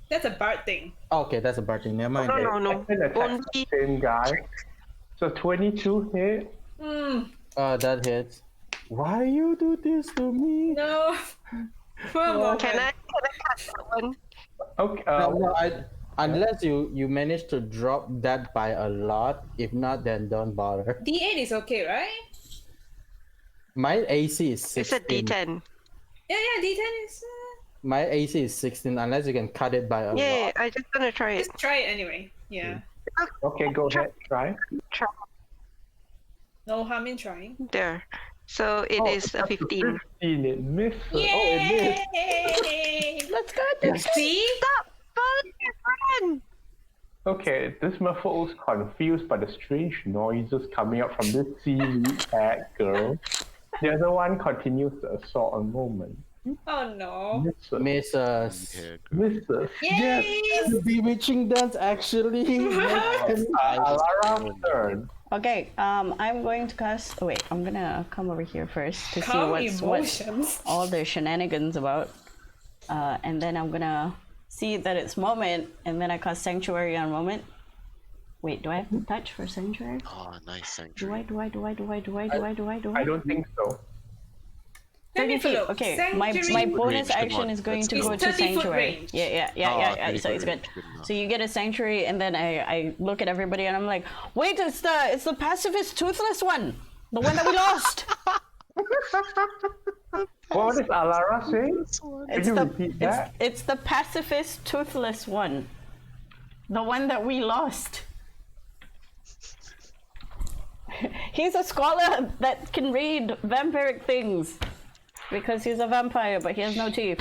That's a bard thing. Okay, that's a bad thing. Never mind. No. Second attack, Only same guy. So 22 hit. That hits. Why you do this to me? No. For a moment. can I cut that one? Okay. No, unless you manage to drop that by a lot. If not, then don't bother. D8 is okay, right? My AC is 16. It's a D10. Yeah, D10 is. My AC is 16 unless you can cut it by a Yeah, lot. I just gonna try it. Just try it anyway. Yeah. Okay, go ahead. Try. Try. No harm in trying. There. So it is a 15. 15. It misses. Yay! Let's go. See? Stop! Follow your friend! Okay, this muffle is confused by the strange noises coming up from this seaweed cat girl. The other one continues the assault on moment. Oh no. Misses. Misses. Yeah, Misses. Yay! The bewitching dance actually. Alara's turn. Okay, I'm going to cast. Oh, wait, I'm gonna come over here first to see Calm what's emotions. all the shenanigans about. And then I'm gonna see that it's moment, and then I cast Sanctuary on moment. Wait, do I have to touch for Sanctuary? Oh, nice Do sanctuary. I? I don't think so. 30 feet. Okay, my Sanctuary bonus Range, come action on. is going to Let's go go. to 30 foot Sanctuary. range. Yeah. 30 So foot it's good. range, good enough. So you get a Sanctuary, and then I look at everybody, and I'm like, wait, it's the pacifist toothless one, the one that we lost. What does Alara say? Can you repeat that? It's the pacifist toothless one, the one that we lost. He's a scholar that can read vampiric things because he's a vampire, but he has no teeth.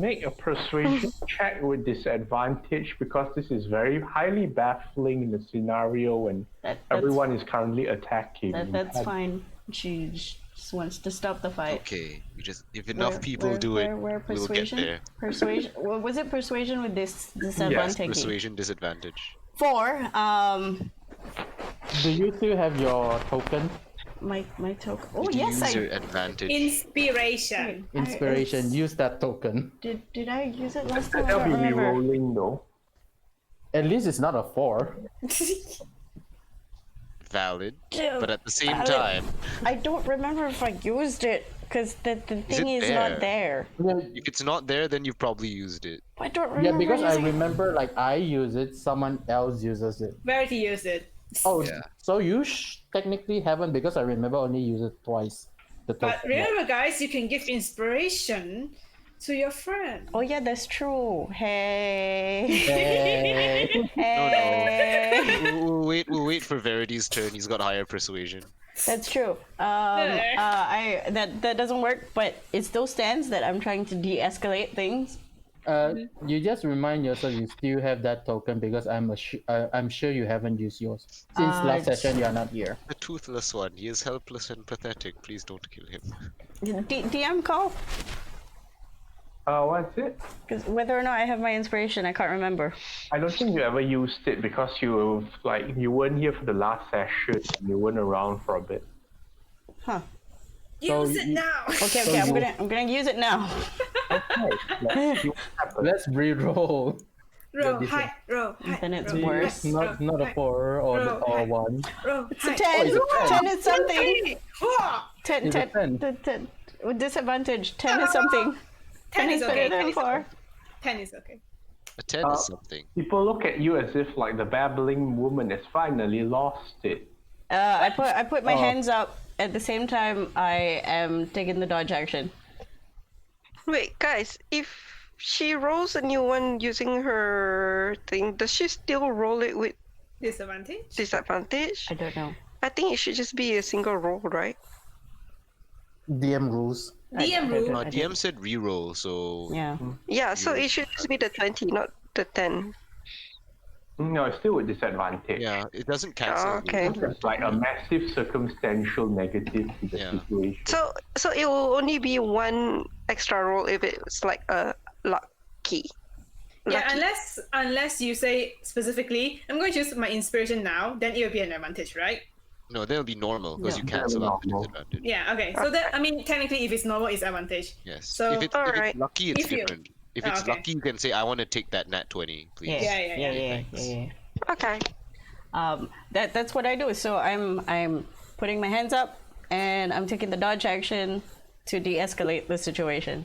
Make a persuasion check with disadvantage because this is very highly baffling in the scenario when That's everyone is currently attacking. That's And- fine. She just wants to stop the fight. Okay, if enough people do it, where we'll get persuasion? there. Persuasion. Was it persuasion with this Yes, disadvantage? persuasion disadvantage. 4. Do you still have your token? My token. Oh Did you yes, use I your advantage? Inspiration. Inspiration. Use that token. did. I use it last time? I That'll don't be remember. re-rolling though. At least it's not a 4. Valid, Dude, but at the same valid. time, I don't remember if I used it because the thing it is not there. if it's not there, then you've probably used it. I don't remember. Yeah, because I using it. remember like I use it, someone else uses it. Verity used it. Oh, Yeah. so you technically haven't because I remember only use it twice. The But token. remember, guys, you can give inspiration to your friend. Oh yeah, that's true. Hey. Hey. Hey. We'll wait for Verity's turn. He's got higher persuasion. That's true. That doesn't work, but it still stands that I'm trying to de-escalate things. You just remind yourself you still have that token because I'm sure you haven't used yours since last session. You are not here. The toothless one. He is helpless and pathetic. Please don't kill him. DM call? What's it? Because whether or not I have my inspiration, I can't remember. I don't think you ever used it because you weren't here for the last session and you weren't around for a bit. Huh. Use it now. Okay, So I'm gonna use it now. Okay, let's see what happens. Let's re-roll. Roll high, roll high. Then it's roll worse. high, Not a 4 or Roll high. 1. Roll It's a high. 10. 10 is something. Whoa! 10, It's a 10, 10. 10. With disadvantage, 10 is something. 10 is better okay. than 4. 10 is okay. A 10 is something. People look at you as if like the babbling woman has finally lost it. I put my hands up. At the same time, I am taking the dodge action. Wait, guys, if she rolls a new one using her thing, does she still roll it with Disadvantage? disadvantage? I don't know. I think it should just be a single roll, right? DM rules. DM rule. I DM said reroll, so Yeah. Yeah, so it should just be the 20, not the 10. No, it's still with disadvantage. yeah, it doesn't cancel. okay. It's like a massive circumstantial negative to the Yeah. situation. So it will only be one extra roll if it's like a lucky. Yeah, Lucky. unless you say specifically, I'm going to use my inspiration now, then it will be an advantage, right? No, then it'll be normal because Yeah. you cancel out the Normal. disadvantage. Yeah, okay. So that, I mean, technically, if it's normal, it's advantage. Yes. So- if it's Alright. lucky, it's If you- different. If Oh, it's okay. lucky, you can say, I want to take that nat 20, please. Yeah. Thanks. Okay. That's what I do. So I'm putting my hands up and I'm taking the dodge action to de-escalate the situation.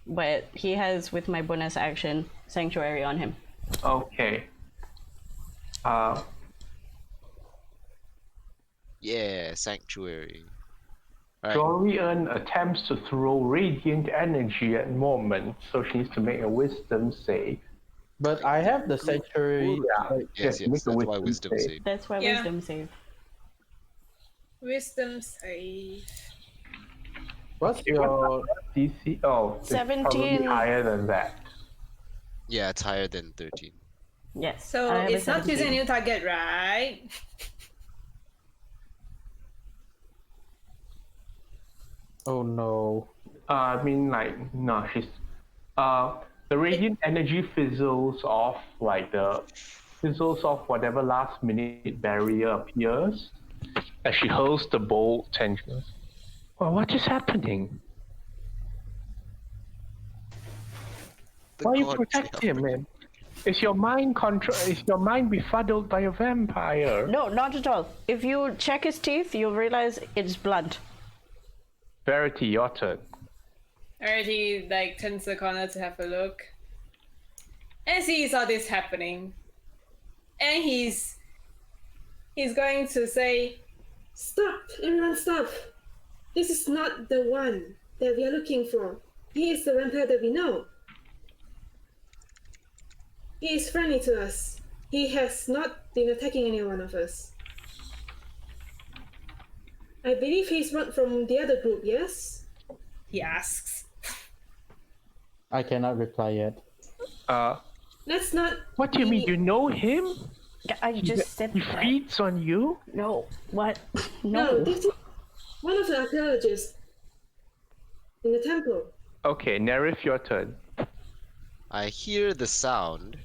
But he has, with my bonus action, Sanctuary on him. Okay. Yeah, sanctuary. Alright. Dorian attempts to throw radiant energy at Moment, so she needs to make a wisdom save. But I have the sanctuary. Yeah. Yes, make yes, a that's why wisdom save. That's why Yeah. wisdom save. Wisdom save. What's your DC? Oh, it's probably 17. higher than that. Yeah, it's higher than 13. Yes. So I have a it's not choosing a 17. new target, right? Oh no. I mean, like, no, she's. The radiant energy fizzles off, whatever last minute barrier appears as she holds the bolt and she goes, well, what is happening? The Why are you gods protecting help. him, man? Is your mind befuddled by a vampire? No, not at all. If you check his teeth, you'll realize it's blunt. Verity, your turn. Already, like, turns the corner to have a look. And sees all this happening. And he's going to say, Stop! Everyone stop! This is not the one that we are looking for. He is the vampire that we know. He is friendly to us. He has not been attacking any one of us. I believe he's one from the other group, yes? he asks. I cannot reply yet. Let's not... What do you mean? You know him? I just said He that. feeds on you? No. What? No, No. this is one of the archaeologists in the temple. Okay, Nerif, your turn. I hear the sound,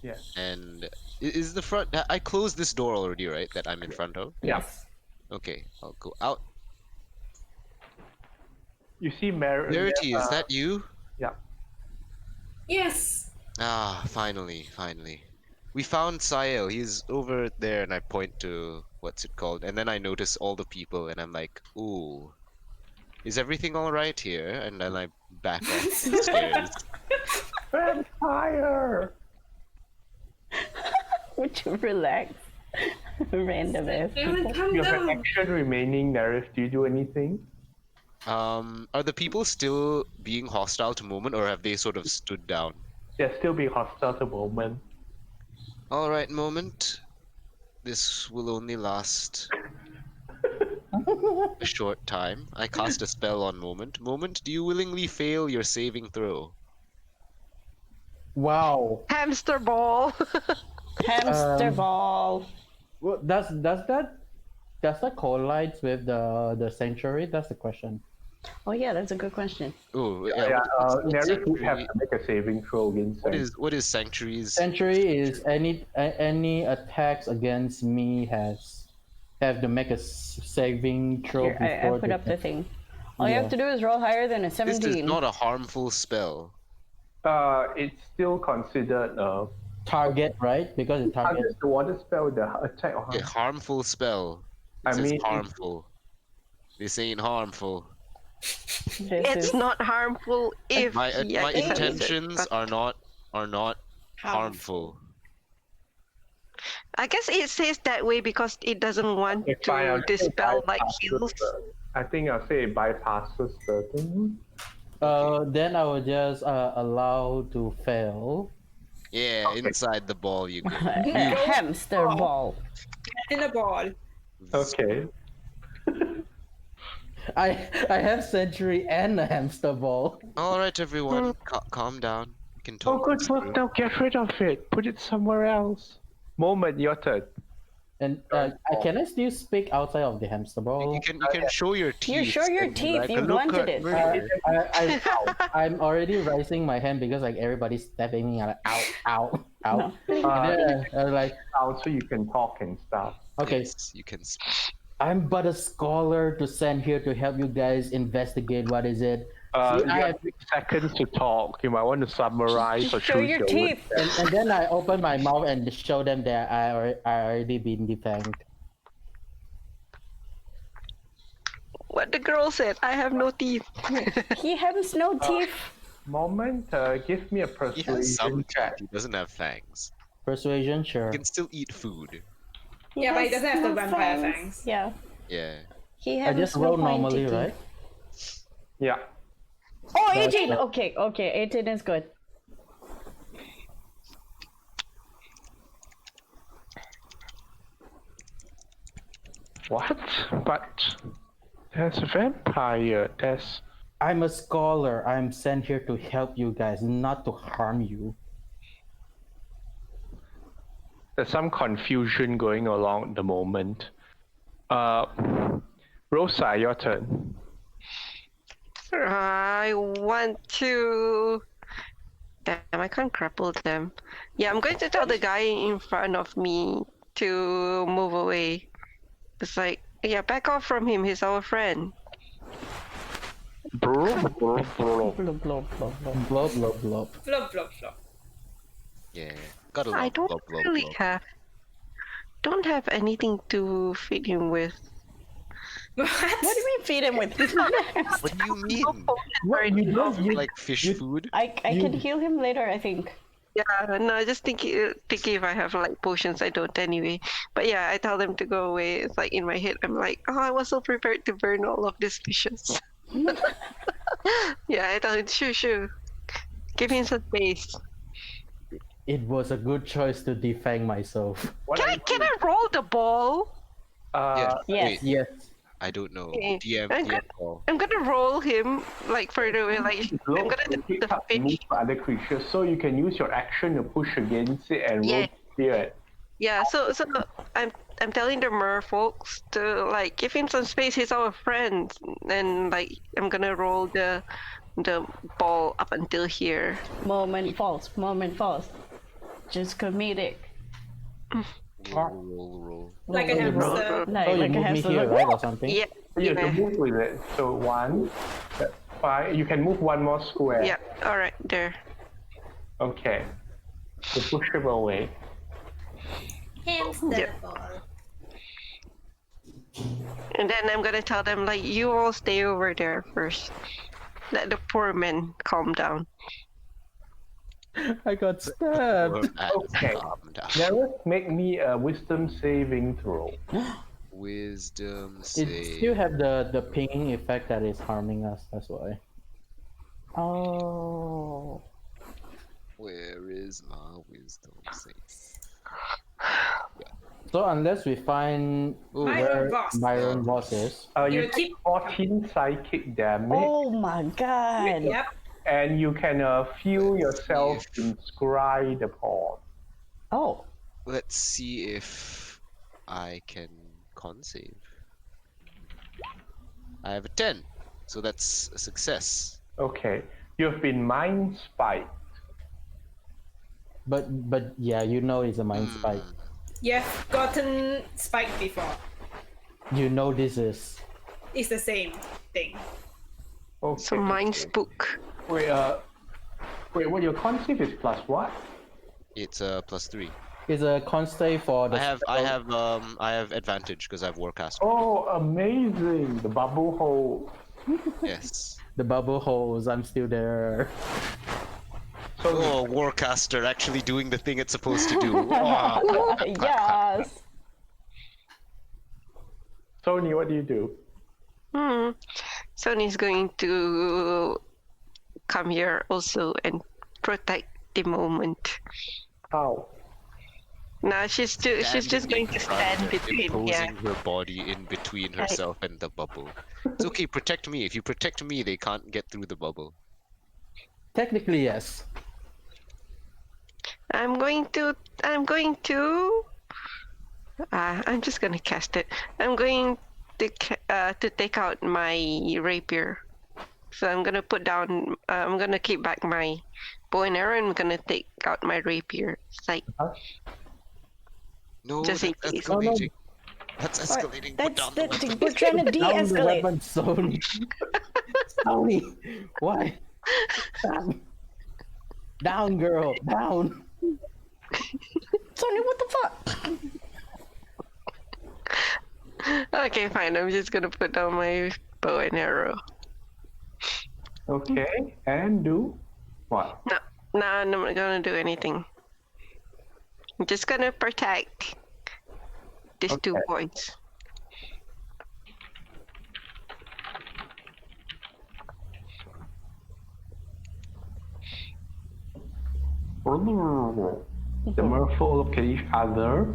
Yeah. and is the front... I closed this door already, right? That I'm in front of? Yeah. Okay, I'll go out. You see Verity, is that you? Yeah. Yes! Ah, finally. We found Sael. He's over there, and I point to what's it called, and then I notice all the people, and I'm like, ooh, is everything all right here? And then I back off the stairs. Vampire! Would you relax? Random ass Everyone people. calm You have an down! action remaining, Nerif. Do you do anything? Are the people still being hostile to Moment, or have they sort of stood down? They're still being hostile to Moment. All right, Moment. This will only last a short time. I cast a spell on Moment. Moment, do you willingly fail your saving throw? Wow. Hamster ball. Hamster ball. Well, does that collides with the sanctuary? That's the question. Oh yeah, that's a good question. Oh, Yeah, what's Nerif would have Sanctuary? to make a saving throw against What is Sanctuary's? Sanctuary is any attacks against me have to make a saving throw Here, I before put they up the can- thing. All you have Yeah. to do is roll higher than a This 17. is not a harmful spell. It's still considered target, right? Because it targets. target the water spell, the attack or A harmful spell. It I says mean- harmful. This ain't harmful. It's not harmful if My he my exercises it, intentions but are not harmful. I guess it says that way because it doesn't want Okay, fine, I'll to say it dispel like bypasses heals. I think I'll say it bypasses the thing. Then I will just allow to fail. Yeah, inside the ball you go. A hamster ball. In a ball. Okay. I have Century and a hamster ball. All right, everyone, calm down. We can Oh, talk. good this work. through. Now get rid of it. Put it somewhere else. Moment, your turn. And can I still speak outside of the hamster ball? You can show your teeth. You show your and be teeth, like, you "Look wanted at it." me." I'm already raising my hand because like everybody's stepping me like ow. No. Yeah, I'm like Out so you can talk and stuff. okay. Yes, you can speak. I'm but a scholar to send here to help you guys investigate what is it. See, You have 6 seconds to talk. You might want to summarize or Show choose your words. teeth. and then I open my mouth and show them that I already been defanged. What the girl said, I have no teeth. He has no teeth. Moment, give me a He has some persuasion teeth. check. He doesn't have fangs. Persuasion, sure. He can still eat food. Yeah, but he has doesn't have the no vampire fangs. fangs. Yeah. Yeah. He I has just no roll pointy normally, teeth. right? Yeah. Oh, That's 18. it. Okay, 18 is good. What? But there's a vampire. There's. I'm a scholar. I'm sent here to help you guys, not to harm you. There's some confusion going along at the moment. Rosa, your turn. I want to. Damn, I can't grapple them. Yeah, I'm going to tell the guy in front of me to move away. It's like, yeah, back off from him. He's our friend. Blob, blob, blob. Blob, blob, blob, blob. Blob, blob, blob. Flop, flop, flop. Yeah. Gotta I love don't blah, blah, really blah. don't have anything to feed him with. What? What do you mean feed him with? What do you mean? What you don't you Like fish food? I can heal him later, I think. Yeah, no, just thinking if I have like potions, I don't anyway. But yeah, I tell them to go away. It's like in my head, I'm like, oh, I was so prepared to burn all of these fishes. Yeah, I tell him, shoo, give him some space. It was a good choice to defang myself. What Can are I you can I roll the ball? Yeah. Yes. Wait, Yes. I don't know. Okay. DM, I'm DM call. I'm gonna roll him like further away, like I'm Blow, gonna do pick the up and move fish. to other creatures, so you can use your action to push against it and roll Yeah. to clear it. Yeah, so I'm telling the mer folks to like give him some space. He's our friend, and like I'm gonna roll the ball up until here. Moment false. Just comedic. Roll. Like a Oh, you roll- hamster. Like, Oh, you like a move me hamster. here, Like, right, or something? Yeah, You have to yeah, move with it. So 1, that's 5. You can move 1 more square. yeah. All right, there. Okay. So push him away. Hamster Yeah. ball. And then I'm gonna tell them like, you all stay over there first. Let the poor men calm down. I got stabbed. Okay. Calm down. Now make me a wisdom saving throw. Wisdom It save. still have the pinging effect that is harming us. That's why. oh. Where is my wisdom save? So unless we find Myron where Voss. Myron Voss is, You You take 14 psychic damage, Oh my god. Yep. and you can feel yourself inscribe the pod. Oh. Let's see if I can con save. I have a 10, so that's a success. Okay. You have been mind spiked. but yeah, you know it's a mind spike. You've gotten spiked before. You know this is. It's the same thing. Okay. So mind spook. Wait, what your con save is plus what? It's +3. It's a con save for the. I have advantage because I have Warcaster. Oh, amazing! The bubble hole. Yes. The bubble holes, I'm still there. Oh, Warcaster actually doing the thing it's supposed to do. Oh. Yes. Sony, what do you do? Sony's going to come here also and protect the moment. How? No, she's just going to stand between. Yeah. Imposing her body in between herself and the bubble. It's okay, protect me. If you protect me, they can't get through the bubble. Technically, yes. I'm just gonna cast it. I'm going to take out my rapier. So I'm gonna put down. I'm gonna keep back my bow and arrow, and I'm gonna take out my rapier. It's like No, just in that's case. escalating. That's escalating. Put down the weapon. We're trying to Down the de-escalate. weapon, Sony. Sony, why? Down. Down, girl, down. Sony, what the fuck? Okay, fine. I'm just gonna put down my bow and arrow. Okay, and do what? No, I'm not gonna do anything. I'm just gonna protect these 2 points. The merfolk look at each other.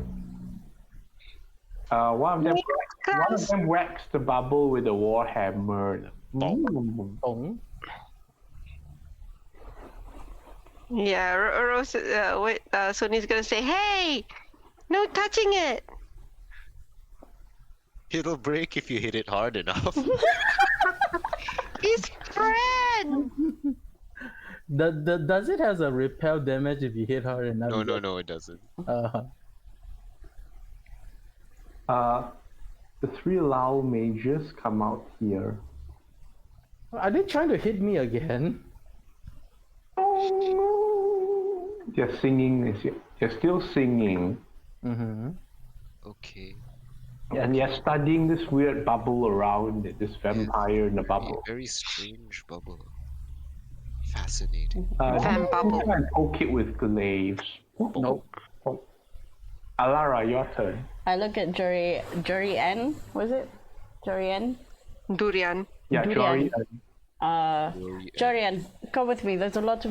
One of them whacks the bubble with a warhammer. Bong. Yeah, Rose. Sony's gonna say, "Hey, no touching it." It'll break if you hit it hard enough. His friend. Does it has a repel damage if you hit hard enough? No, it doesn't. The 3 Lao mages come out here. Are they trying to hit me again? They're singing. They're still singing. Okay. And they're studying this weird bubble around it, this vampire in the bubble. Very strange bubble. Fascinating. Bubble. And poke it with glaives. Nope. Alara, your turn. I look at Jorian. Was it? Jorian? Durian. Yeah, Durian. Jorian. Jorian, come with me. There's a lot to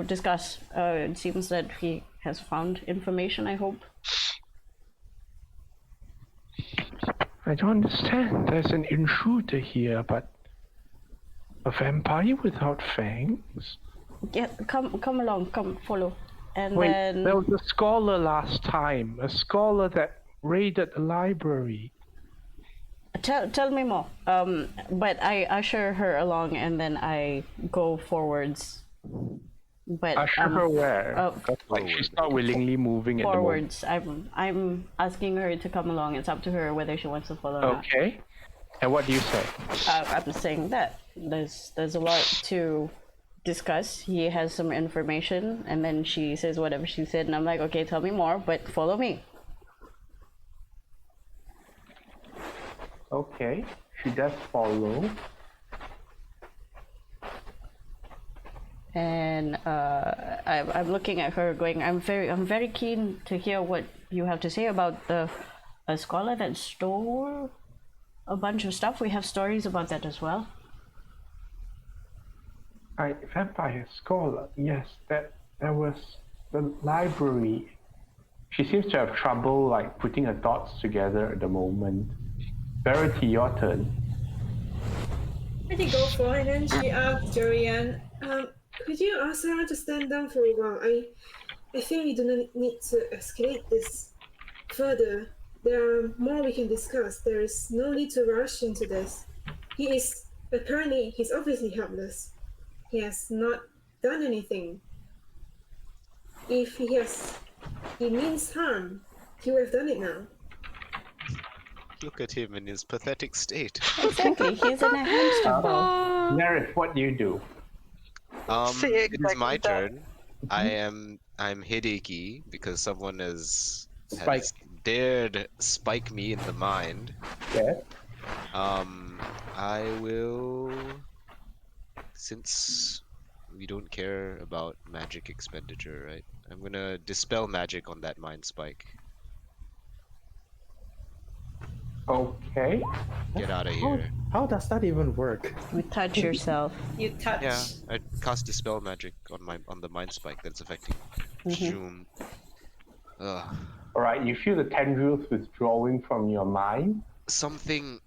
discuss. It seems that he has found information, I hope. I don't understand. There's an intruder here, but a vampire without fangs? Yeah, come along, come follow. And Wait, then there was a scholar last time. A scholar that raided the library. tell me more. But I usher her along and then I go forwards. But Usher her where? Oh, 'Cause, like, she's not willingly moving at the moment. forwards. I'm asking her to come along. It's up to her whether she wants to follow or not. Okay. And what do you say? I'm saying that there's a lot to discuss. He has some information, and then she says whatever she said, and I'm like, okay, tell me more, but follow me. Okay. She does follow. And I'm looking at her, going, I'm very keen to hear what you have to say about a scholar that stole a bunch of stuff. We have stories about that as well. Vampire scholar. Yes, that was the library. She seems to have trouble like putting her thoughts together at the moment. Verity, your turn. Ready, go for it. And then she asked Jorian, could you ask her to stand down for a while? I think we do not need to escalate this further. There are more we can discuss. There is no need to rush into this. He's obviously helpless. He has not done anything. If he means harm, he would have done it now. Look at him in his pathetic state. Exactly, he's in a hamster ball. Nerif, what do you do? It is my turn. I'm headachy because someone has dared spike me in the mind. Yes. I will, since we don't care about magic expenditure, right? I'm gonna dispel magic on that mind spike. Okay. Get out of here. How does that even work? You touch yourself. You touch. Yeah, I cast dispel magic on the mind spike that's affecting. Zoom. Ugh. Alright, you feel the tendrils withdrawing from your mind. Something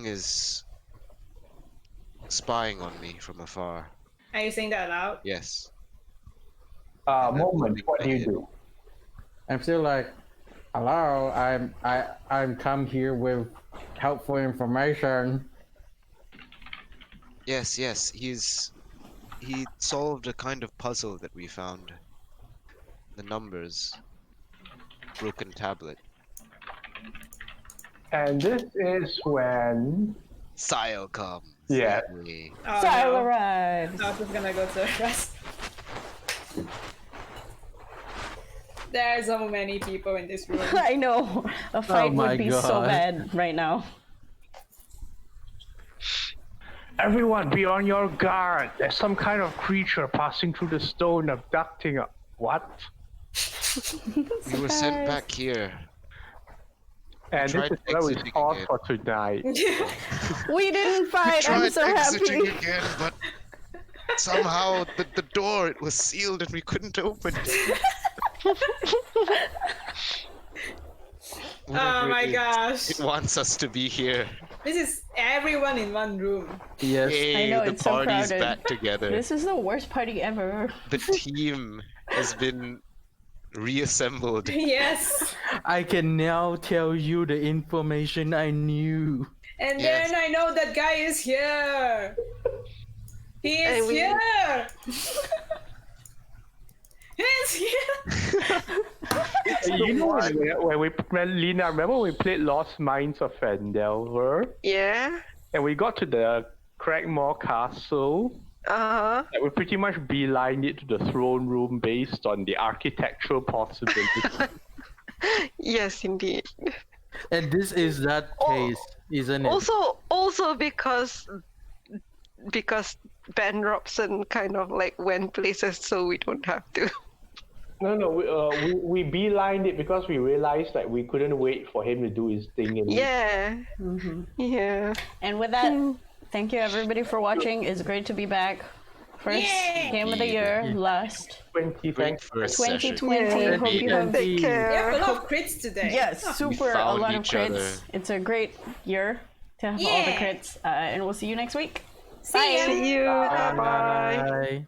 is spying on me from afar. Are you saying that aloud? Yes. Moment, what do you do? I'm still like, hello, I'm come here with helpful information. Yes, he solved a kind of puzzle that we found. The numbers. Broken tablet. And this is when... Sile comes. Yeah. Yay. Oh, Sile no. arrives. I was just gonna go to the rest. There are so many people in this room. I know. A fight my would be so God. bad right now. Everyone, be on your guard. There's some kind of creature passing through the stone, abducting... What? We were sent back here. And this tried is where we exiting pause it. for tonight. We didn't fight. I'm Tried so exiting happy. again, but somehow the door, it was sealed and we couldn't open it. Oh my gosh. It wants us to be here. This is everyone in one room. Yes. I Yay, know, the it's so party's crowded. back together. This is the worst party ever. The team has been reassembled. Yes. I can now tell you the information I knew. And Yes. then I know that guy is here. He is And we- here. He's here. You know when Lina, remember when we played Lost Mines of Endeavor? Yeah. And we got to the Craigmore Castle. Uh-huh. And we pretty much beelined it to the throne room based on the architectural possibilities. Yes, indeed. And this is that case, isn't it? Also because Ben Robson kind of like went places so we don't have to. No, we beelined it because we realized that we couldn't wait for him to do his thing. And Yeah. Yeah. And with that, thank you everybody for watching. It's great to be back. First Yay! game of the year, last 20, Great first session. 2020. Yeah. Hope you have Take We care. have a lot of crits today. yes, super a found lot of each crits. other. It's a great year to have all the Yeah. crits, and we'll see you next week. See ya. See you. Bye bye. Bye.